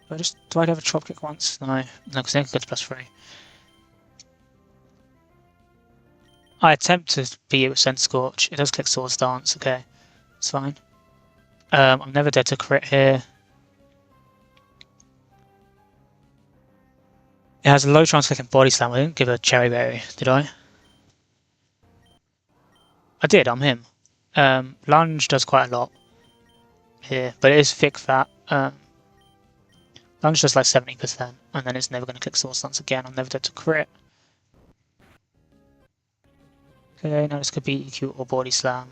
Do I have a Dropkick once? No, because then it gets +3. I attempt to beat it with Scent Scorch. It does click Sword Stance, okay. It's fine. I'm never dead to crit here. It has a low chance clicking Body Slam. I didn't give a Cherry Berry, did I? I did, I'm him. Lunge does quite a lot here, but it is thick fat. Lunge does like 70%, and then it's never going to click Sword Stance again. I'm never dead to crit. Okay, now this could be EQ or Body Slam.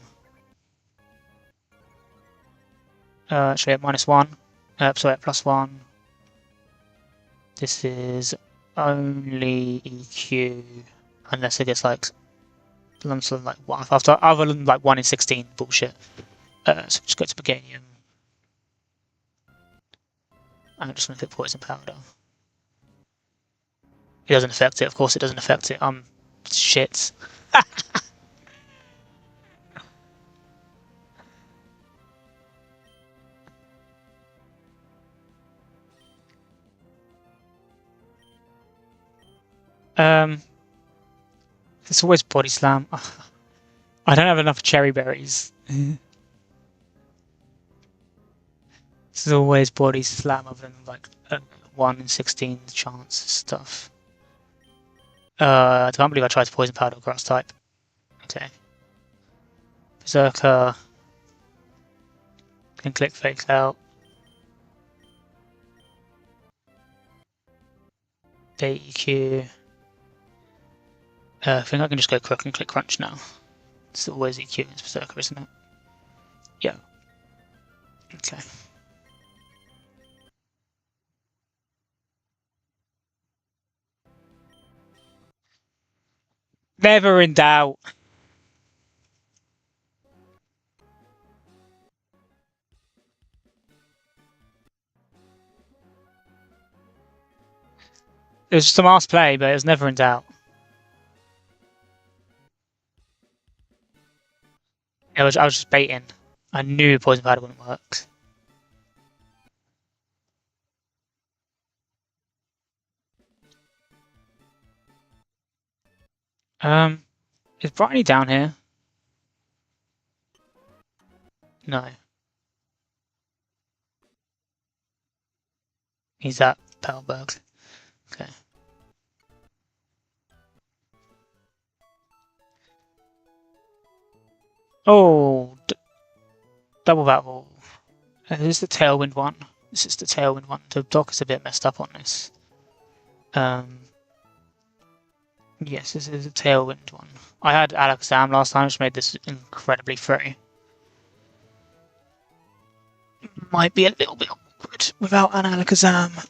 Actually at -1. Sorry, at +1. This is only EQ unless it gets like lumps of like one after other than like 1 in 16 bullshit. So just go to Meganium. I'm just gonna click Poison Powder. It doesn't affect it, of course it doesn't affect it. Shit. It's always Body Slam. I don't have enough Cherry Berries. This is always Body Slam other than like 1 in 16 chance stuff. I can't believe I tried to Poison Powder Grass type. Okay. Berserker. Can click Fake Out. EQ. I think I can just go quick and click Crunch now. It's always EQ against Berserker, isn't it? Yeah. Okay. Never in doubt. It was just a mass play, but it was never in doubt. I was just baiting. I knew Poison Powder wouldn't work. Is Brightly down here? No. He's at Pelberg. Okay. Oh, double battle. This is the Tailwind one. This is the Tailwind one. The dock is a bit messed up on this. Yes, this is a Tailwind one. I had Alakazam last time, which made this incredibly free. Might be a little bit awkward without an Alakazam.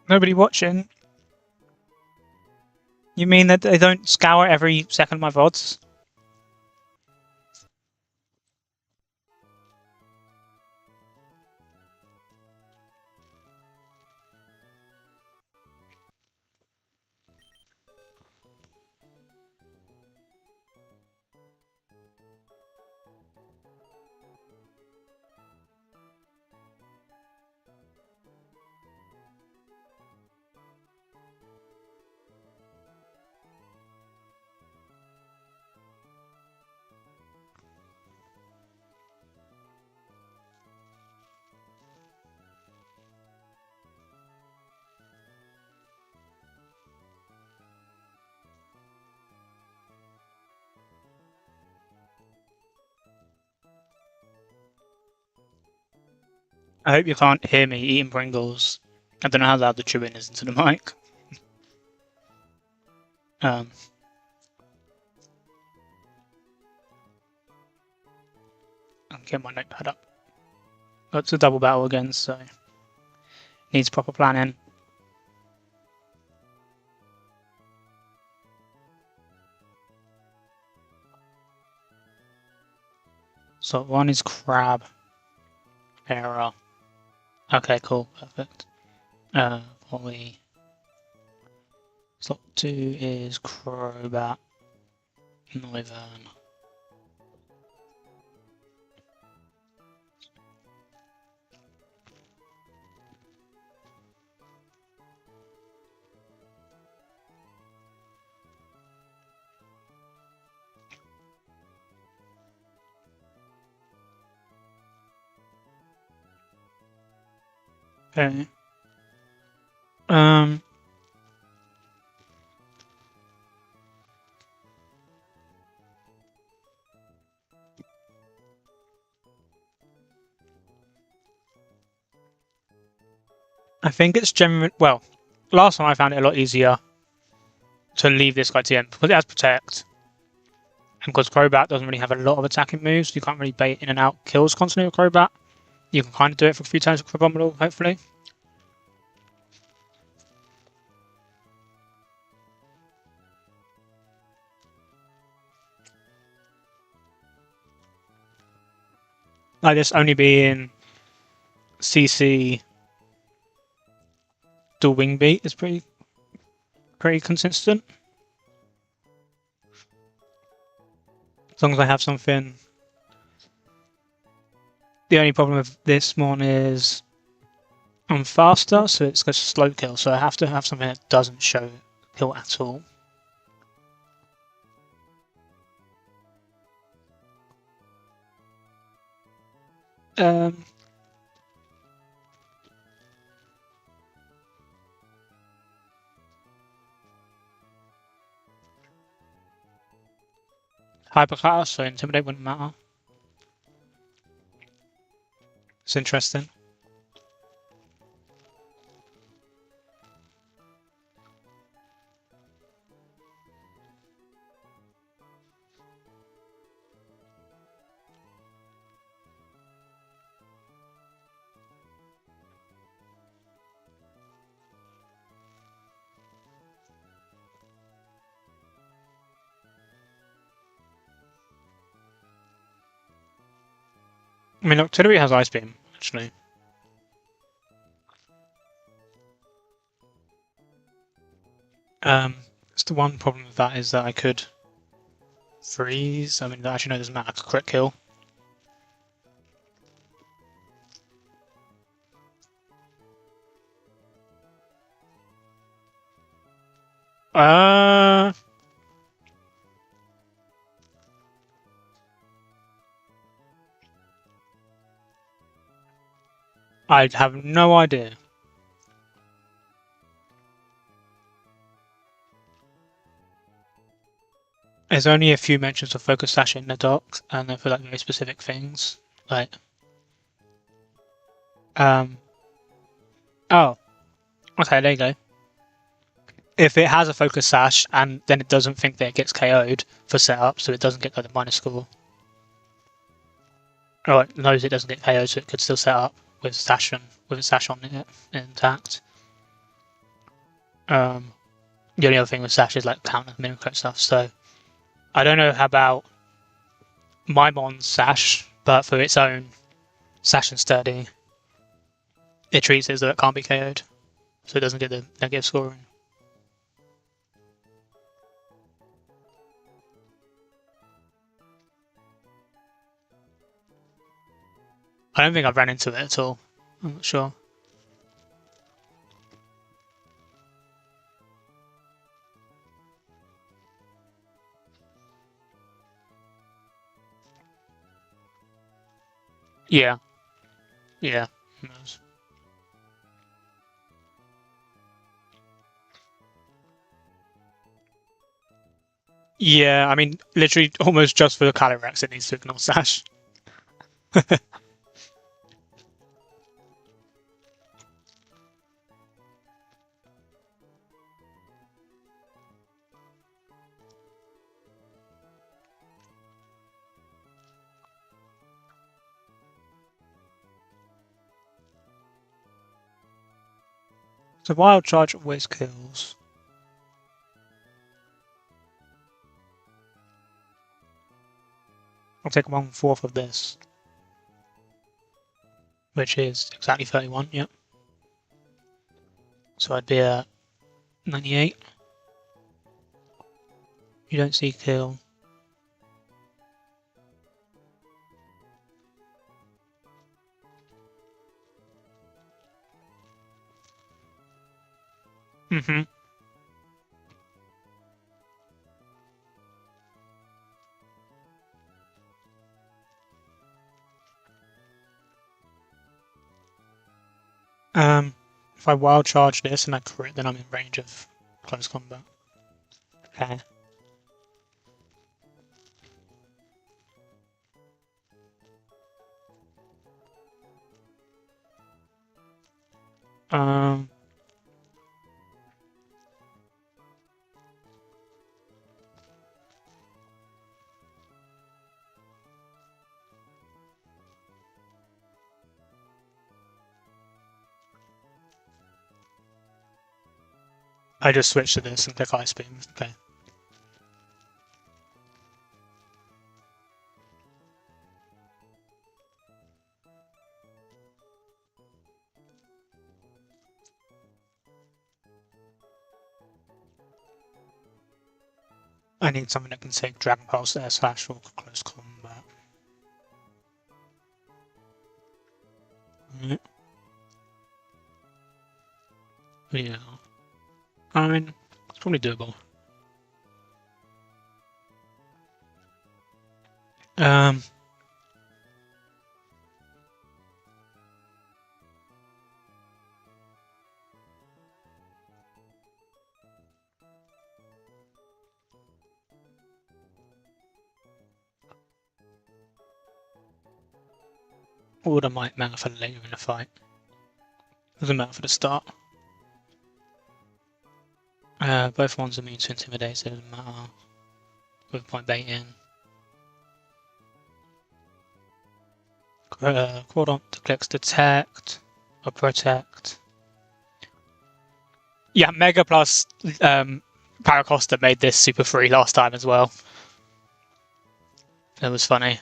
Nobody watching? You mean that they don't scour every second of my VODs? I hope you can't hear me eating Pringles. I don't know how loud the chewing is into the mic. I'm getting my notepad up. It's a double battle again, so needs proper planning. So one is crab. Error. Okay, cool, perfect. Probably. Slot 2 is Crobat. Noivern. Okay. I think it's generally, well, last time I found it a lot easier to leave this guy to the end because it has Protect. And because Crobat doesn't really have a lot of attacking moves, you can't really bait in and out kills constantly with Crobat. You can kind of do it for a few turns with Crabominable, hopefully. Like this only being CC dual wing beat is pretty consistent. As long as I have something. The only problem with this one is I'm faster, so it's got slow kill, so I have to have something that doesn't show kill at all. Hyperclass, so Intimidate wouldn't matter. It's interesting. I mean, Artillery has Ice Beam, actually. It's the one problem with that is that I could freeze. I mean, actually, no, it doesn't matter. I could crit kill. I have no idea. There's only a few mentions of Focus Sash in the doc, and they're for like very specific things. Like, oh, okay, there you go. If it has a Focus Sash and then it doesn't think that it gets KO'd for setup, so it doesn't get like the minus score. Or it knows it doesn't get KO'd, so it could still set up with Sash with a Sash on it intact. The only other thing with Sash is like counter minimum crit stuff, so I don't know about Maimon's Sash, but for its own Sash and Sturdy, it treats it as though it can't be KO'd, so it doesn't get the negative scoring. I don't think I've ran into it at all. I'm not sure. Yeah. Yeah. Who knows? Yeah, I mean, literally almost just for the Calyrex it needs to ignore Sash. So Wild Charge always kills. I'll take 1/4 of this. Which is exactly 31, yep. So I'd be at 98. You don't see kill. Mm-hmm. If I wild charge this and I crit, then I'm in range of close combat. Okay. I just switch to this and click Ice Beam. Okay. I need something that can take Dragon Pulse Air Slash or close combat. Right. Yeah. I mean, it's probably doable. Order might matter for later in the fight. Doesn't matter for the start. Both ones immune to Intimidate, so it doesn't matter. With point bait in. Quadrant clicks Detect or Protect. Yeah, Mega plus Paracosta made this super free last time as well. It was funny.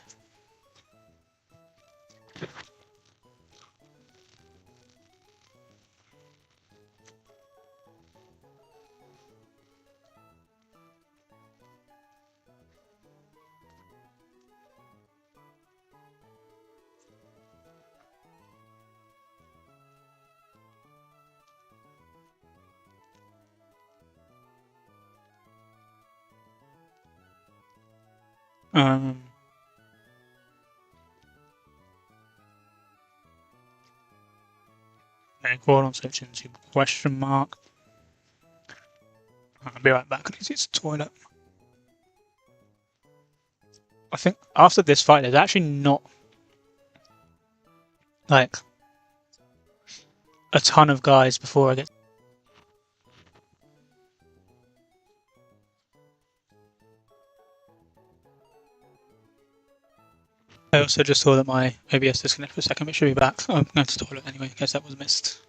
Cool, I'm switching to question mark. I'll be right back because it's a toilet. I think after this fight, there's actually not like a ton of guys before I get. I also just saw that my OBS disconnected for a second, but it should be back. I'm going to the toilet anyway, in case that was missed.